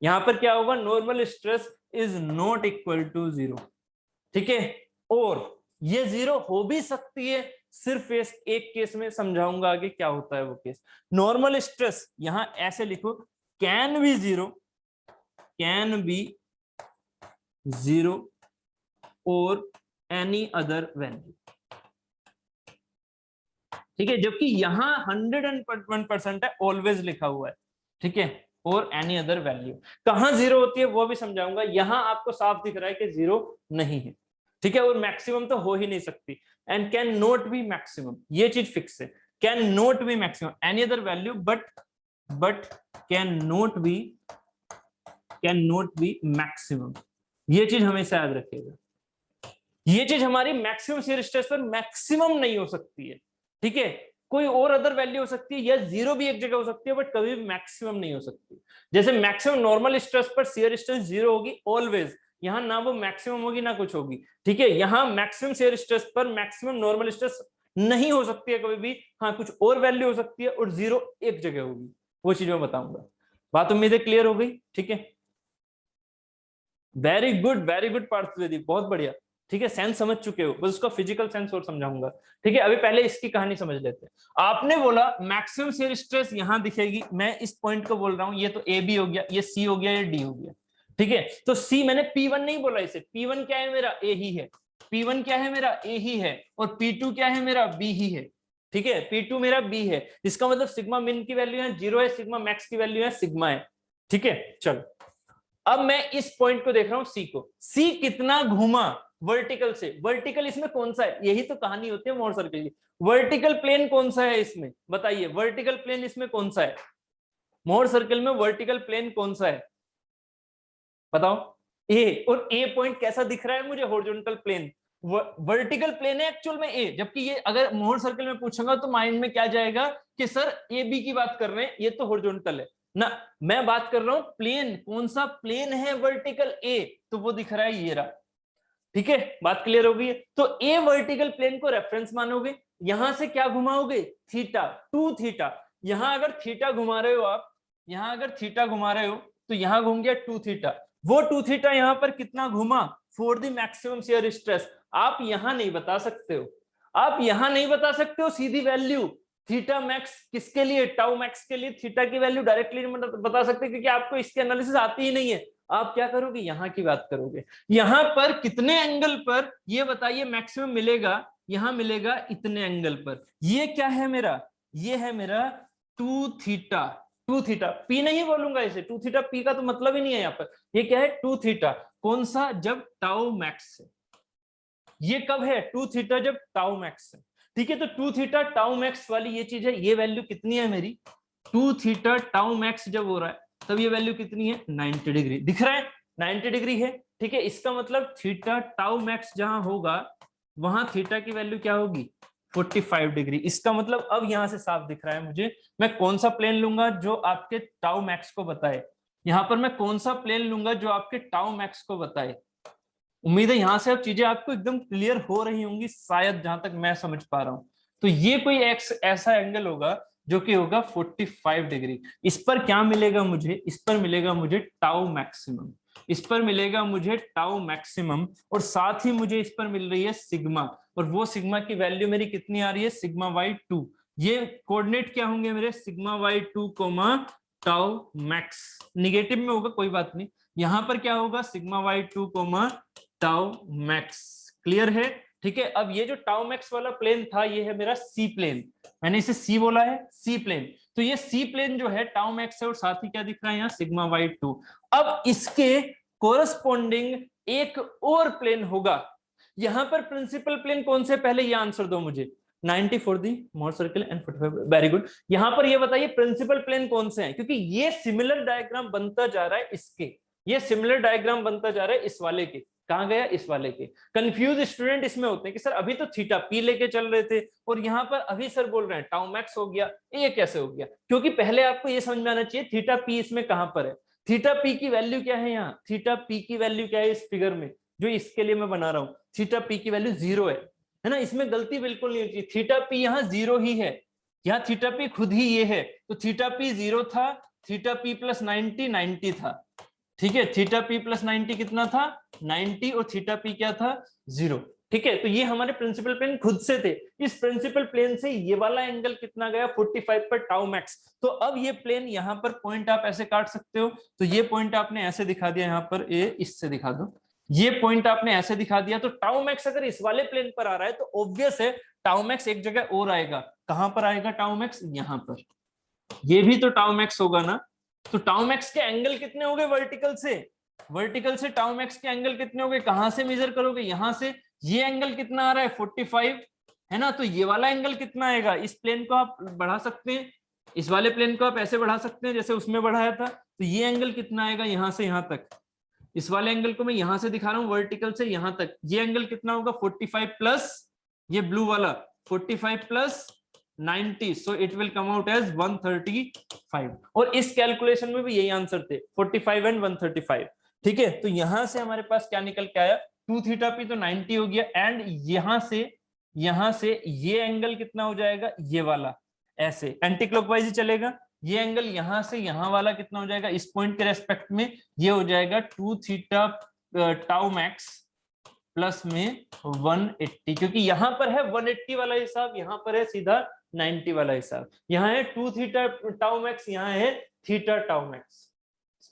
यहां पर क्या होगा, normal stress is not equal to zero, ठीक है। और ये जीरो हो भी सकती है, सिर्फ एक केस में समझाऊंगा आगे क्या होता है वो केस। नॉर्मल स्ट्रेस यहां ऐसे लिखो, कैन बी जीरो और एनी अदर वैल्यू, ठीक है, जबकि यहां 101% है, ऑलवेज लिखा हुआ है, ठीक है, और एनी अदर वैल्यू। कहां जीरो होती है वो भी समझाऊंगा, यहां आपको साफ दिख रहा है कि जीरो नहीं है, ठीक है, और मैक्सिमम तो हो ही नहीं सकती, and can not be maximum, ये चीज फिक्स है, can not be maximum, any other value but can not be maximum, ये चीज हमेशा याद रखिएगा, ये चीज हमारी मैक्सिमम शियर स्ट्रेस पर मैक्सिमम नहीं हो सकती है, ठीक है, कोई और अदर वैल्यू हो सकती है, या जीरो भी एक जगह हो सकती है, बट कभी भी मैक्सिमम नहीं हो सकती। जैसे मैक्सिमम नॉर्मल स्ट्रेस पर शियर स्ट्रेस जीरो होगी ऑलवेज, यहां ना वो मैक्सिमम होगी ना कुछ होगी, ठीक है। यहां मैक्सिमम शियर स्ट्रेस पर मैक्सिमम नॉर्मल स्ट्रेस नहीं हो सकती है कभी भी, हाँ कुछ और वैल्यू हो सकती है, और जीरो एक जगह होगी, वो चीज मैं बताऊंगा। बात उम्मीद है क्लियर हो गई, ठीक है, वेरी गुड पार्थ द्विवेदी, बहुत बढ़िया, ठीक है, सेंस समझ चुके हो, बस उसका फिजिकल सेंस और समझाऊंगा, ठीक है। अभी पहले इसकी कहानी समझ लेते हैं। आपने बोला मैक्सिमम शियर स्ट्रेस यहां दिखेगी, मैं इस पॉइंट को बोल रहा हूं, ये तो ए बी हो गया, ये सी हो गया, ये डी हो गया, ठीक है। तो सी मैंने P1 नहीं बोला, इसे P1 क्या है मेरा, ए ही है, P1 क्या है मेरा, ए ही है, और P2 क्या है मेरा, बी ही है, ठीक है, P2 मेरा B है, इसका मतलब सिग्मा मिन की वैल्यू है 0 है, सिग्मा मैक्स की वैल्यू है सिग्मा है। ठीक है, चलो अब मैं इस पॉइंट को देख रहा हूं, सी को, सी कितना घूमा वर्टिकल से, वर्टिकल इसमें कौन सा है, यही तो कहानी होती है मोर सर्कल की, वर्टिकल प्लेन कौन सा है इसमें, बताइए वर्टिकल प्लेन इसमें कौन सा है, मोर सर्कल में वर्टिकल प्लेन कौन सा है, बताओ। ए, और ए पॉइंट कैसा दिख रहा है मुझे, हॉरिजॉन्टल प्लेन, वर्टिकल प्लेन है एक्चुअल में ए, जबकि ये अगर मोहर सर्कल में पूछूंगा तो माइंड में क्या जाएगा कि सर ए बी की बात कर रहे हैं, ये तो हॉरिजॉन्टल है ना, मैं बात कर रहा हूं प्लेन, कौन सा प्लेन है वर्टिकल ए, तो वो दिख रहा है ये रहा। ठीक है, बात क्लियर हो गई है। तो ए वर्टिकल प्लेन को रेफरेंस मानोगे, यहां से क्या घुमाओगे, थीटा, टू थीटा, यहां अगर थीटा घुमा रहे हो आप, यहां अगर थीटा घुमा रहे हो तो यहां घूम गया टू थीटा, वो टू थीटा यहां पर कितना घुमा, for the maximum shear stress. आप यहां नहीं बता सकते हो, आप यहां नहीं बता सकते हो सीधी वैल्यू थीटा मैक्स किसके लिए, टाउ मैक्स के लिए थीटा की वैल्यू डायरेक्टली नहीं बता सकते, क्योंकि आपको इसके एनालिसिस आती ही नहीं है। आप क्या करोगे, यहां की बात करोगे, यहां पर कितने एंगल पर ये बताइए मैक्सिमम मिलेगा, यहां मिलेगा इतने एंगल पर, ये क्या है मेरा, ये है मेरा two theta, two theta p नहीं बोलूंगा इसे, टू थीटा पी का तो मतलब ही नहीं है यहाँ पर, ये क्या है टू थीटा, कौन सा, जब टाउ मैक्स है, ये कब है टू थीटा जब टाउ मैक्स है। ठीक है, तो टू थीटा टाउ मैक्स वाली ये चीज है, ये वैल्यू कितनी है मेरी, टू थीटा टाउ मैक्स जब हो रहा है तब ये वैल्यू कितनी है 90 डिग्री, दिख रहा है 90 डिग्री है। ठीक है, इसका मतलब थीटा टाउ मैक्स जहां होगा वहां थीटा की वैल्यू क्या होगी 45 डिग्री। इसका मतलब अब यहां से साफ दिख रहा है मुझे, मैं कौन सा प्लेन लूंगा जो आपके टाउ मैक्स को बताए, यहां पर मैं कौन सा प्लेन लूंगा जो आपके टाउ मैक्स को बताए। उम्मीद है यहां से अब चीजें आपको एकदम क्लियर हो रही होंगी शायद, जहां तक मैं समझ पा रहा हूं। तो ये कोई एक्स ऐसा एंगल होगा जो कि होगा 45 डिग्री, इस पर क्या मिलेगा मुझे, इस पर मिलेगा मुझे टाउ मैक्सिमम, इस पर मिलेगा मुझे टाउ मैक्सिमम, और साथ ही मुझे इस पर मिल रही है सिग्मा, और वो सिग्मा की वैल्यू मेरी कितनी आ रही है, सिग्मा वाई टू। ये कोऑर्डिनेट क्या होंगे मेरे, sigma y two comma tau max, negative में होगा कोई बात नहीं, यहां पर क्या होगा sigma y two comma tau max. Clear है, ठीक है। अब ये जो टाउ मैक्स वाला प्लेन था ये है मेरा सी प्लेन, मैंने इसे सी बोला है, सी प्लेन, तो ये सी प्लेन जो है टाउ मैक्स है, और साथ ही क्या दिख रहा है यहाँ सिग्मा वाई टू। अब इसके कोरस्पॉन्डिंग एक और प्लेन होगा, यहां पर प्रिंसिपल प्लेन कौन से, पहले ये आंसर दो मुझे, 90 for the more circle and 45, very good. यहां पर ये बताइए प्रिंसिपल प्लेन कौन से हैं, क्योंकि ये सिमिलर डायग्राम बनता जा रहा है इसके, ये सिमिलर डायग्राम बनता जा रहा है इस वाले के, कहां गया इस वाले के। कंफ्यूज स्टूडेंट इसमें होते हैं कि सर अभी तो थीटा पी लेके चल रहे थे और यहां पर अभी सर बोल रहे हैं टाउ मैक्स हो गया, ये कैसे हो गया, क्योंकि पहले आपको ये समझ में आना चाहिए थीटा पी इसमें कहां पर है, थीटा पी की वैल्यू क्या है, यहाँ थीटा पी की वैल्यू क्या है इस फिगर में जो इसके लिए मैं बना रहा हूं, थीटा पी की वैल्यू 0 है ना, इसमें गलती बिल्कुल नहीं होती, थीटा पी यहाँ 0 ही है, यहाँ थीटा पी खुद ही ये है, तो थीटा पी 0 था, थीटा पी प्लस 90 90 था। ठीक है, थीटा पी प्लस 90 कितना था 90, और थीटा पी क्या था 0। ठीक है, तो ये हमारे प्रिंसिपल प्लेन खुद से थे, इस प्रिंसिपल प्लेन से ये वाला एंगल कितना गया 45 पर टाउ मैक्स। तो अब ये प्लेन यहां पर पॉइंट आप ऐसे काट सकते हो, तो ये पॉइंट आपने ऐसे दिखा दिया, यहां पर ए इससे दिखा दो, ये पॉइंट आपने ऐसे दिखा दिया, तो टाउ मैक्स अगर इस वाले प्लेन पर आ रहा है तो ऑब्वियस है टाउ मैक्स एक जगह और आएगा, कहां पर आएगा टाउ मैक्स, यहां पर, ये भी तो टाउ मैक्स होगा ना। तो टाउ मैक्स के एंगल कितने हो गए वर्टिकल से, वर्टिकल से टाउ मैक्स के एंगल कितने हो गए, कहां से मेजर करोगे, यहां से, ये एंगल कितना आ रहा है 45 है ना, तो ये वाला एंगल कितना आएगा, इस प्लेन को आप बढ़ा सकते हैं, इस वाले प्लेन को आप ऐसे बढ़ा सकते हैं जैसे उसमें बढ़ाया था, तो ये एंगल कितना आएगा यहां से यहां तक, इस वाले एंगल को मैं यहां से दिखा रहा हूं वर्टिकल से यहां तक, ये एंगल कितना होगा 45 प्लस ये ब्लू वाला 45 plus 90, so it will come out as 135, और इस कैलकुलेशन में भी यही आंसर थे 45 एंड 135। ठीक है, तो यहां से हमारे पास क्या निकल के आया, टू थीटा पी तो 90 हो गया, एंड यहां से ये एंगल कितना हो जाएगा, ये वाला ऐसे एंटी क्लॉकवाइज ही चलेगा, ये एंगल यहां से यहां वाला कितना हो जाएगा इस पॉइंट के रेस्पेक्ट में, ये हो जाएगा two theta tau max plus में 180, क्योंकि यहां पर है 180 वाला हिसाब, यहां पर है सीधा 90 वाला हिसाब, यहां है टू थीटा टाउ मैक्स, यहां है थीटा टाउ मैक्स।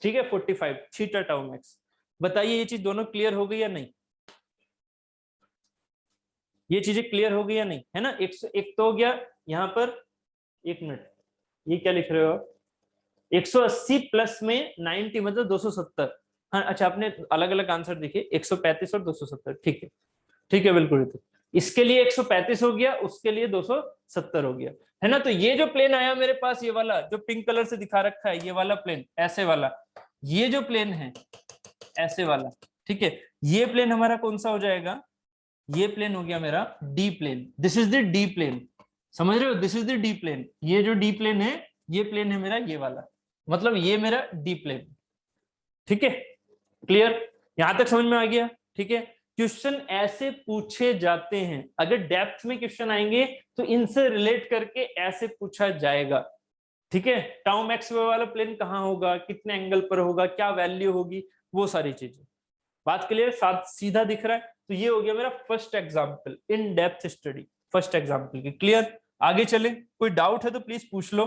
ठीक है, 45 थीटा टाउ मैक्स। बताइए ये चीज दोनों क्लियर हो गई या नहीं। ये चीजें क्लियर हो गई या नहीं, है ना। 101 तो हो गया यहाँ पर। 1 मिनट, ये क्या लिख रहे हो आप? 180 प्लस में 90 मतलब 270। हाँ अच्छा, आपने अलग अलग आंसर दिखे, 135 और 270, ठीक है, ठीक है, बिल्कुल बिल्कुल। इसके लिए 135 हो गया, उसके लिए 270 हो गया, है ना। तो ये जो प्लेन आया मेरे पास, ये वाला जो पिंक कलर से दिखा रखा है, ये वाला प्लेन ऐसे वाला, ये जो प्लेन है ऐसे वाला, ठीक है, ये प्लेन हमारा कौन सा हो जाएगा? ये प्लेन हो गया मेरा D plane. This is the D plane, समझ रहे हो? This is the D plane. ये जो डी प्लेन है, ये प्लेन है मेरा ये वाला, मतलब ये मेरा डी प्लेन, ठीक है, क्लियर? यहां तक समझ में आ गया? ठीक है। क्वेश्चन ऐसे पूछे जाते हैं, अगर डेप्थ में क्वेश्चन आएंगे तो इनसे रिलेट करके ऐसे पूछा जाएगा, ठीक है। टाउ मैक्स वाला प्लेन कहाँ होगा, कितने एंगल पर होगा, क्या वैल्यू होगी, वो सारी चीजें। बात क्लियर? साथ सीधा दिख रहा है? तो ये हो गया मेरा first example, in depth study, first example की। क्लियर? आगे चले, कोई डाउट है तो प्लीज पूछ लो,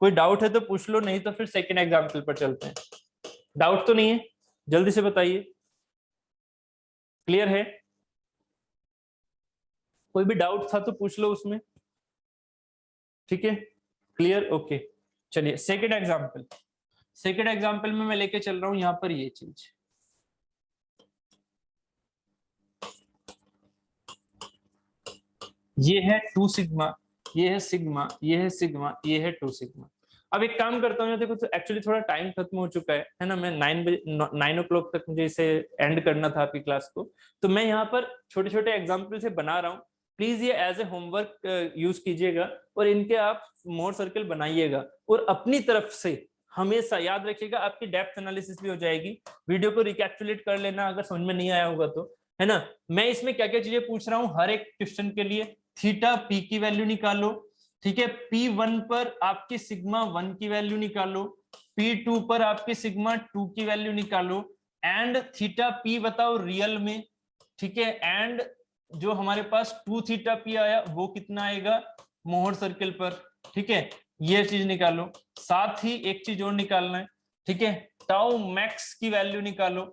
कोई डाउट है तो पूछ लो, नहीं तो फिर सेकेंड एग्जाम्पल पर चलते हैं। डाउट तो नहीं है? जल्दी से बताइए, क्लियर है? कोई भी डाउट था तो पूछ लो उसमें, ठीक है, क्लियर, ओके। चलिए सेकेंड एग्जाम्पल, सेकेंड एग्जाम्पल में मैं लेके चल रहा हूं यहां पर ये चीज, ये है 2 सिग्मा, ये है सिग्मा, ये है सिग्मा, ये है 2 सिग्मा। अब एक काम करता हूँ, देखो तो एक्चुअली थोड़ा टाइम खत्म हो चुका है ना। मैं 9 बजे 9 o'clock तक मुझे इसे एंड करना था आपकी क्लास को, तो मैं यहाँ पर छोटे छोटे एग्जाम्पल से बना रहा हूँ। प्लीज ये एज ए होमवर्क यूज कीजिएगा और इनके आप मोर सर्कल बनाइएगा, और अपनी तरफ से हमेशा याद रखिएगा, आपकी डेप्थ एनालिसिस भी हो जाएगी। वीडियो को रिकैप्चुलेट कर लेना अगर समझ में नहीं आया होगा तो, है ना। मैं इसमें क्या क्या चीजें पूछ रहा हूँ हर एक क्वेश्चन के लिए, थीटा पी की वैल्यू निकालो, ठीक है, P1 पर आपकी सिग्मा 1 की वैल्यू निकालो, P2 पर आपकी सिग्मा 2 की वैल्यू निकालो, एंड थीटा P बताओ रियल में, ठीक है, एंड जो हमारे पास 2 थीटा P आया वो कितना आएगा मोहर सर्किल पर, ठीक है, ये चीज निकालो। साथ ही एक चीज और निकालना है, ठीक है, टाउ मैक्स की वैल्यू निकालो,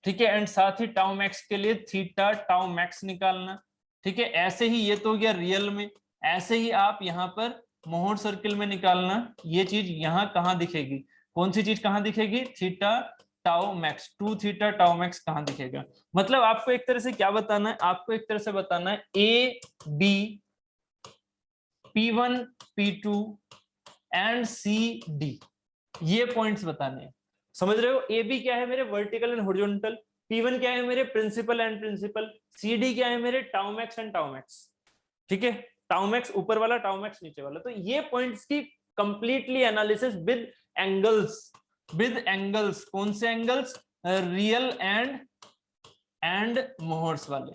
ठीक है, एंड साथ ही टाउ मैक्स के लिए थीटा टाउ मैक्स निकालना, ठीक है। ऐसे ही ये तो हो गया रियल में, ऐसे ही आप यहाँ पर मोहर सर्किल में निकालना। ये चीज यहाँ कहाँ दिखेगी, कौन सी चीज कहाँ दिखेगी? Theta tau max, 2 theta tau max कहाँ दिखेगा? मतलब आपको एक तरह से क्या बताना है, आपको एक तरह से बताना है A B P1 P2 and C D, ये पॉइंट्स बताने हैं, समझ रहे हो? ए बी क्या है मेरे? Vertical and horizontal. P1 क्या है मेरे? Principal and principal. C D क्या है मेरे? Tau max and tau max, ठीक है, टाउ मैक्स ऊपर वाला, टाउ मैक्स नीचे वाला। तो ये पॉइंट्स की completely analysis with angles, with angles, कौन से एंगल्स? रियल एंड मोहर्स वाले,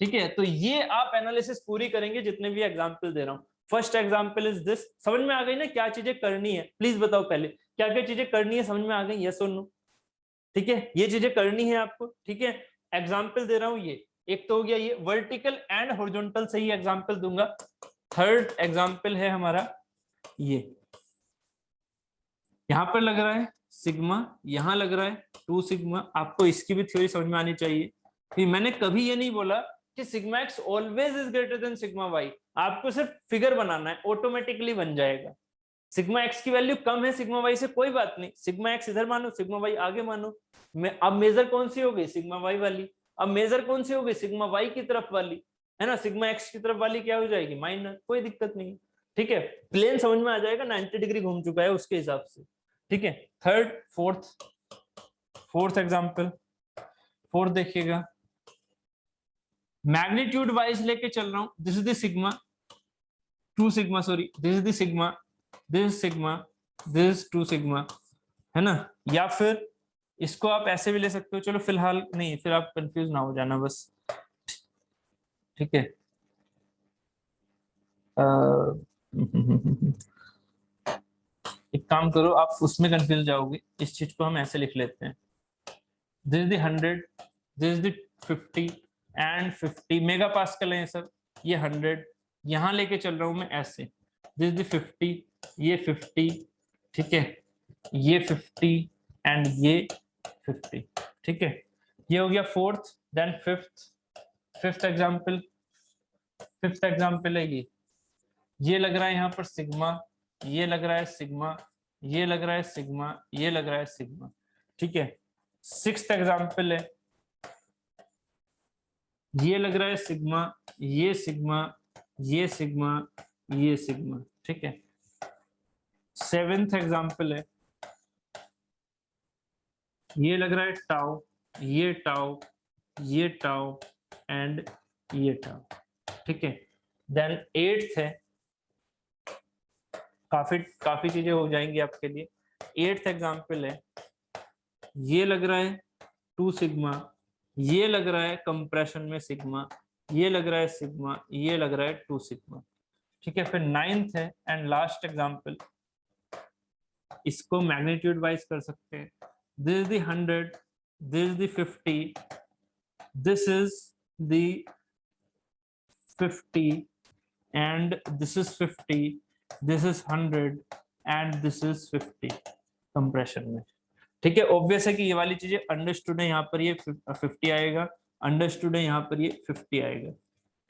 ठीक है। तो ये आप एनालिसिस पूरी करेंगे जितने भी एग्जाम्पल दे रहा हूं। First example is this. समझ में आ गई ना क्या चीजें करनी है? प्लीज बताओ पहले क्या क्या चीजें करनी है, समझ में आ गई? यस और नो? ठीक है, ये चीजें करनी है आपको, ठीक है। एग्जाम्पल दे रहा हूं ये, एक तो हो गया ये वर्टिकल एंड हॉरिजॉन्टल से ही एग्जाम्पल दूंगा। थर्ड एग्जाम्पल है हमारा ये, यहां पर लग रहा है सिग्मा, यहां लग रहा है 2 सिग्मा। आपको इसकी भी थ्योरी समझ में आनी चाहिए कि मैंने कभी ये नहीं बोला कि sigma x always is greater than sigma y. आपको सिर्फ फिगर बनाना है, ऑटोमेटिकली बन जाएगा। सिग्मा एक्स की वैल्यू कम है सिग्मा वाई से, कोई बात नहीं, सिग्मा एक्स इधर मानो, सिग्मा वाई आगे मानो। अब मेजर कौन सी हो गई? सिग्मा वाई वाली। अब मेजर कौन सी हो गई? सिग्मा वाई की तरफ वाली, है ना। सिग्मा एक्स की तरफ वाली क्या हो जाएगी? माइनर, कोई दिक्कत नहीं, ठीक है। प्लेन समझ में आ जाएगा, 90 डिग्री घूम चुका है उसके हिसाब से, ठीक है। थर्ड, फोर्थ एग्जाम्पल, फोर्थ देखिएगा, मैग्नीट्यूड वाइज लेके चल रहा हूं। This is the sigma 2 sigma, sorry this is the sigma, this sigma, this 2 sigma, है ना। या फिर इसको आप ऐसे भी ले सकते हो, चलो फिलहाल नहीं, फिर आप कंफ्यूज ना हो जाना बस, ठीक है। एक काम करो, आप उसमें कंफ्यूज जाओगे, इस चीज को हम ऐसे लिख लेते हैं, this is the 100, this is the 50 and 50 mega pascal है सर, ये 100 यहां लेके चल रहा हूं मैं ऐसे, दिस इज द 50, ये 50, ठीक है, ये 50 एंड ये 50, ठीक है। ये हो गया fourth. Then fifth, fifth example, fifth example है ये लग रहा है यहाँ पर सिग्मा, ये लग रहा है सिग्मा, ये लग रहा है सिग्मा, ये लग रहा है सिग्मा, ठीक है। सिक्स्थ एग्जाम्पल है, ये लग रहा है सिग्मा, ये सिग्मा, ये सिग्मा, ये सिग्मा, ठीक है। सेवेंथ एग्जाम्पल है, ये लग रहा है टाउ, ये टाउ, ये टाउ एंड ये टाउ, ठीक है। देन एट्थ है, काफी चीजें हो जाएंगी आपके लिए। एट्थ एग्जाम्पल है, ये लग रहा है 2 सिग्मा, ये लग रहा है कंप्रेशन में सिग्मा, ये लग रहा है सिग्मा, ये लग रहा है 2 सिग्मा, ठीक है। फिर नाइन्थ है एंड लास्ट एग्जाम्पल, इसको मैग्नीट्यूड वाइज कर सकते हैं। This is the 100, this is the 50, this is the 50 and this is 50, this is 100 and this is 50 compression में, ठीक है। ऑब्वियस है कि ये वाली चीजें अंडरस्टूड है, यहाँ पर ये 50 आएगा, अंडरस्टूड है यहाँ पर ये 50 आएगा,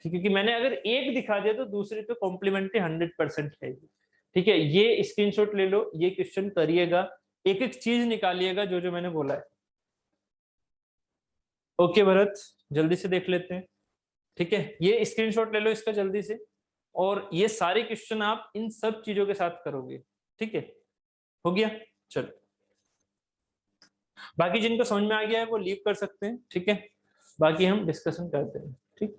ठीक है। कि मैंने अगर एक दिखा दिया तो दूसरी तो कॉम्प्लीमेंट्री 100% है, ठीक है। ये स्क्रीनशॉट ले लो, ये क्वेश्चन करिएगा, एक एक चीज निकालिएगा जो जो मैंने बोला है। ओके भरत, जल्दी से देख लेते हैं, ठीक है। ये स्क्रीनशॉट ले लो इसका जल्दी से, और ये सारे क्वेश्चन आप इन सब चीजों के साथ करोगे, ठीक है। हो गया, चलो। बाकी जिनको समझ में आ गया है वो लीव कर सकते हैं, ठीक है। बाकी हम डिस्कशन करते हैं, ठीक।